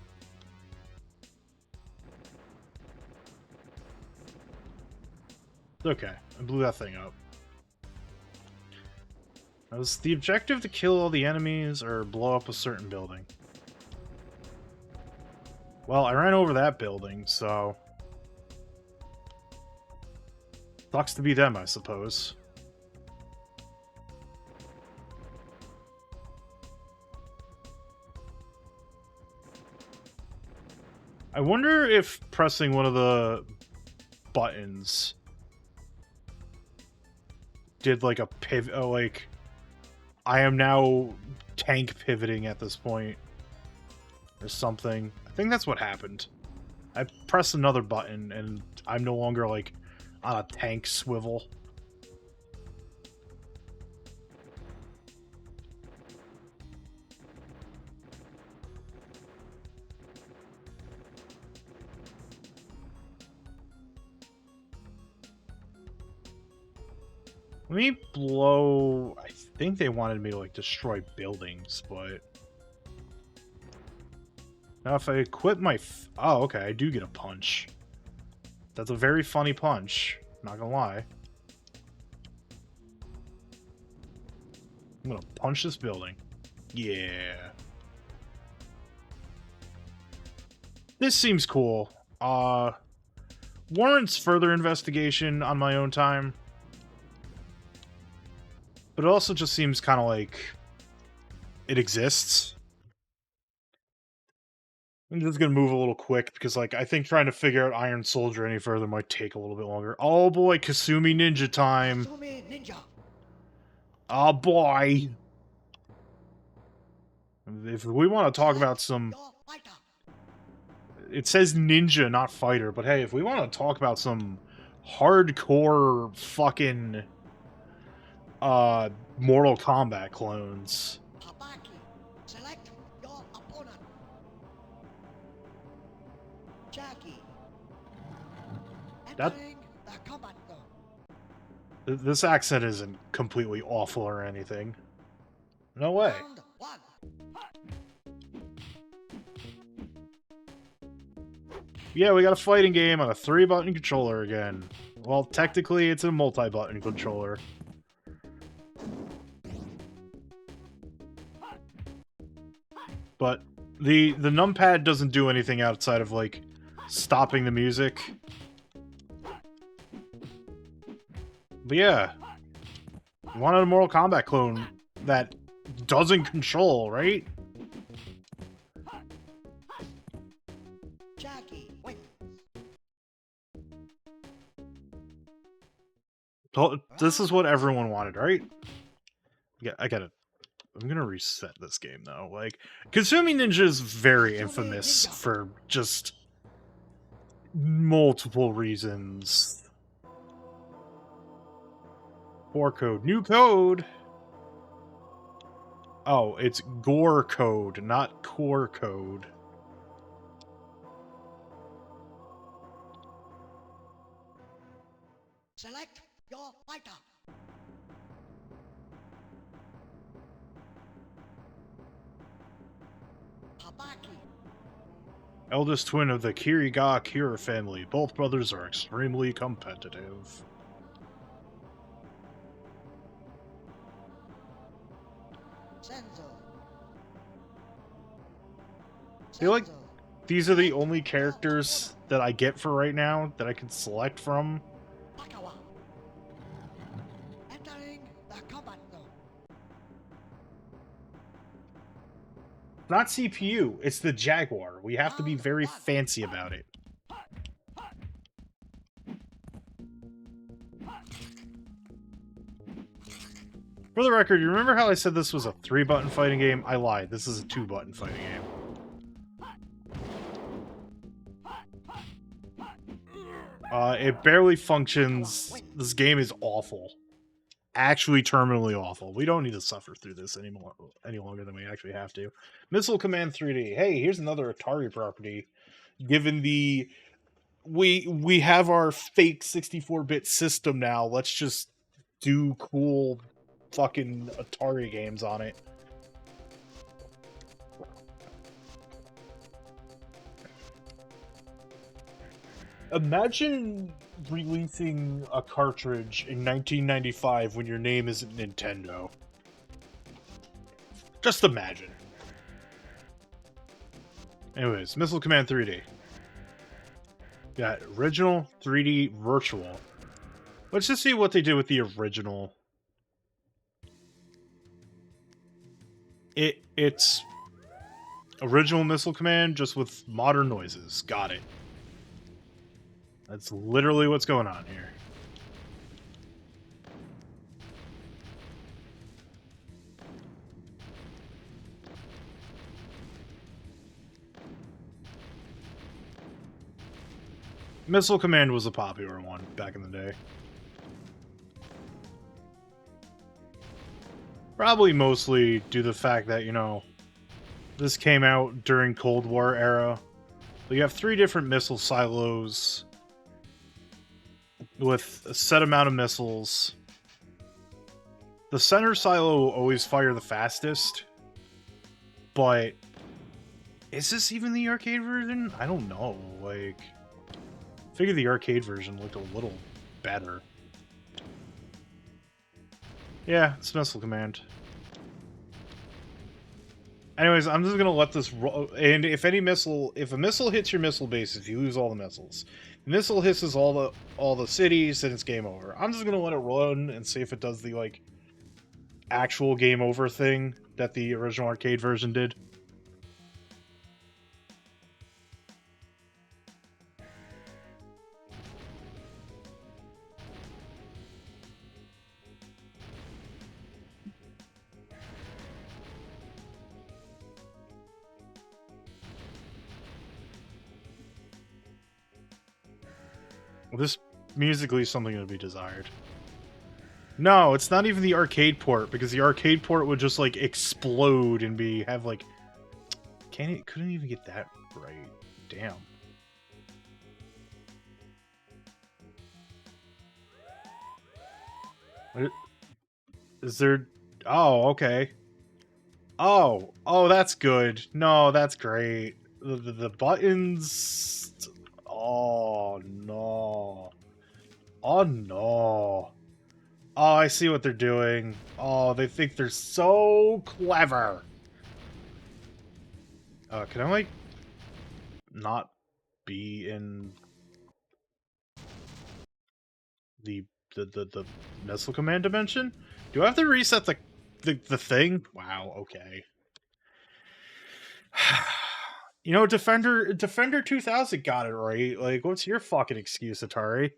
Okay, I blew that thing up. Was the objective to kill all the enemies or blow up a certain building? Well, I ran over that building, so... Sucks to be them, I suppose. I wonder if pressing one of the buttons did like a pivot, like I am now tank pivoting at this point or something. I think that's what happened. I pressed another button and I'm no longer like on a tank swivel. Let me blow... I think they wanted me to, like, destroy buildings, but... Now, if I equip my... Oh, okay, I do get a punch. That's a very funny punch. Not gonna lie. I'm gonna punch this building. Yeah. This seems cool. Warrants further investigation on my own time. But it also just seems kind of like it exists. I'm just gonna move a little quick because, like, I think trying to figure out Iron Soldier any further might take a little bit longer. Oh boy, Kasumi Ninja time! Kasumi Ninja. Oh boy! If we want to talk about some... Your fighter. It says ninja, not fighter, but hey, if we want to talk about some hardcore fucking... Mortal Kombat clones. Habaki. Select your opponent. Jackie. That- Entering the combat zone. This accent isn't completely awful or anything. No way. Round one. Yeah, we got a fighting game on a 3-button controller again. Well, technically, it's a multi-button controller. But the numpad doesn't do anything outside of, like, stopping the music. But yeah. You wanted a Mortal Kombat clone that doesn't control, right? Jackie wins. Well, this is what everyone wanted, right? Yeah, I gotta... I'm gonna reset this game, though. Like, Kasumi Ninja is very infamous for just multiple reasons. Core code. New code! Oh, it's gore code, not core code. Select your fighter. Habaki. Eldest twin of the Kiriga Kira family. Both brothers are extremely competitive. Senzo. Feel like- Senzo. these are the only characters that I get for right now that I can select from. Bakawa. Entering the combat zone. Not CPU, it's the Jaguar. We have to be Round very one. fancy about it. For the record, you remember how I said this was a 3-button fighting game? I lied. This is a 2-button fighting game. It barely functions. This game is awful. Actually terminally awful. We don't need to suffer through this any longer than we actually have to. Missile Command 3D. Hey, here's another Atari property. Given the we have our fake 64-bit system now, let's just do cool fucking Atari games on it. Imagine releasing a cartridge in 1995 when your name isn't Nintendo. Just imagine. Anyways, Missile Command 3D. Got original, 3D, virtual. Let's just see what they did with the original. It's original Missile Command, just with modern noises. Got it. That's literally what's going on here. Missile Command was a popular one back in the day. Probably mostly due to the fact that, you know, this came out during Cold War era. So you have 3 different missile silos with a set amount of missiles. The center silo will always fire the fastest, but is this even the arcade version? I don't know. Like, I figure the arcade version looked a little better. Yeah, it's Missile Command. Anyways, I'm just gonna let this roll. And if a missile hits your missile bases, you lose all the missiles. Missile hisses all the cities, and it's game over. I'm just gonna let it run and see if it does the like actual game over thing that the original arcade version did. This musically is something to be desired. No, it's not even the arcade port, because the arcade port would just like explode and have like couldn't even get that right. Damn. What is there? Oh, okay. Oh, that's good. No, that's great. The buttons. Oh no. Oh no. Oh, I see what they're doing. Oh, they think they're so clever. Can I, like, not be in the Missile Command dimension? Do I have to reset the thing? Wow, okay. You know, Defender 2000 got it right. Like, what's your fucking excuse, Atari?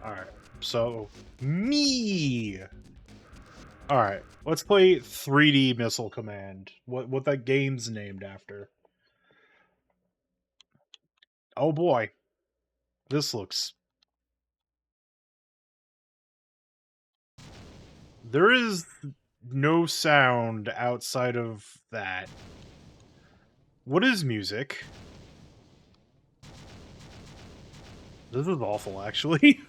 Alright, so, me! Alright, let's play 3D Missile Command. What that game's named after. Oh boy. This looks... There is no sound outside of that. What is music? This is awful, actually.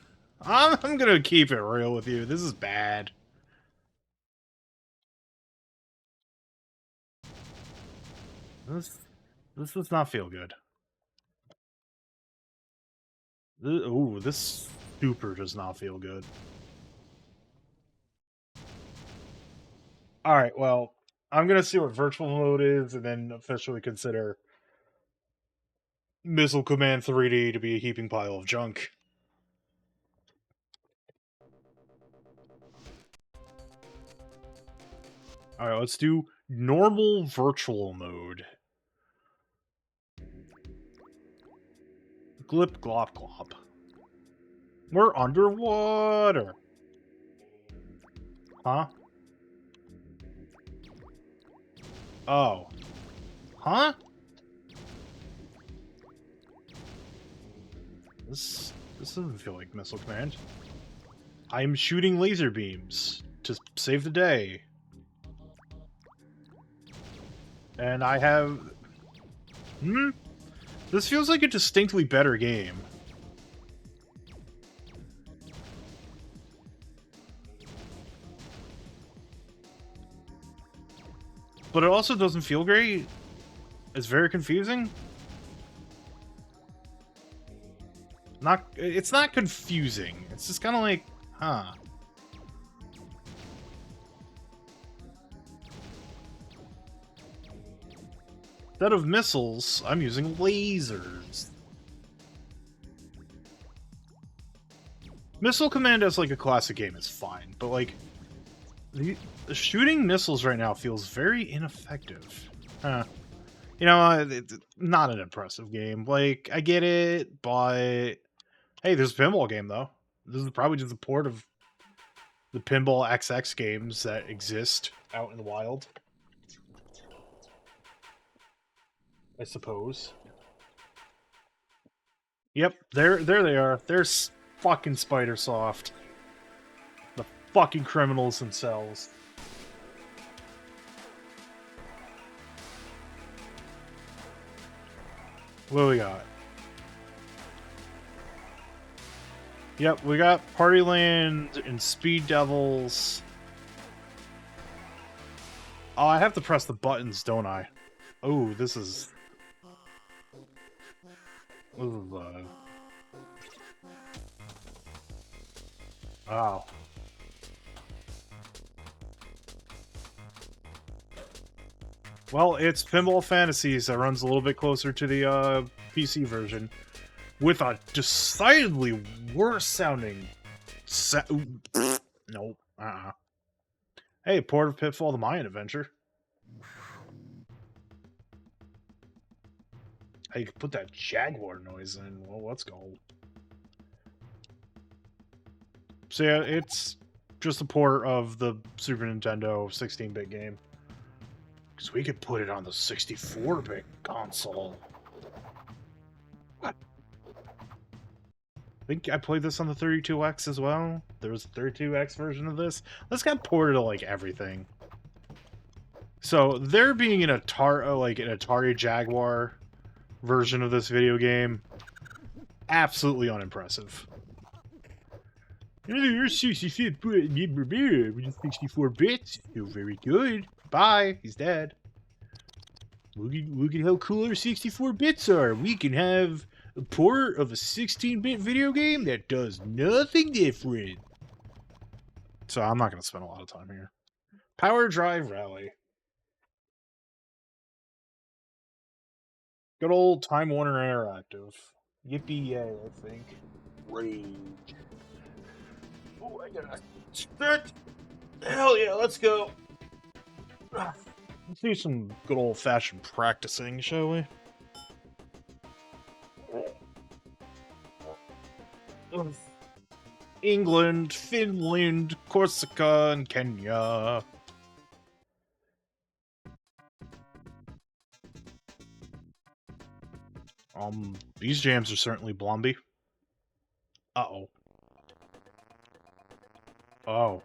I'm gonna keep it real with you. This is bad. This does not feel good. Ooh, this super does not feel good. Alright, well, I'm gonna see what virtual mode is, and then officially consider Missile Command 3D to be a heaping pile of junk. Alright, let's do normal virtual mode. Glip glop glop. We're underwater. Huh? Oh. Huh? This doesn't feel like Missile Command. I'm shooting laser beams to save the day. And I have... This feels like a distinctly better game. But it also doesn't feel great. It's very confusing. It's not confusing. It's just kind of like, huh. Instead of missiles, I'm using lasers. Missile Command as like a classic game is fine, but like the shooting missiles right now feels very ineffective. Huh. You know, it's not an impressive game. Like, I get it, but hey, there's a pinball game though. This is probably just a port of the Pinball XX games that exist out in the wild, I suppose. Yep, there they are. There's fucking Spidersoft. The fucking criminals themselves. What do we got? Yep, we got Partyland and Speed Devils. Oh, I have to press the buttons, don't I? Oh, this is... Wow. Well, it's Pinball Fantasies that runs a little bit closer to the PC version, with a decidedly worse sounding... Nope. Hey, Port of Pitfall: The Mayan Adventure. Hey, you can put that Jaguar noise in. Well, let's go. So yeah, it's just a port of the Super Nintendo 16-bit game. Because we could put it on the 64-bit console. What? I think I played this on the 32X as well. There was a 32X version of this. This got ported to, like, everything. So, there being an Atari Jaguar version of this video game, absolutely unimpressive. You're 64 bits. You're very good. Bye. He's dead. Look at how cool our 64 bits are. We can have a port of a 16-bit video game that does nothing different. So I'm not going to spend a lot of time here. Power Drive Rally. Good old Time Warner Interactive. Yippee-yay, I think. Rage. Oh, I gotta start. Hell yeah, let's go. Let's do some good old-fashioned practicing, shall we? England, Finland, Corsica, and Kenya. These jams are certainly blomby. Uh-oh. Oh.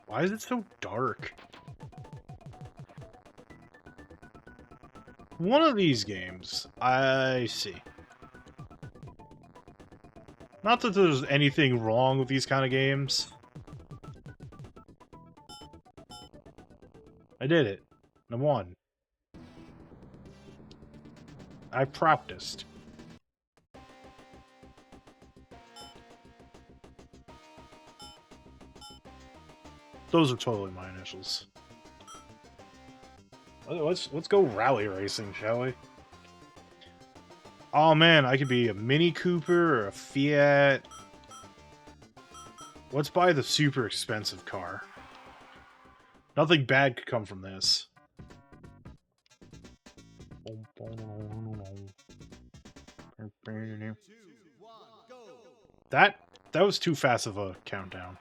Why is it so dark? one of these games, I see. Not that there's anything wrong with these kind of games. I did it. I won. I practiced. Those are totally my initials. Let's go rally racing, shall we? Oh man, I could be a Mini Cooper or a Fiat. Let's buy the super expensive car. Nothing bad could come from this. That was too fast of a countdown.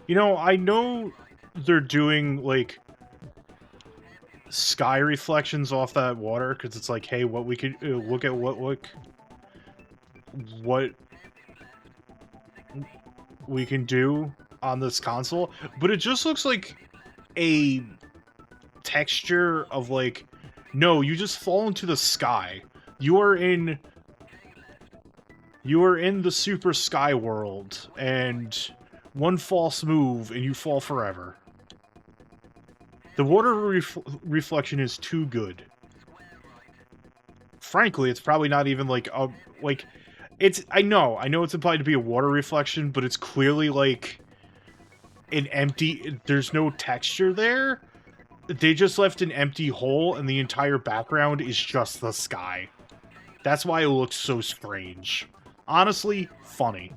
You know, I know they're doing, like, sky reflections off that water, because it's like, hey, what we could... look at what we can do on this console, but it just looks like a texture of, like, no, you just fall into the sky. You are in the super sky world, and one false move and you fall forever. The water reflection is too good. Frankly, it's probably not even like a it's I know it's implied to be a water reflection, but it's clearly like an empty, there's no texture there. They just left an empty hole and the entire background is just the sky. That's why it looks so strange. Honestly, funny.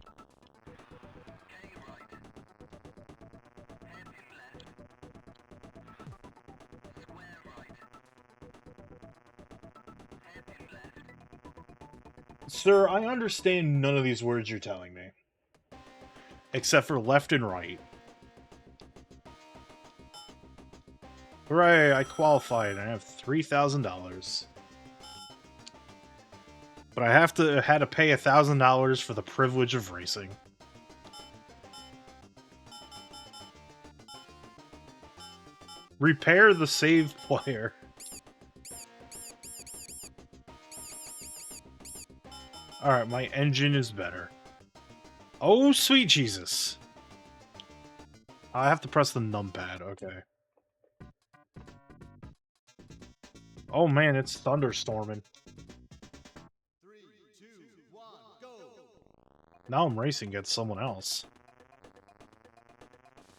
Sir, I understand none of these words you're telling me. Except for left and right. Hooray, I qualified and I have $3,000. But I had to pay $1,000 for the privilege of racing. Repair the saved player. Alright, my engine is better. Oh, sweet Jesus. I have to press the numpad, okay. Oh man, it's thunderstorming. 3, 2, 1, go! Now I'm racing against someone else.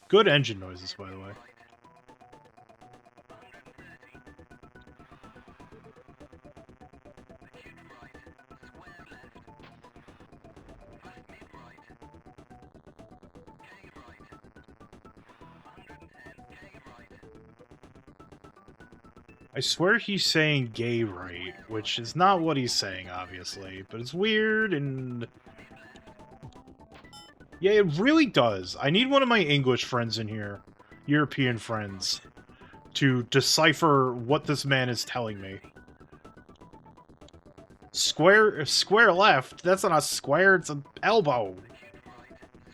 Good engine noises, by the way. I swear he's saying gay right, which is not what he's saying, obviously, but it's weird and... yeah, it really does. I need one of my English friends in here, European friends, to decipher what this man is telling me. Square left? That's not a square, it's an elbow.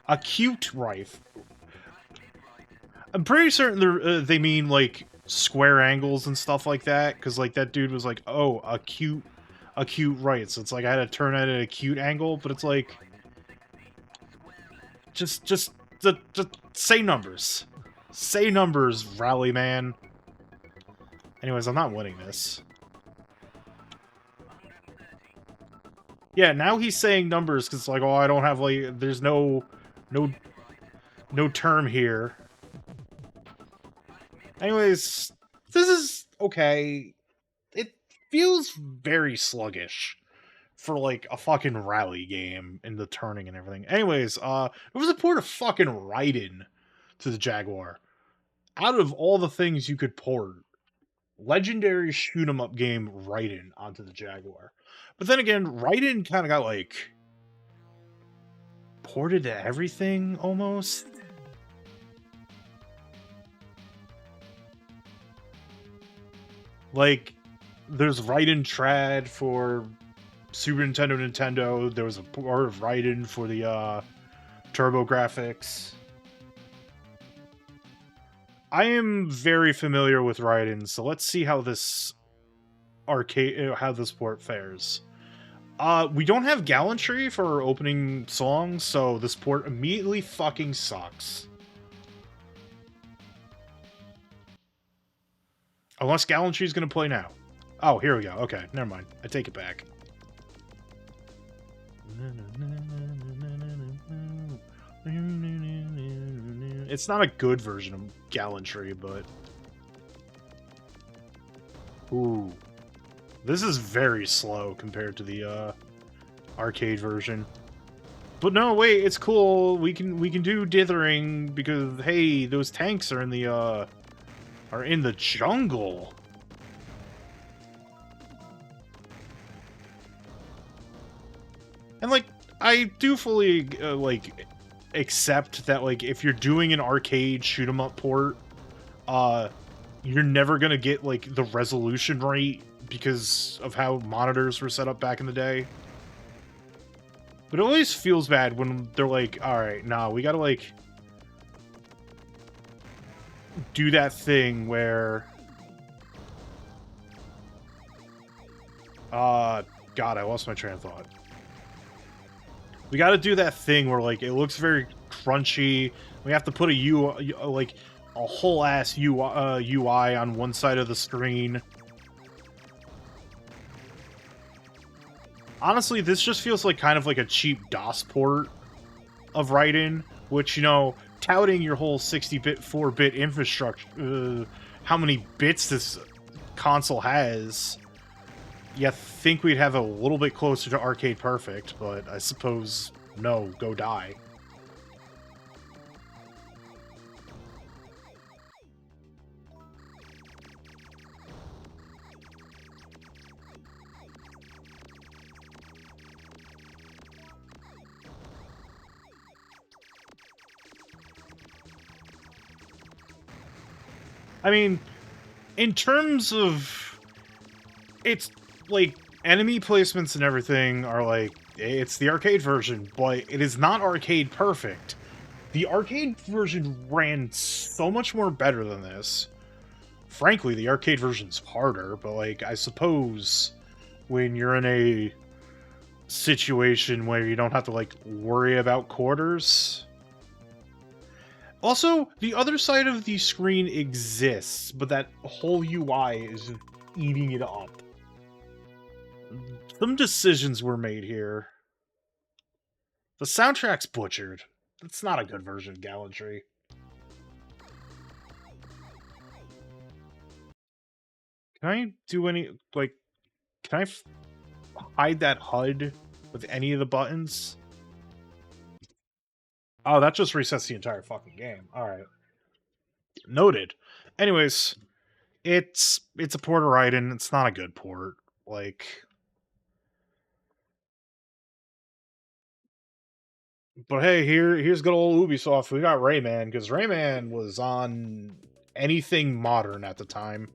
Acute right. I'm pretty certain they mean, like, square angles and stuff like that, because, like, that dude was like, oh, acute right, so it's like I had to turn at an acute angle, but it's like, just say numbers. Say numbers, rally man. Anyways, I'm not winning this. Yeah, now he's saying numbers, because it's like, oh, I don't have, like, there's no term here. Anyways, this is okay. It feels very sluggish for, like, a fucking rally game in the turning and everything. Anyways, it was a port of fucking Raiden to the Jaguar. Out of all the things you could port, legendary shoot-'em-up game Raiden onto the Jaguar. But then again, Raiden kind of got, like, ported to everything, almost. Like, There's Raiden Trad for Super Nintendo. There was a port of Raiden for the Turbo Graphics. I am very familiar with Raiden, so let's see how this port fares. We don't have Gallantry for our opening song, so this port immediately fucking sucks. Unless Gallantry's gonna play now. Oh, here we go. Okay, never mind. I take it back. It's not a good version of Gallantry, but... Ooh. This is very slow compared to the arcade version. But no, wait, it's cool. We can do dithering because hey, those tanks are in the jungle. And like I do fully like accept that like if you're doing an arcade shoot 'em up port, you're never gonna get like the resolution rate because of how monitors were set up back in the day. But it always feels bad when they're like, alright, nah, we gotta like do that thing where God, I lost my train of thought. We gotta do that thing where like it looks very crunchy. We have to put like a whole ass UI on one side of the screen. Honestly, this just feels like kind of like a cheap DOS port of Raiden, which, you know, touting your whole 60-bit, 4-bit infrastructure, how many bits this console has, you think we'd have a little bit closer to Arcade Perfect, but I suppose, no, go die. I mean, in terms of... It's, like, enemy placements and everything are, like, it's the arcade version, but it is not arcade perfect. The arcade version ran so much more better than this. Frankly, the arcade version's harder, but, like, I suppose when you're in a situation where you don't have to, like, worry about quarters... Also, the other side of the screen exists, but that whole UI is eating it up. Some decisions were made here. The soundtrack's butchered. That's not a good version of Gallantry. Can I do any, like, can I hide that HUD with any of the buttons? Oh, that just resets the entire fucking game. Alright. Noted. Anyways, it's a port of Raiden. It's not a good port. Like... But hey, here's good old Ubisoft. We got Rayman, because Rayman was on anything modern at the time.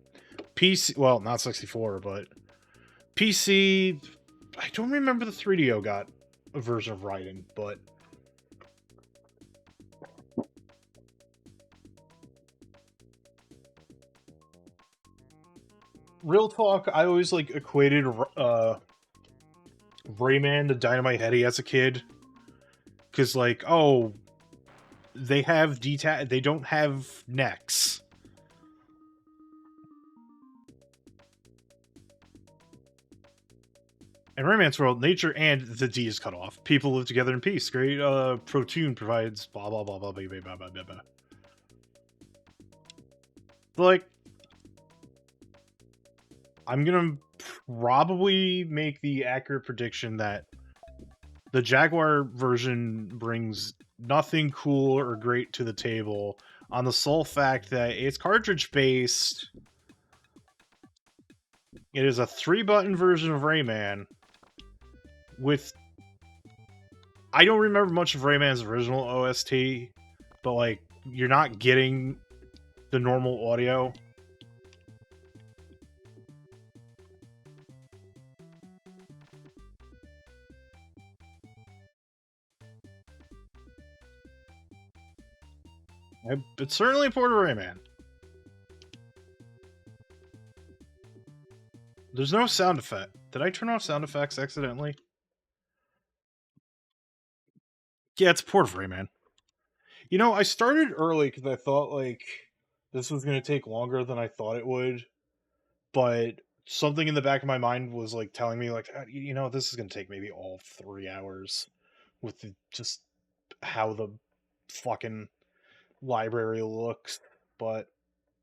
PC, well, not 64, but PC. I don't remember the 3DO got a version of Raiden, but real talk, I always like equated Rayman to Dynamite Headdy as a kid. Because, like, oh, they have they don't have necks. In Rayman's world, nature and the D is cut off. People live together in peace. Great Protune provides blah blah blah blah blah blah blah blah blah. Like, I'm gonna probably make the accurate prediction that the Jaguar version brings nothing cool or great to the table on the sole fact that it's cartridge-based. It is a 3-button version of Rayman with... I don't remember much of Rayman's original OST, but, like, you're not getting the normal audio. It's certainly a port of Rayman. There's no sound effect. Did I turn off sound effects accidentally? Yeah, it's a port of Rayman. You know, I started early because I thought, like, this was going to take longer than I thought it would. But something in the back of my mind was, like, telling me, like, you know, this is going to take maybe all 3 hours with just how the fucking library looks. But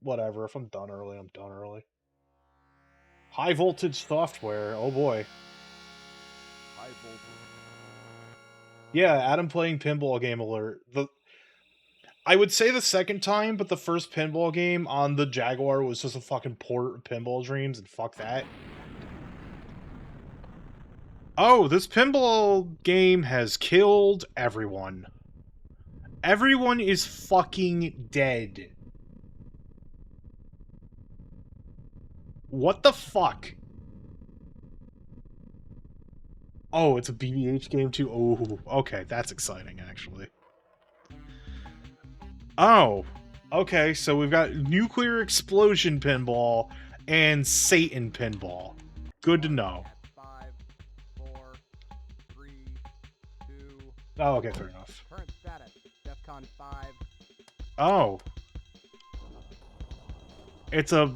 whatever. If I'm done early, I'm done early. High voltage software. Oh boy. High voltage. Yeah, Adam playing pinball game alert. I would say the second time, but the first pinball game on the Jaguar was just a fucking port of Pinball Dreams, and fuck that. Oh, this pinball game has killed everyone. Everyone is fucking dead. What the fuck? Oh, it's a BBH game too? Oh, okay, that's exciting, actually. Oh, okay, so we've got Nuclear Explosion Pinball and Satan Pinball. Good to know. At 5, 4, 3, 2. Oh, okay, fair enough. Current status. DEFCON 5. Oh. It's a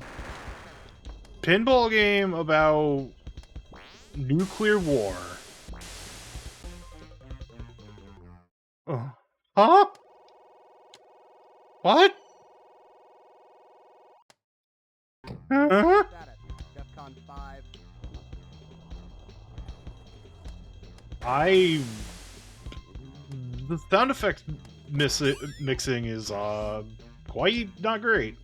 pinball game about nuclear war. Huh? What? Huh? Status. DEFCON 5. The sound effect mixing is quite not great.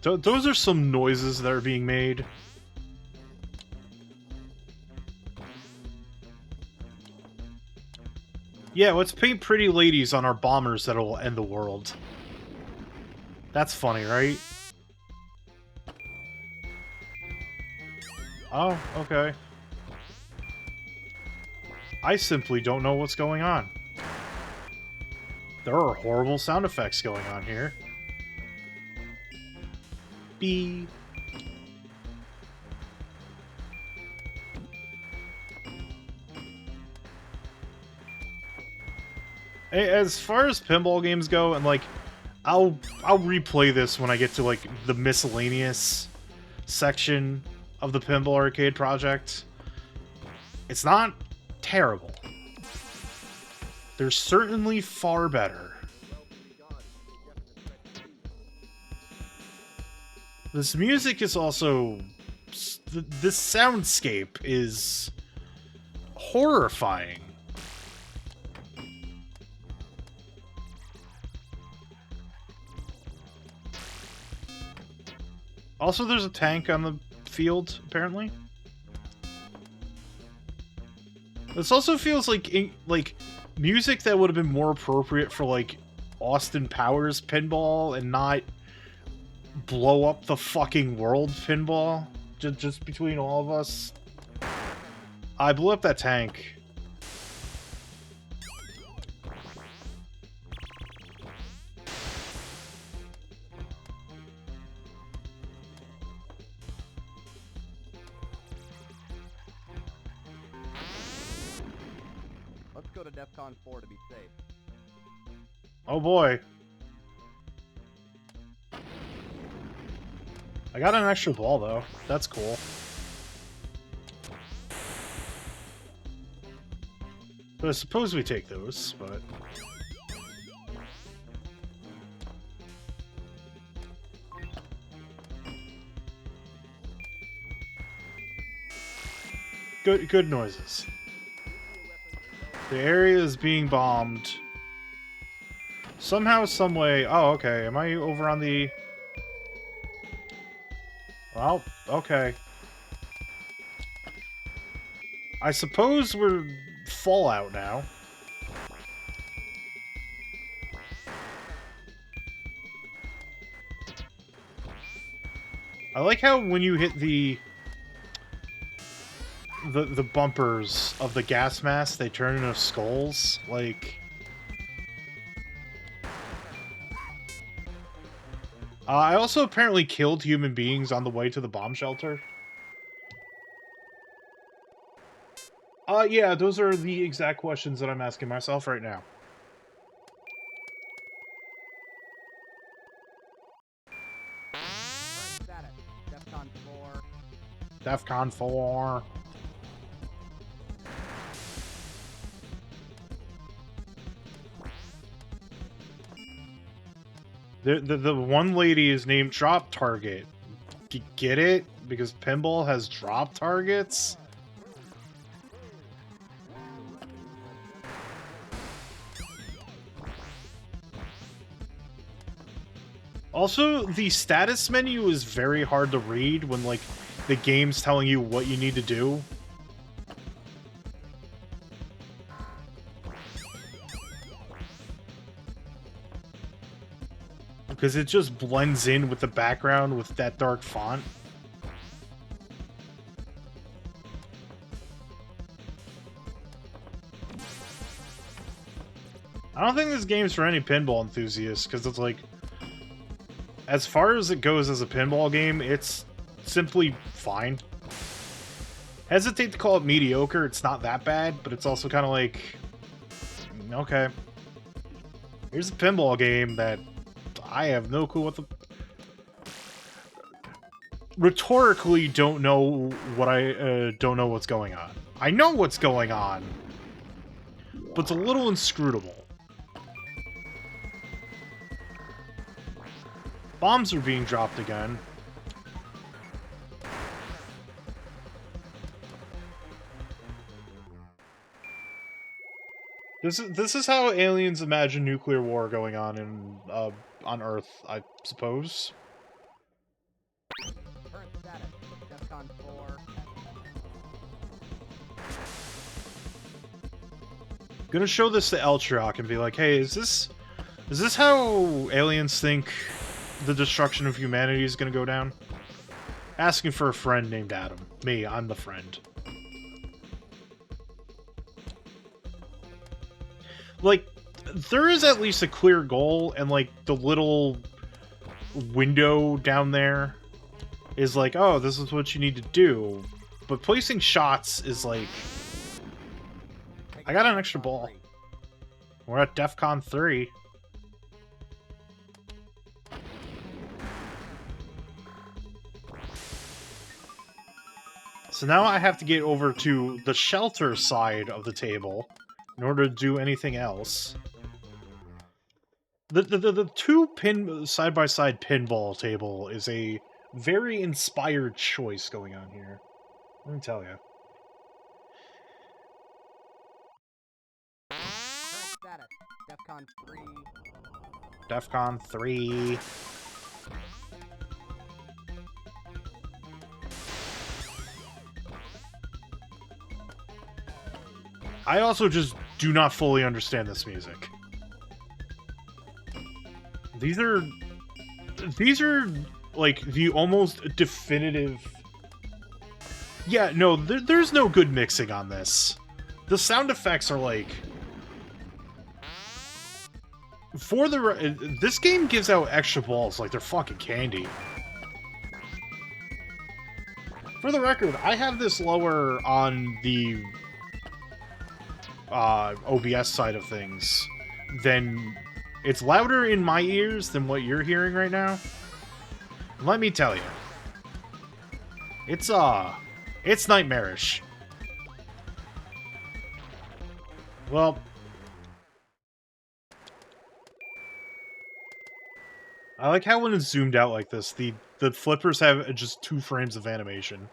Those are some noises that are being made. Yeah, let's paint pretty ladies on our bombers that'll end the world. That's funny, right? Oh, okay. I simply don't know what's going on. There are horrible sound effects going on here. Beep. As far as pinball games go, and like, I'll replay this when I get to like the miscellaneous section of the Pinball Arcade project. It's not terrible. They're certainly far better. This music is also... This soundscape is horrifying. Also, there's a tank on the field, apparently. This also feels like music that would have been more appropriate for like Austin Powers pinball and not blow up the fucking world pinball just between all of us. I blew up that tank. Let's go to DEFCON 4 to be safe. Oh boy. I got an extra ball though. That's cool. But I suppose we take those, but... Good noises. The area is being bombed. Somehow, someway... Oh, okay. Am I over on the... Well, okay. I suppose we're Fallout now. I like how when you hit the the bumpers of the gas mask, they turn into skulls. Like, I also apparently killed human beings on the way to the bomb shelter. Yeah, those are the exact questions that I'm asking myself right now. Current status, DEFCON 4. DEFCON 4. The one lady is named Drop Target. Get it? Because pinball has drop targets? Also, the status menu is very hard to read when, like, the game's telling you what you need to do. Because it just blends in with the background with that dark font. I don't think this game's for any pinball enthusiasts, because it's like, as far as it goes as a pinball game, it's simply fine. Hesitate to call it mediocre, it's not that bad, but it's also kind of like, okay. Here's a pinball game that I have no clue what the... Rhetorically don't know what don't know what's going on. I know what's going on, but it's a little inscrutable. Bombs are being dropped again. This is how aliens imagine nuclear war going on in on Earth, I suppose. Current status, DEFCON 4. Gonna show this to Eltrock and be like, hey, is this how aliens think the destruction of humanity is gonna go down? Asking for a friend named Adam. Me, I'm the friend. Like, there is at least a clear goal, and, like, the little window down there is like, oh, this is what you need to do. But placing shots is like... I got an extra ball. We're at DEFCON 3. So now I have to get over to the shelter side of the table in order to do anything else. The two side-by-side pinball table is a very inspired choice going on here. Let me tell you. Current status, DEFCON 3. DEFCON 3. I also just do not fully understand this music. These are like the almost definitive... Yeah, no, there's no good mixing on this. The sound effects are like... This game gives out extra balls like they're fucking candy. For the record, I have this lower on the OBS side of things than... It's louder in my ears than what you're hearing right now. Let me tell you. It's nightmarish. Well... I like how when it's zoomed out like this, the flippers have just 2 frames of animation.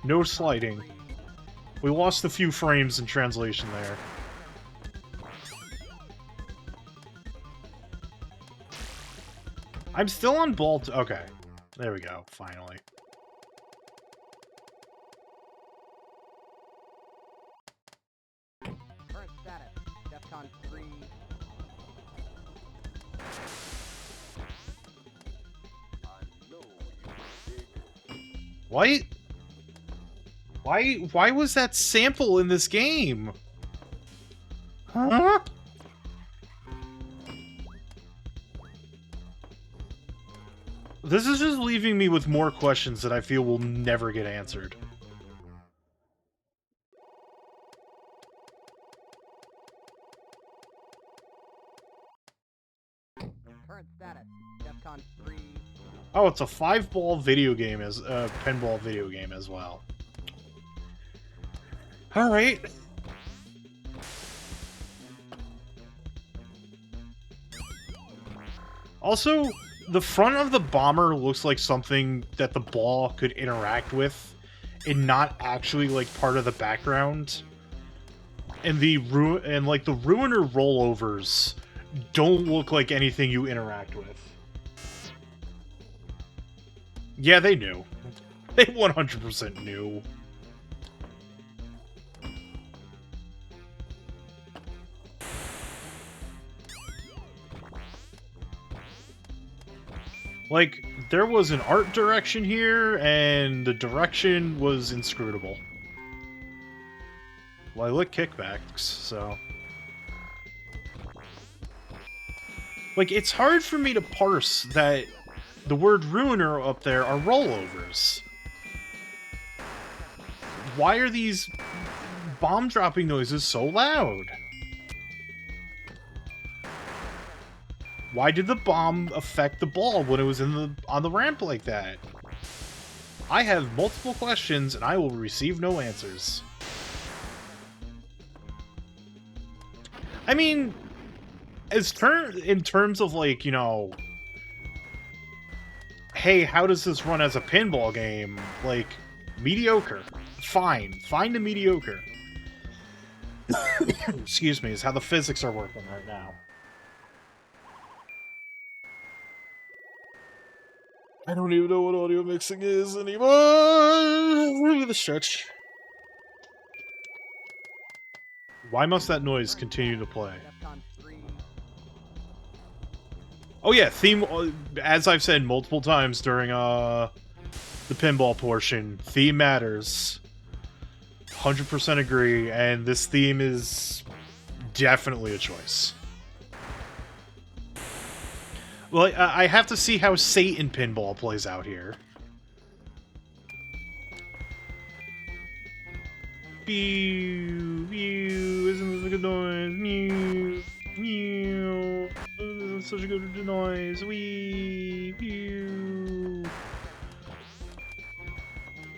No sliding. We lost a few frames in translation there. I'm still on Bolt. Okay. There we go, finally. Current status, DEFCON 3. What? Why was that sample in this game? Huh? This is just leaving me with more questions that I feel will never get answered. Current status, DEFCON 3. Oh, it's a 5-ball video game as pinball video game as well. All right. Also, the front of the bomber looks like something that the ball could interact with, and not actually like part of the background. And the Ruiner rollovers don't look like anything you interact with. Yeah, they knew. They 100% knew. Like, there was an art direction here, and the direction was inscrutable. Well, I lit kickbacks, so... Like, it's hard for me to parse that the word Ruiner up there are rollovers. Why are these bomb-dropping noises so loud? Why did the bomb affect the ball when it was on the ramp like that? I have multiple questions, and I will receive no answers. I mean, in terms of, like, you know, hey, how does this run as a pinball game? Like, mediocre. Fine. Find a mediocre. Excuse me, is how the physics are working right now. I don't even know what audio mixing is anymore. Look at the stretch. Why must that noise continue to play? DEFCON 3. Oh yeah, theme, as I've said multiple times during the pinball portion, theme matters. 100% agree, and this theme is definitely a choice. Well, I have to see how Satan pinball plays out here. Pew, pew, isn't this a good noise? Mew, mew, this is such a good noise. Wee, pew.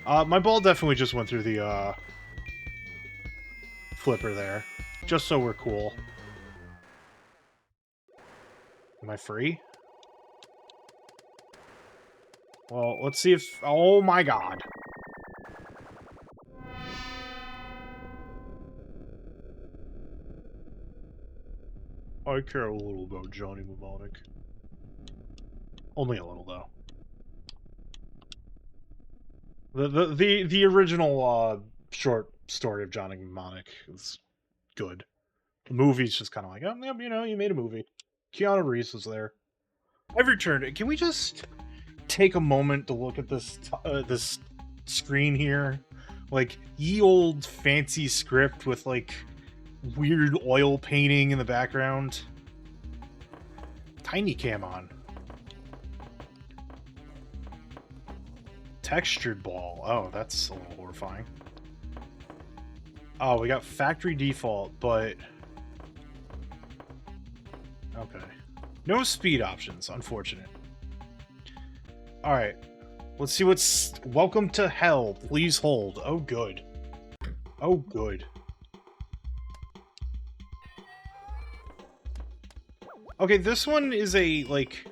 My ball definitely just went through the, flipper there. Just so we're cool. Am I free? Well, let's see if... Oh my god. I care a little about Johnny Mnemonic. Only a little, though. The original, short story of Johnny Mnemonic is good. The movie's just kind of like, oh, yeah, you know, you made a movie. Keanu Reeves was there. I've returned. Can we just take a moment to look at this this screen here? Like, ye old fancy script with, like, weird oil painting in the background. Tiny cam on. Textured ball. Oh, that's a little horrifying. Oh, we got factory default, but... Okay. No speed options, unfortunate. Alright. Let's see what's... Welcome to hell. Please hold. Oh, good. Oh, good. Okay, this one is a, like,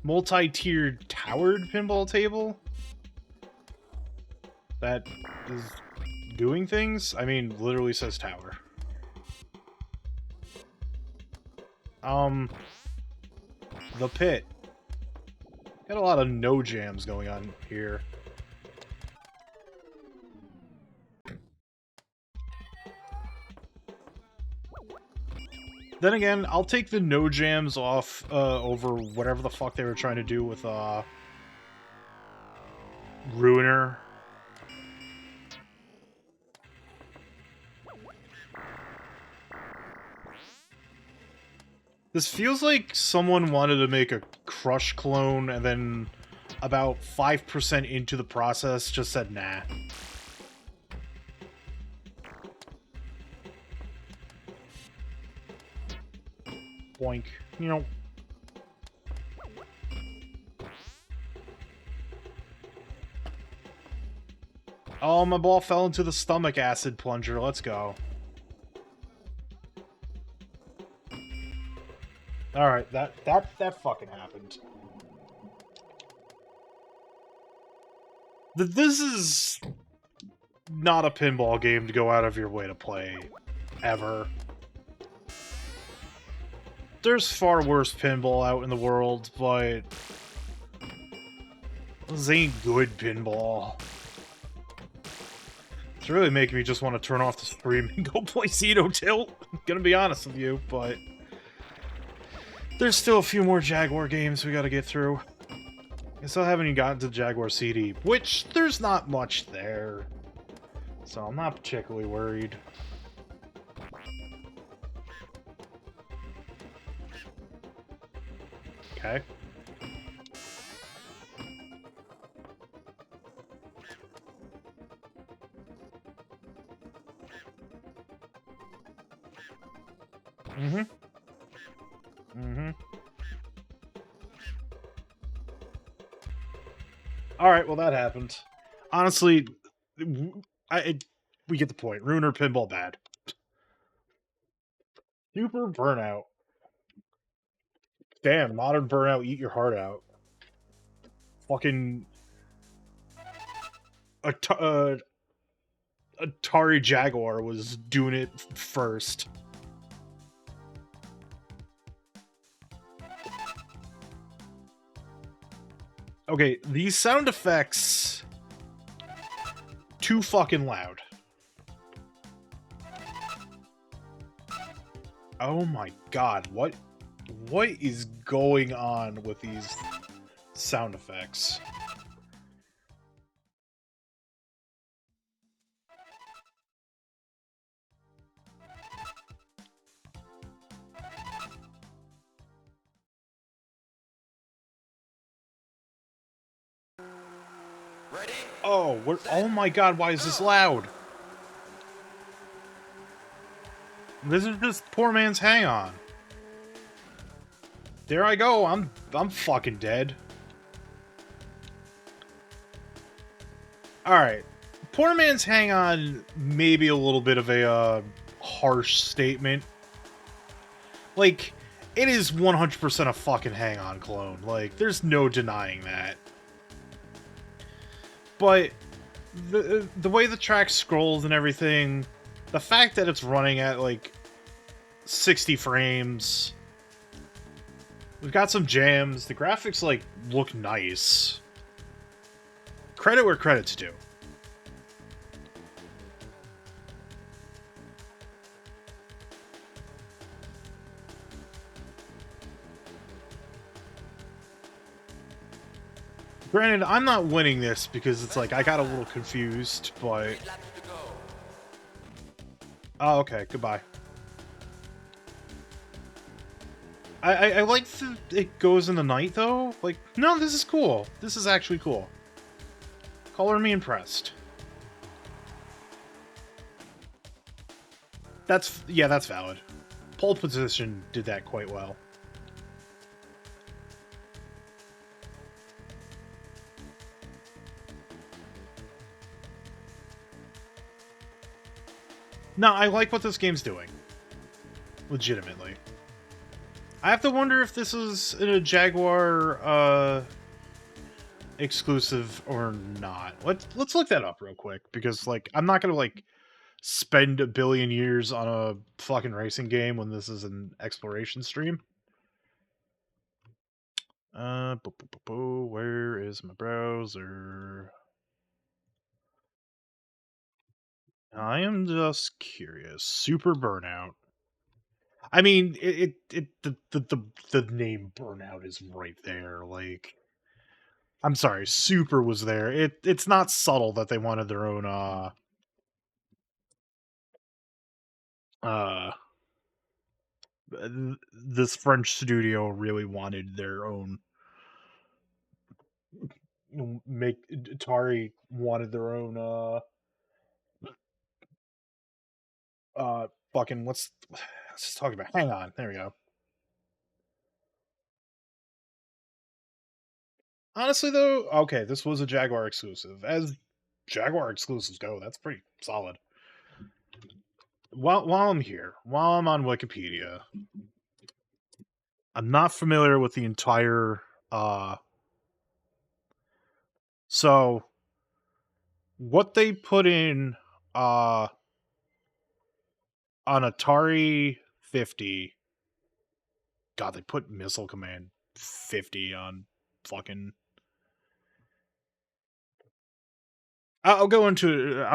multi-tiered towered pinball table that is doing things. I mean, literally says tower. The pit. Got a lot of no jams going on here. Then again, I'll take the no jams off over whatever the fuck they were trying to do with Ruiner. This feels like someone wanted to make a Crush clone and then about 5% into the process just said nah. Boink. You know. Oh, my ball fell into the stomach acid plunger. Let's go. Alright, that fucking happened. This is not a pinball game to go out of your way to play. Ever. There's far worse pinball out in the world, but this ain't good pinball. It's really making me just want to turn off the stream and go play Cedo Tilt. I'm gonna be honest with you, but there's still a few more Jaguar games we gotta get through. I still haven't even gotten to Jaguar CD, which there's not much there. So I'm not particularly worried. Okay. Mm-hmm. Mm-hmm. Alright, well that happened. Honestly, we get the point. Ruiner pinball bad. Super Burnout. Damn, modern Burnout, eat your heart out. Fucking Atari Jaguar was doing it first. Okay, these sound effects too fucking loud. Oh my god, what is going on with these sound effects? Ready? Oh, oh my god, why is this loud? This is just poor man's hang on. There I go, I'm fucking dead. Alright. Poor man's hang on may be a little bit of a harsh statement. Like, it is 100% a fucking hang on clone. Like, there's no denying that. But the way the track scrolls and everything, the fact that it's running at like 60 frames, we've got some jams, the graphics like look nice. Credit where credit's due. Granted, I'm not winning this because it's like I got a little confused, but... Oh, okay, goodbye. I like that it goes in the night, though. Like, no, this is cool. This is actually cool. Color me impressed. Yeah, that's valid. Pole position did that quite well. No, I like what this game's doing. Legitimately. I have to wonder if this is a Jaguar exclusive or not. Let's look that up real quick, because like I'm not gonna like spend a billion years on a fucking racing game when this is an exploration stream. Where is my browser? I am just curious. Super Burnout. I mean, the name Burnout is right there. Like, I'm sorry, Super was there. It's not subtle that they wanted their own uh this French studio really wanted their own. Atari wanted their own. Fucking let's just talk about. Hang on, there we go. Honestly, though, okay, this was a Jaguar exclusive. As Jaguar exclusives go, that's pretty solid. While I'm here, while I'm on Wikipedia, I'm not familiar with the entire. So what they put in on Atari 50. God, they put Missile Command 50 on fucking. I'll go into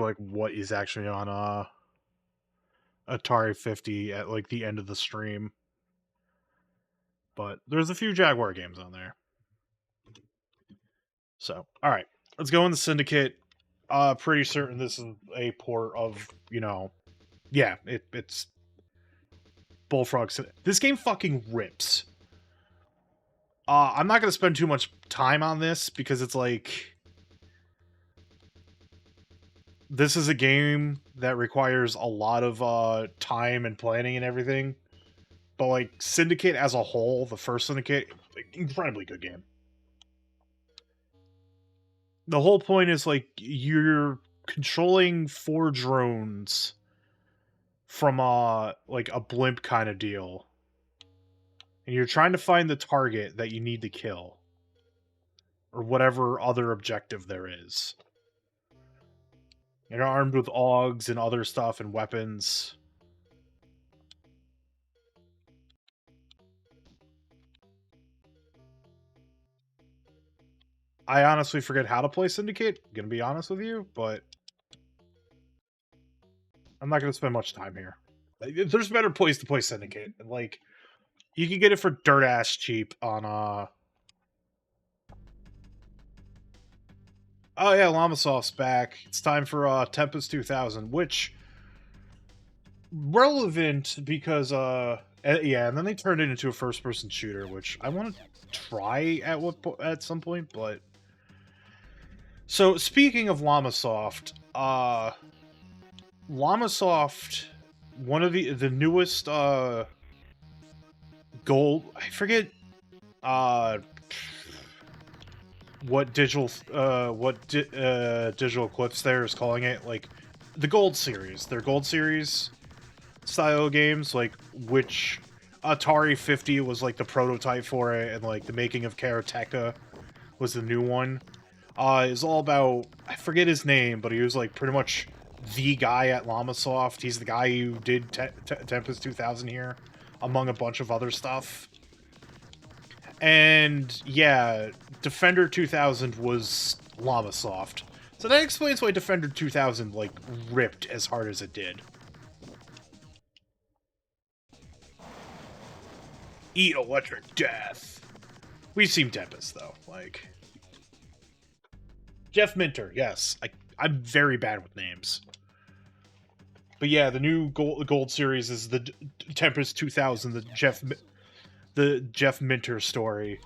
like what is actually on Atari 50 at like the end of the stream. But there's a few Jaguar games on there. So, all right, let's go in the Syndicate. Pretty certain this is a port of, yeah, it's Bullfrog. This game fucking rips. I'm not going to spend too much time on this because it's like, this is a game that requires a lot of time and planning and everything. But like Syndicate as a whole, the first Syndicate, incredibly good game. The whole point is like you're controlling 4 drones from like a blimp kind of deal. And you're trying to find the target that you need to kill. Or whatever other objective there is. You're armed with AUGs and other stuff and weapons. I honestly forget how to play Syndicate, gonna be honest with you, but I'm not gonna spend much time here. There's a better place to play Syndicate. Like, you can get it for dirt ass cheap on Oh yeah, Llamasoft's back. It's time for Tempest 2000, which relevant because yeah, and then they turned it into a first-person shooter, which I want to try at some point, but so speaking of Llamasoft, Llamasoft, one of the newest gold, I forget what digital digital Eclipse there is calling it, like the gold series, their gold series style games, like which Atari 50 was like the prototype for it, and like the making of Karateka was the new one. Is all about, I forget his name, but he was like pretty much the guy at Llamasoft. He's the guy who did Tempest 2000 here, among a bunch of other stuff. And yeah, Defender 2000 was Llamasoft. So that explains why Defender 2000 like ripped as hard as it did. Eat electric death. We've seen Tempest though, like Jeff Minter. Yes, I'm very bad with names. But yeah, the new gold series is the Tempest 2000, the Jeff Minter story,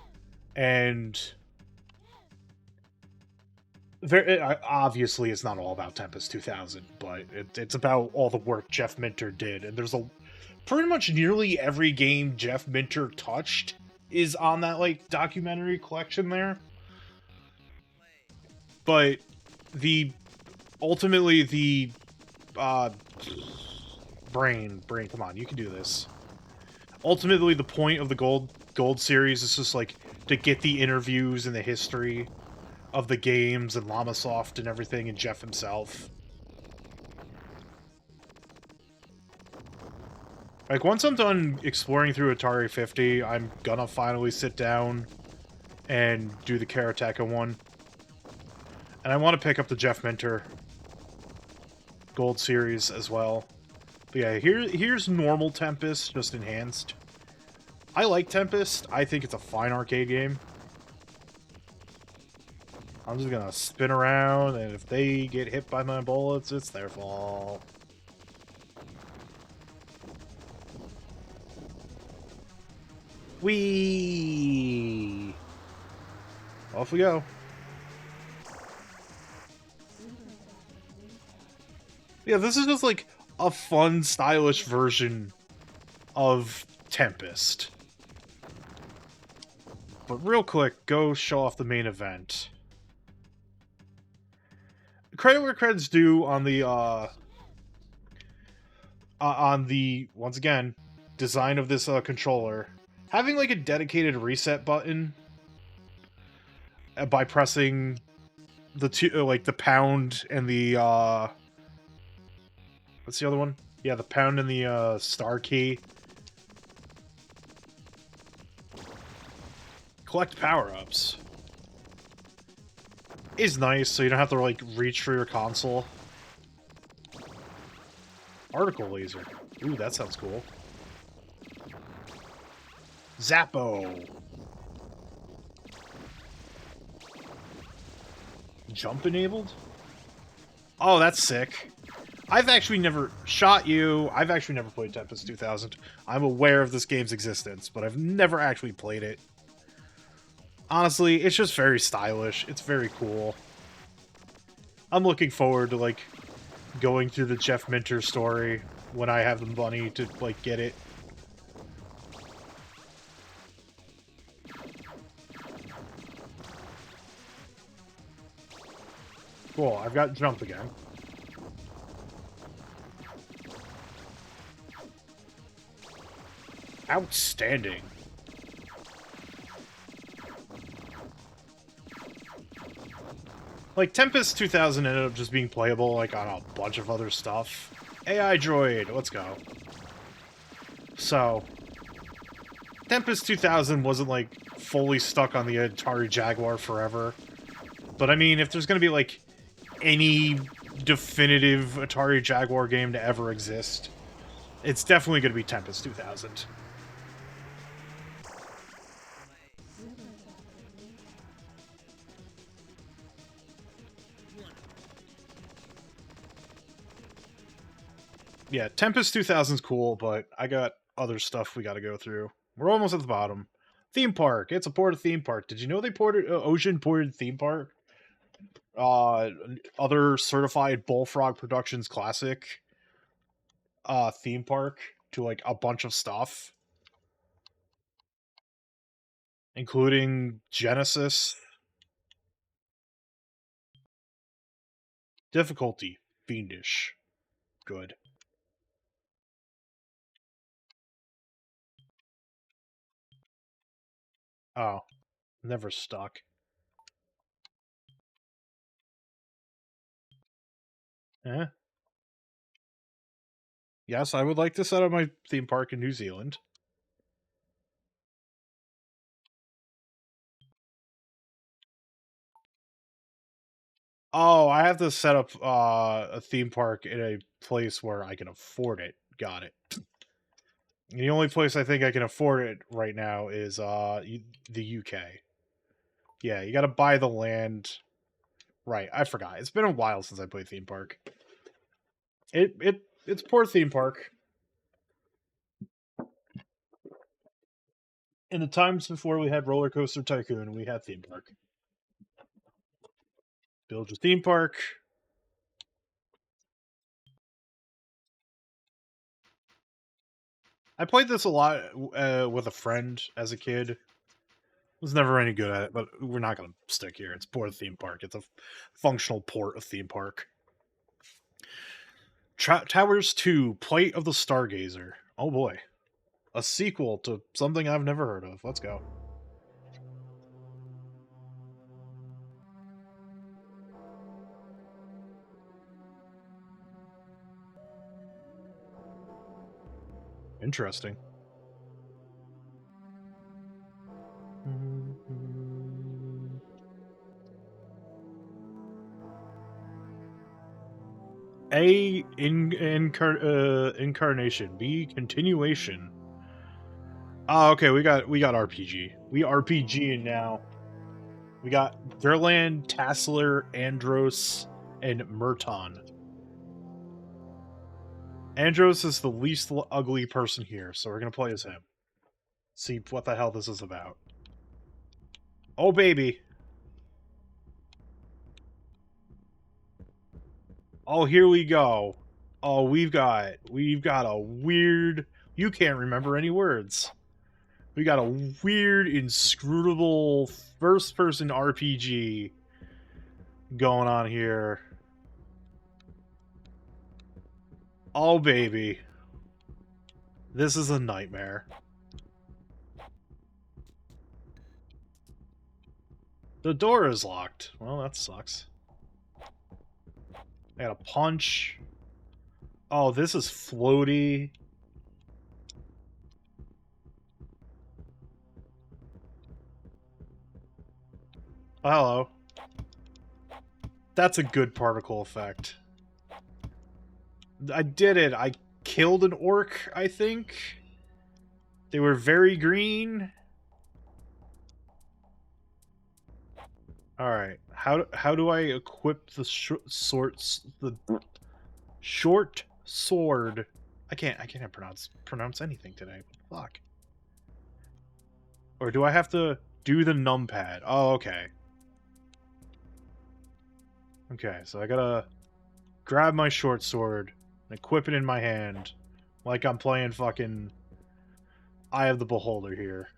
and obviously it's not all about Tempest 2000, but it's about all the work Jeff Minter did, and there's pretty much nearly every game Jeff Minter touched is on that like documentary collection there. But ultimately the brain, come on, you can do this. Ultimately, the point of the gold series is just like to get the interviews and the history of the games and Llamasoft and everything, and Jeff himself. Like, once I'm done exploring through Atari 50, I'm gonna finally sit down and do the Karateka one. And I want to pick up the Jeff Minter gold series as well. But yeah, here's normal Tempest, just enhanced. I like Tempest. I think it's a fine arcade game. I'm just gonna spin around, and if they get hit by my bullets, it's their fault. Whee! Off we go. Yeah, this is just like a fun, stylish version of Tempest. But real quick, go show off the main event. Credit where credit's due on the once again design of this controller. Having like a dedicated reset button by pressing the two, like the pound and the what's the other one? Yeah, the pound and the star key. Collect power-ups is nice, so you don't have to like reach for your console. Article laser. Ooh, that sounds cool. Zappo. Jump enabled? Oh, that's sick. I've actually never shot you. I've actually never played Tempest 2000. I'm aware of this game's existence, but I've never actually played it. Honestly, it's just very stylish. It's very cool. I'm looking forward to, like, going through the Jeff Minter story when I have the money to, like, get it. Cool, I've got jump again. Outstanding. Like, Tempest 2000 ended up just being playable, like, on a bunch of other stuff. AI droid, let's go. So, Tempest 2000 wasn't, like, fully stuck on the Atari Jaguar forever. But, I mean, if there's gonna be, like, any definitive Atari Jaguar game to ever exist, it's definitely gonna be Tempest 2000. Yeah, Tempest 2000's cool, but I got other stuff we gotta go through. We're almost at the bottom. Theme Park. It's a ported theme park. Did you know they ported Ocean ported theme park? Other certified Bullfrog Productions classic theme park to like a bunch of stuff, including Genesis. Difficulty fiendish. Good. Oh, never stuck. Eh? Yes, I would like to set up my theme park in New Zealand. Oh, I have to set up a theme park in a place where I can afford it. Got it. The only place I think I can afford it right now is the UK. Yeah, you got to buy the land. Right, I forgot. It's been a while since I played theme park. It's poor theme park. In the times before we had Roller Coaster Tycoon, we had theme park. Build your theme park. I played this a lot with a friend as a kid. Was never any good at it, but we're not going to stick here. It's port of theme park. It's a functional port of theme park. Towers 2, Plight of the Stargazer. Oh boy. A sequel to something I've never heard of. Let's go. Interesting. A incarnation. B continuation. Oh, okay. We got RPG. We RPGing now. We got Verland, Tassler, Andros, and Murton. Andros is the least ugly person here, so we're gonna play as him. See what the hell this is about. Oh, baby. Oh, here we go. Oh, we've got a weird... You can't remember any words. We got a weird, inscrutable first-person RPG going on here. Oh, baby. This is a nightmare. The door is locked. Well, that sucks. I got a punch. Oh, this is floaty. Oh, hello. That's a good particle effect. I did it. I killed an orc, I think. They were very green. Alright. How do I equip the short sword? I can't pronounce anything today. What the fuck? Or do I have to do the numpad? Oh, okay. Okay, so I gotta grab my short sword and equip it in my hand like I'm playing fucking Eye of the Beholder here.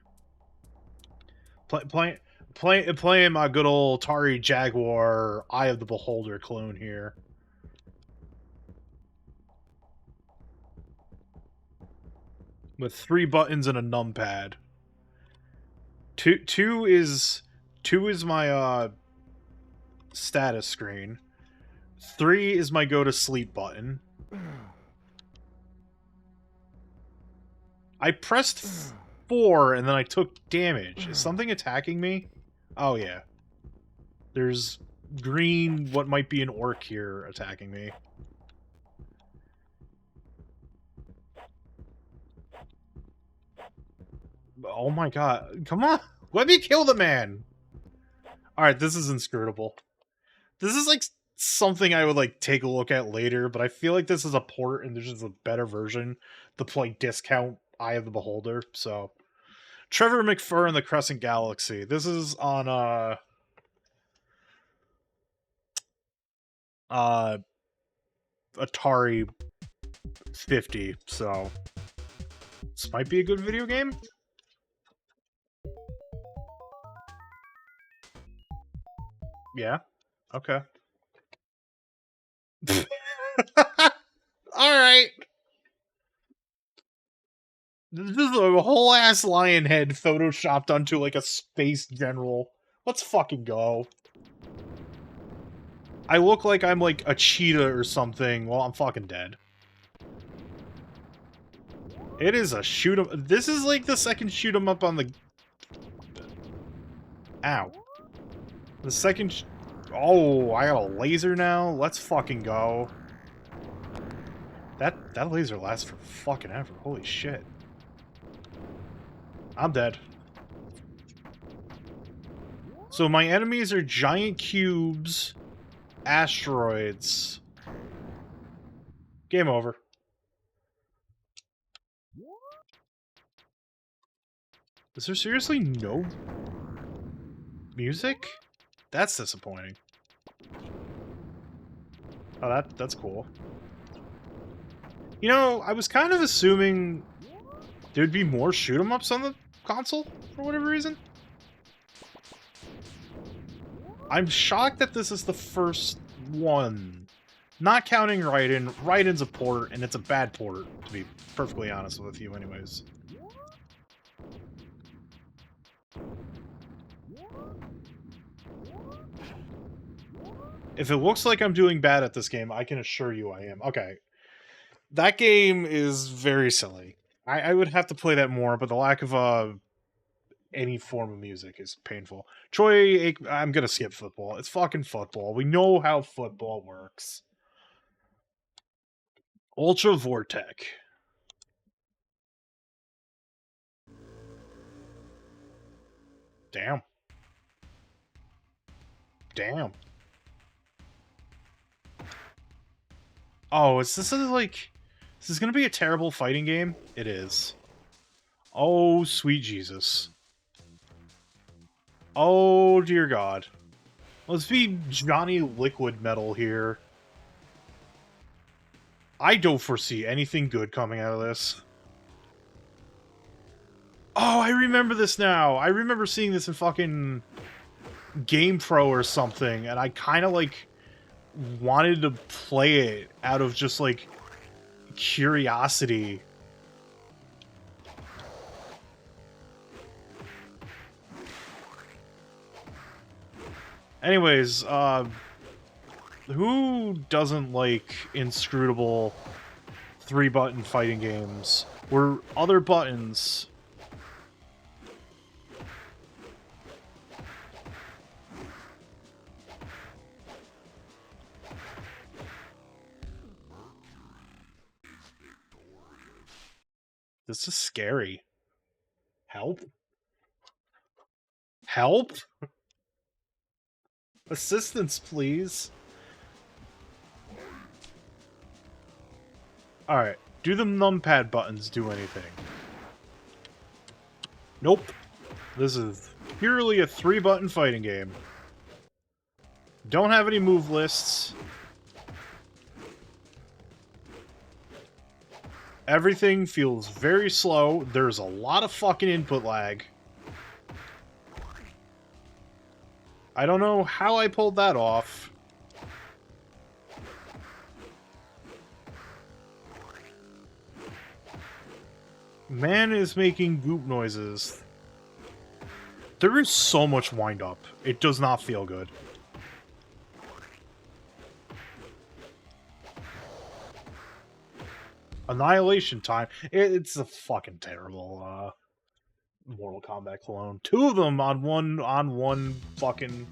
Playing my good old Atari Jaguar Eye of the Beholder clone here. With 3 buttons and a numpad. Two is my status screen. 3 is my go to sleep button. I pressed 4 and then I took damage. Is something attacking me? Oh yeah. There's green, what might be an orc here attacking me. Oh my god. Come on. Let me kill the man. Alright, this is inscrutable. This is like something I would like take a look at later, but I feel like this is a port and there's just a better version to play discount Eye of the Beholder, so Trevor McFur and the Crescent Galaxy. This is on Atari 50, so this might be a good video game. Yeah. Okay. Alright. This is a whole ass lion head photoshopped onto like a space general. Let's fucking go. I look like I'm like a cheetah or something. Well, I'm fucking dead. It is a shoot 'em. This is like the second shoot 'em up on the... Ow. The second... Oh, I got a laser now? Let's fucking go. That laser lasts for fucking ever. Holy shit. I'm dead. So my enemies are giant cubes, asteroids. Game over. Is there seriously no music? That's disappointing. Oh, that's cool. You know, I was kind of assuming there'd be more shoot-'em-ups on the console, for whatever reason. I'm shocked that this is the first one. Not counting Raiden. Raiden's a port, and it's a bad port, to be perfectly honest with you anyways. If it looks like I'm doing bad at this game, I can assure you I am. Okay. That game is very silly. I would have to play that more, but the lack of any form of music is painful. I'm gonna skip football. It's fucking football. We know how football works. Ultra Vortec. Damn. Damn. Oh, is this like... Is this gonna be a terrible fighting game? It is. Oh, sweet Jesus. Oh, dear God. Let's be Johnny Liquid Metal here. I don't foresee anything good coming out of this. Oh, I remember this now. I remember seeing this in fucking GamePro or something, and I kind of, like, wanted to play it out of just, like, curiosity. Anyways, who doesn't like inscrutable 3-button fighting games where other buttons... This is scary. Help? Help? Assistance, please. Alright. Do the numpad buttons do anything? Nope. This is purely a 3-button fighting game. Don't have any move lists. Everything feels very slow. There's a lot of fucking input lag. I don't know how I pulled that off. Man is making goop noises. There is so much wind-up. It does not feel good. Annihilation time. It's a fucking terrible Mortal Kombat clone. 2 of them on one fucking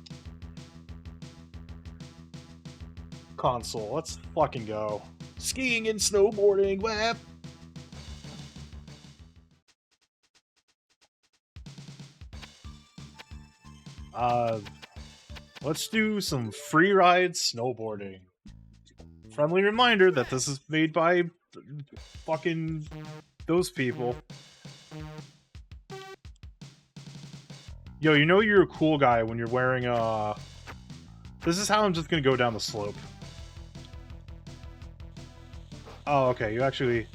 console. Let's fucking go. Skiing and snowboarding. Whap. Let's do some free ride snowboarding. Friendly reminder that this is made by fucking those people. Yo, you know you're a cool guy when you're wearing a... This is how I'm just gonna go down the slope. Oh, okay, you actually...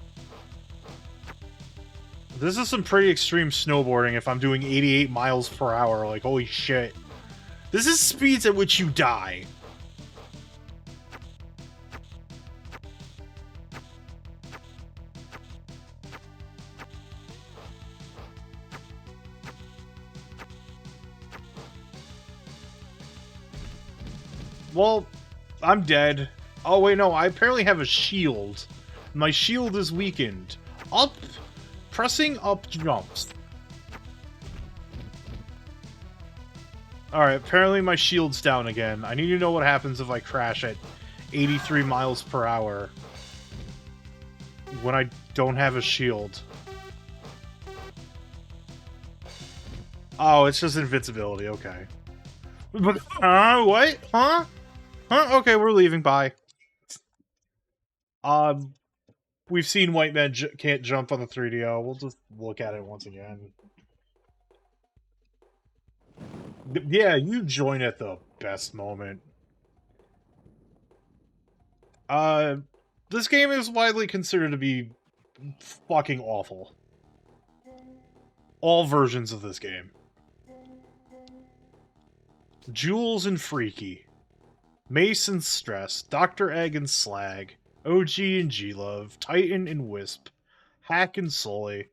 This is some pretty extreme snowboarding if I'm doing 88 miles per hour, like, holy shit. This is speeds at which you die. Well, I'm dead. Oh, wait, no, I apparently have a shield. My shield is weakened. Up! Pressing up jumps. Alright, apparently my shield's down again. I need to know what happens if I crash at 83 miles per hour. When I don't have a shield. Oh, it's just invincibility, okay. But, what? Huh? Huh? Okay, we're leaving, bye. We've seen white men can't jump on the 3DO. We'll just look at it once again. Yeah, you join at the best moment. This game is widely considered to be fucking awful. All versions of this game. Jules and Freaky. Mace and Stress. Dr. Egg and Slag. OG and G-Love. Titan and Wisp. Hack and Sully.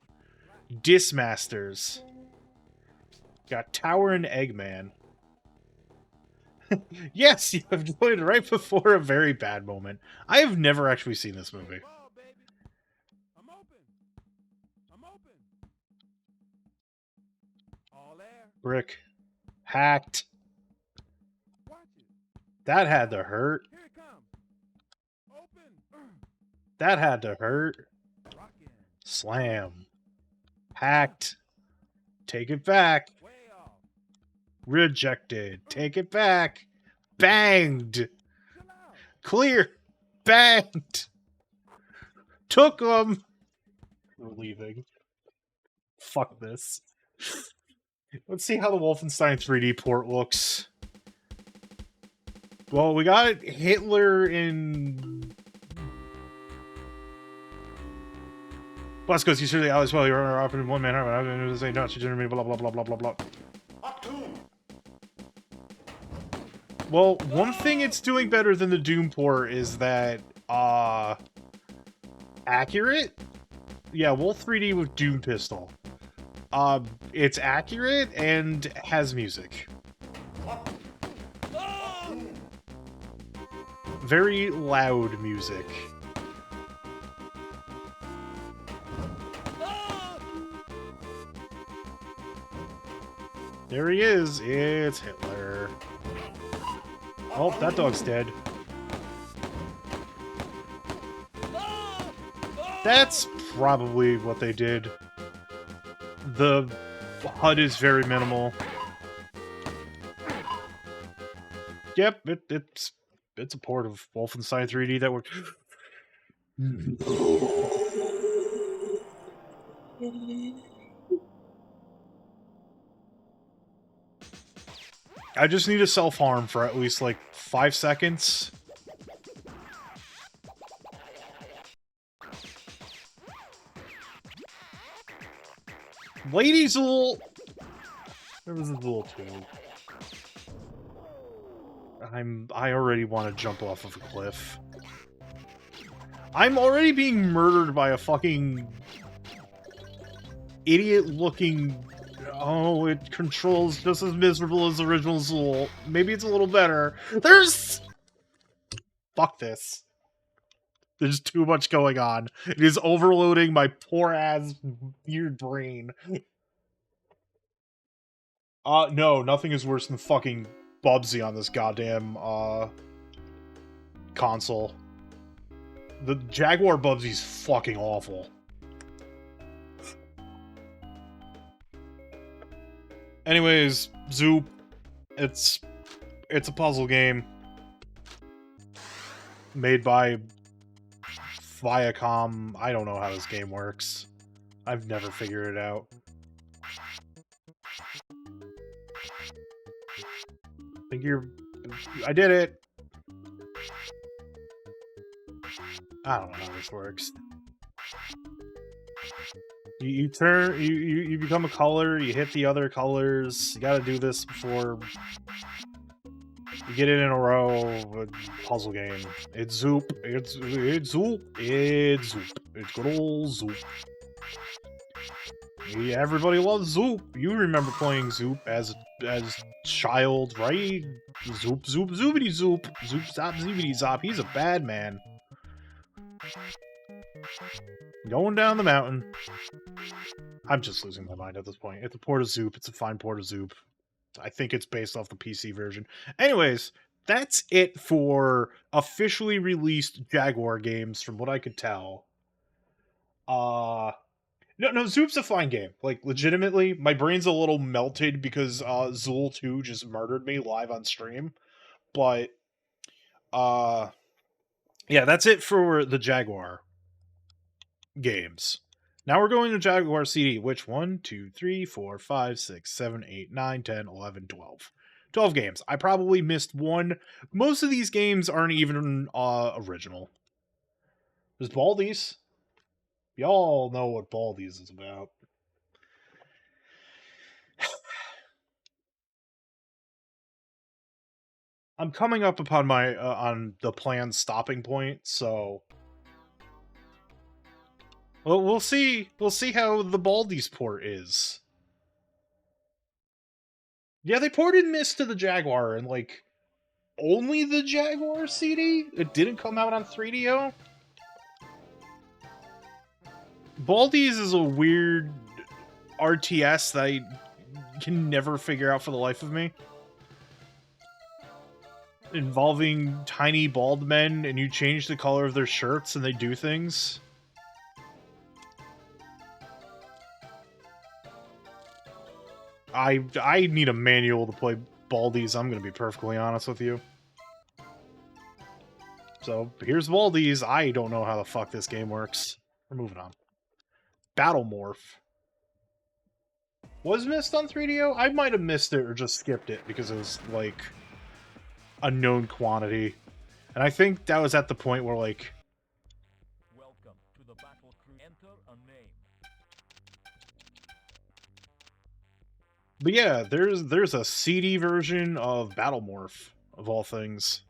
Dismasters. Got Tower and Eggman. Yes, you have joined right before a very bad moment. I have never actually seen this movie. Brick. Hacked. That had to hurt. That had to hurt. Slam. Hacked. Take it back. Rejected. Take it back. Banged. Clear. Banged. Took them. We're leaving. Fuck this. Let's see how the Wolfenstein 3D port looks. Well, we got Hitler in... Blasco's, you surely Alice well, you're off in one man, I'm going to say Nazi Germany, blah blah blah blah blah blah. Well, one thing it's doing better than the Doom port is that, accurate? Yeah, Wolf 3D with Doom Pistol. It's accurate and has music. Very loud music. There he is. It's Hitler. Oh, that dog's dead. That's probably what they did. The HUD is very minimal. Yep, it's a port of Wolfenstein 3D that worked. I just need to self-harm for at least, like, 5 seconds. Ladies a little... There was a little too. I already want to jump off of a cliff. I'm already being murdered by a fucking... idiot-looking... Oh, it controls just as miserable as the original Zool. Maybe it's a little better. There's... Fuck this. There's too much going on. It is overloading my poor-ass weird brain. No, nothing is worse than fucking Bubsy on this goddamn, console. The Jaguar Bubsy's fucking awful. Anyways, Zoop. It's a puzzle game. Made by Viacom. I don't know how this game works. I've never figured it out. I did it! I don't know how this works. You turn, you become a color, you hit the other colors, you gotta do this before you get it in a row. Puzzle game. It's Zoop. It's Zoop. It's Zoop. It's good old Zoop. Yeah, everybody loves Zoop. You remember playing Zoop as child, right? Zoop, Zoop, Zoopity Zoop. Zoop, Zop, Zoopity Zop. He's a bad man. Going down the mountain. I'm just losing my mind at this point. It's a port of Zoop. It's a fine port of Zoop. I think it's based off the PC version. Anyways, that's it for officially released Jaguar games, from what I could tell. No, Zoop's a fine game. Like, legitimately, my brain's a little melted because Zool 2 just murdered me live on stream. But, yeah, that's it for the Jaguar games. Now we're going to Jaguar CD, which 1, 2, 3, 4, 5, 6, 7, 8, 9, 10, 11, 12. 12 games. I probably missed one. Most of these games aren't even original. There's Baldies. Y'all know what Baldies is about. I'm coming up upon my on the planned stopping point, so well, we'll see. We'll see how the Baldies port is. Yeah, they ported Myst to the Jaguar, and like only the Jaguar CD. It didn't come out on 3DO. Baldies is a weird RTS that I can never figure out for the life of me. Involving tiny bald men, and you change the color of their shirts and they do things. I need a manual to play Baldies, I'm gonna be perfectly honest with you. So, here's Baldies. I don't know how the fuck this game works. We're moving on. Battle Morph. was missed on 3DO. I might have missed it or just skipped it because it was like a known quantity. And I think that was at the point where like Welcome to the battle crew. Enter a name. but yeah, there's a CD version of Battlemorph of all things.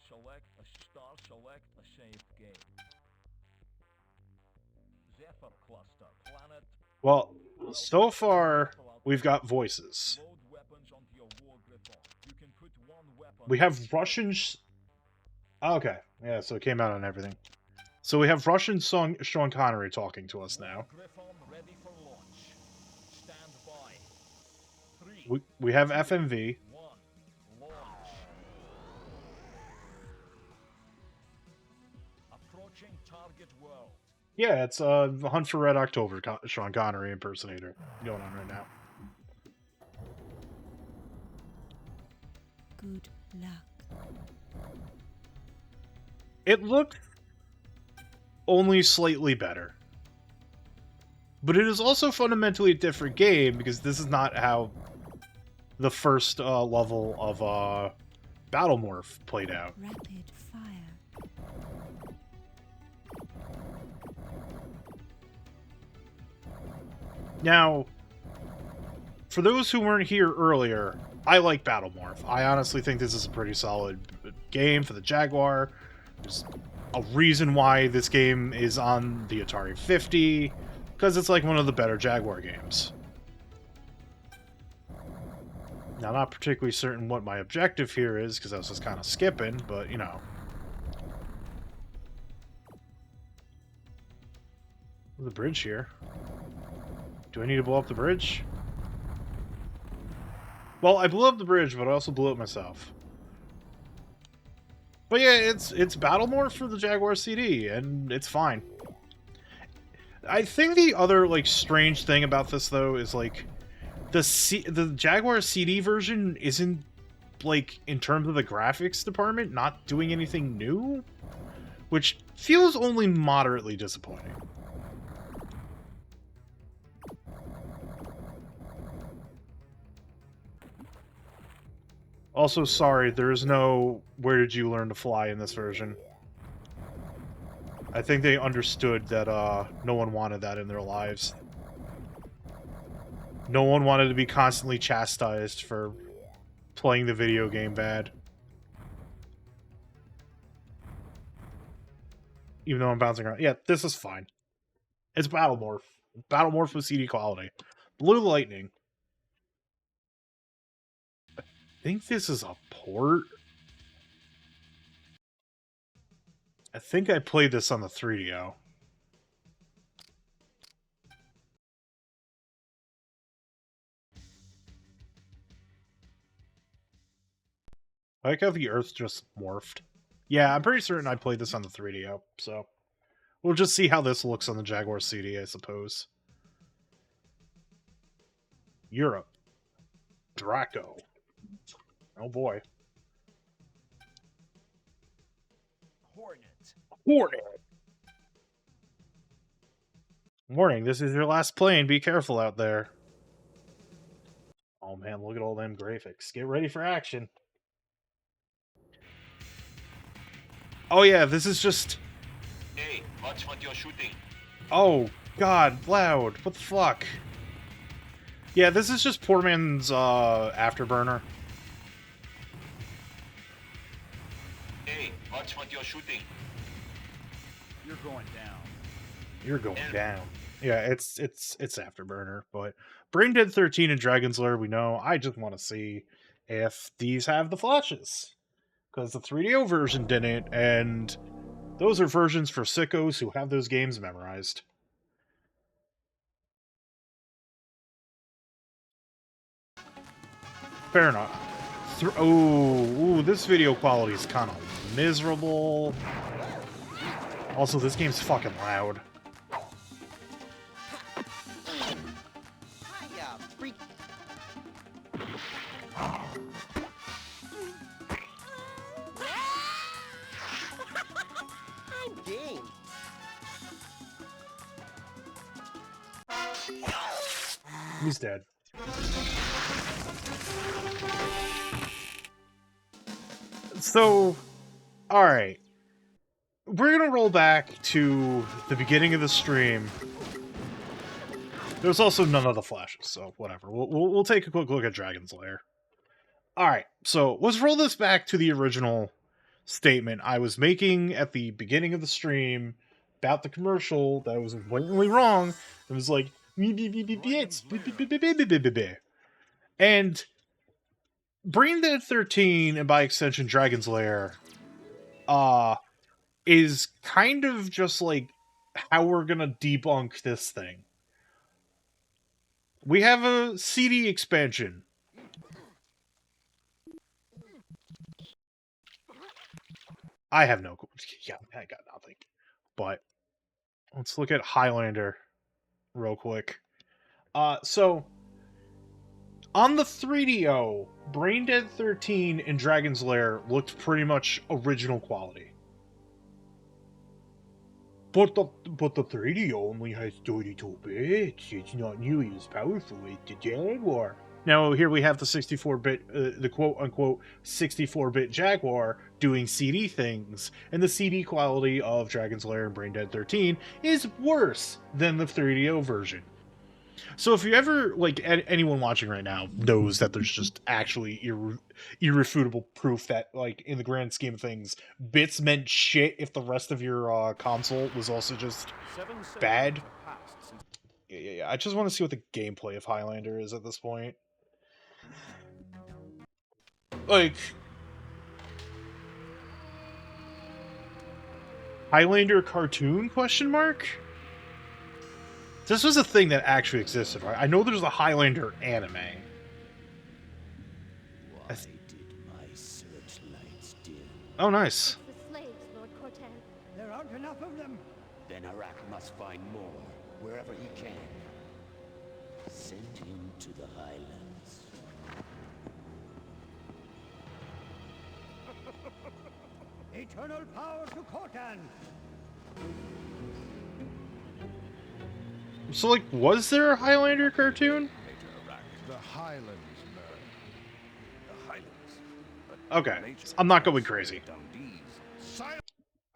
Select a star. Select a saved game. Zephyr cluster. Planet. Well, so far we've got voices. Load weapons onto your war griffon. You can put one weapon. We have Russian. Oh, okay, yeah, so it came out on everything. So we have Russian Sean Connery talking to us now. Griffon ready for launch. Stand by. 3, We have FMV. 1, launch. Approaching target world. Yeah, it's Hunt for Red October, Sean Connery impersonator going on right now. Good luck. It looked only slightly better. But it is also fundamentally a different game because this is not how the first level of Battlemorph played out. Rapid fire. Now, for those who weren't here earlier, I like Battlemorph. I honestly think this is a pretty solid game for the Jaguar. There's a reason why this game is on the Atari 50, because it's like one of the better Jaguar games. Now, not particularly certain what my objective here is, because I was just kind of skipping, but, you know. There's a bridge here. Do I need to blow up the bridge? Well, I blew up the bridge, but I also blew it myself. But yeah, it's Battlemorph for the Jaguar CD, and it's fine. I think the other, like, strange thing about this, though, is, like, the Jaguar CD version isn't, like, in terms of the graphics department, not doing anything new, which feels only moderately disappointing. Also, sorry, there is no "Where did you learn to fly" in this version. I think they understood that no one wanted that in their lives. No one wanted to be constantly chastised for playing the video game bad. Even though I'm bouncing around. Yeah, this is fine. It's Battlemorph. Battlemorph with CD quality. Blue Lightning. I think this is a port. I think I played this on the 3DO. I like how the Earth just morphed. Yeah, I'm pretty certain I played this on the 3DO, so we'll just see how this looks on the Jaguar CD, I suppose. Europe. Draco. Oh boy. Hornet. Warning, this is your last plane. Be careful out there. Oh man, look at all them graphics. Get ready for action. Oh yeah, this is just... Hey, watch what you're shooting. Oh, God, loud. What the fuck? Yeah, this is just poor man's Afterburner. Hey, watch what you're shooting. You're going down. You're going down. Yeah, it's Afterburner, but Brain Dead 13 and Dragon's Lair, we know. I just want to see if these have the flashes. Because the 3DO version didn't, and those are versions for sickos who have those games memorized. Fair enough. Ooh, this video quality is kind of miserable. Also, this game's fucking loud. Hiya, freak. I'm game. He's dead. So, alright. We're gonna roll back to the beginning of the stream. There's also none of the flashes, so whatever. We'll take a quick look at Dragon's Lair. Alright, so let's roll this back to the original statement I was making at the beginning of the stream about the commercial that was blatantly wrong. It was like, and Brain Dead 13, and by extension Dragon's Lair, is kind of just like how we're gonna debunk this thing. We have a CD expansion. I have no... Yeah, I got nothing. But let's look at Highlander real quick. So on the 3DO, Brain Dead 13 and Dragon's Lair looked pretty much original quality. But the 3DO only has 32 bits. It's not nearly as powerful as the Jaguar. Now here we have the 64-bit, the quote-unquote 64-bit Jaguar doing CD things, and the CD quality of Dragon's Lair and Brain Dead 13 is worse than the 3DO version. So if you ever, like, anyone watching right now knows that there's just actually irrefutable proof that, like, in the grand scheme of things, bits meant shit if the rest of your console was also just bad. Yeah. I just want to see what the gameplay of Highlander is at this point. Like, Highlander cartoon, question mark? This was a thing that actually existed, right? I know there's a Highlander anime. Why did my searchlights dim? Oh, nice. The slaves, Lord Cortan. There aren't enough of them. Then Arak must find more, wherever he can. Send him to the Highlands. Eternal power to Khotan! So, like, was there a Highlander cartoon? The Highlands, man. The Highlands. Okay, I'm not going crazy.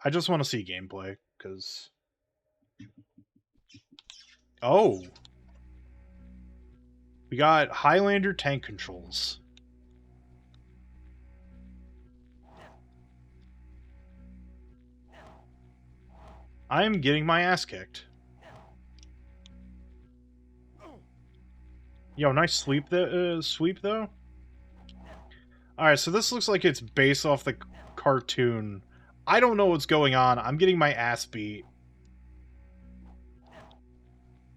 I just want to see gameplay, because... Oh! We got Highlander tank controls. I am getting my ass kicked. Yo, nice sweep though. Alright, so this looks like it's based off the cartoon. I don't know what's going on. I'm getting my ass beat.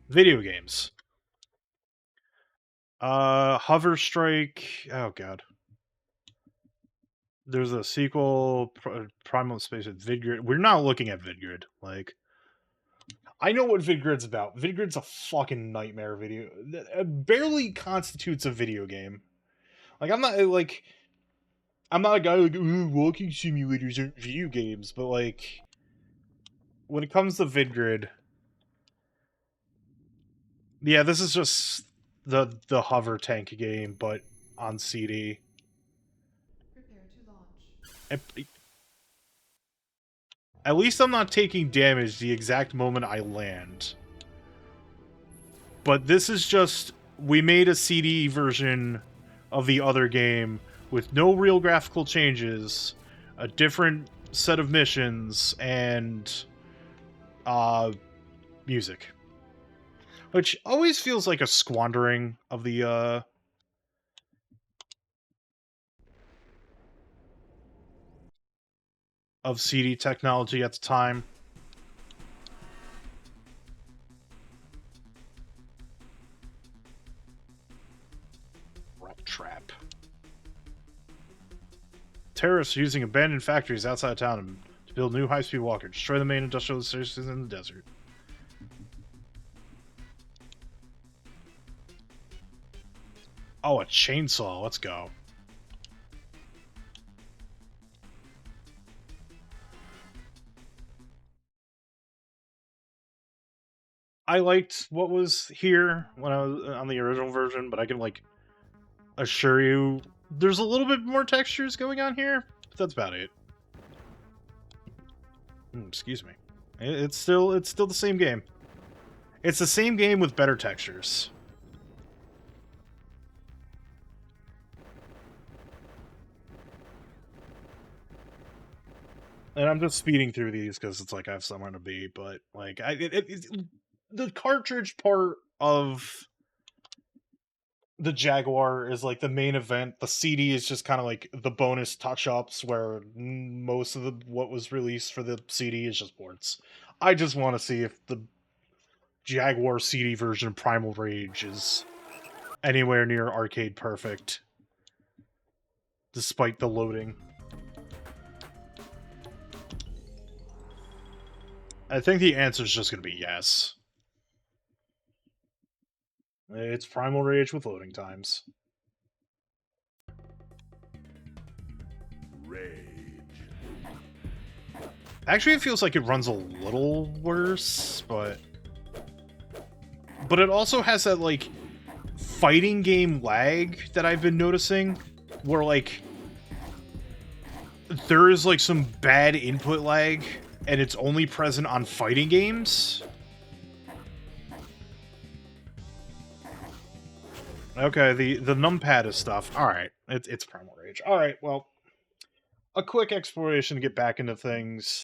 Video games. Hover Strike. Oh, God. There's a sequel, Primal Space at Vidgrid. We're not looking at Vidgrid. Like, I know what Vidgrid's about. Vidgrid's a fucking nightmare video. It barely constitutes a video game. Like, I'm not a guy like, ooh, walking simulators aren't video games, but, like, when it comes to Vidgrid, yeah, this is just the hover tank game, but on CD. Prepare to launch. At least I'm not taking damage the exact moment I land. But this is just, we made a CD version of the other game with no real graphical changes, a different set of missions, and music. Which always feels like a squandering of the of CD technology at the time. Rat trap. Terrorists using abandoned factories outside town to build new high-speed walkers. Destroy the main industrial stations in the desert. Oh, a chainsaw. Let's go. I liked what was here when I was on the original version, but I can like assure you there's a little bit more textures going on here, but that's about it. Excuse me. It's still the same game. It's the same game with better textures. And I'm just speeding through these because it's like I have somewhere to be, but like the cartridge part of the Jaguar is like the main event. The CD is just kind of like the bonus touch-ups where most of what was released for the CD is just ports. I just want to see if the Jaguar CD version of Primal Rage is anywhere near arcade perfect, despite the loading. I think the answer is just going to be yes. It's Primal Rage with loading times. Rage. Actually, it feels like it runs a little worse, but it also has that, like, fighting game lag that I've been noticing, where, like, there is, like, some bad input lag, and it's only present on fighting games. Okay, the numpad is stuff. Alright, it's Primal Rage. Alright, well, a quick exploration to get back into things.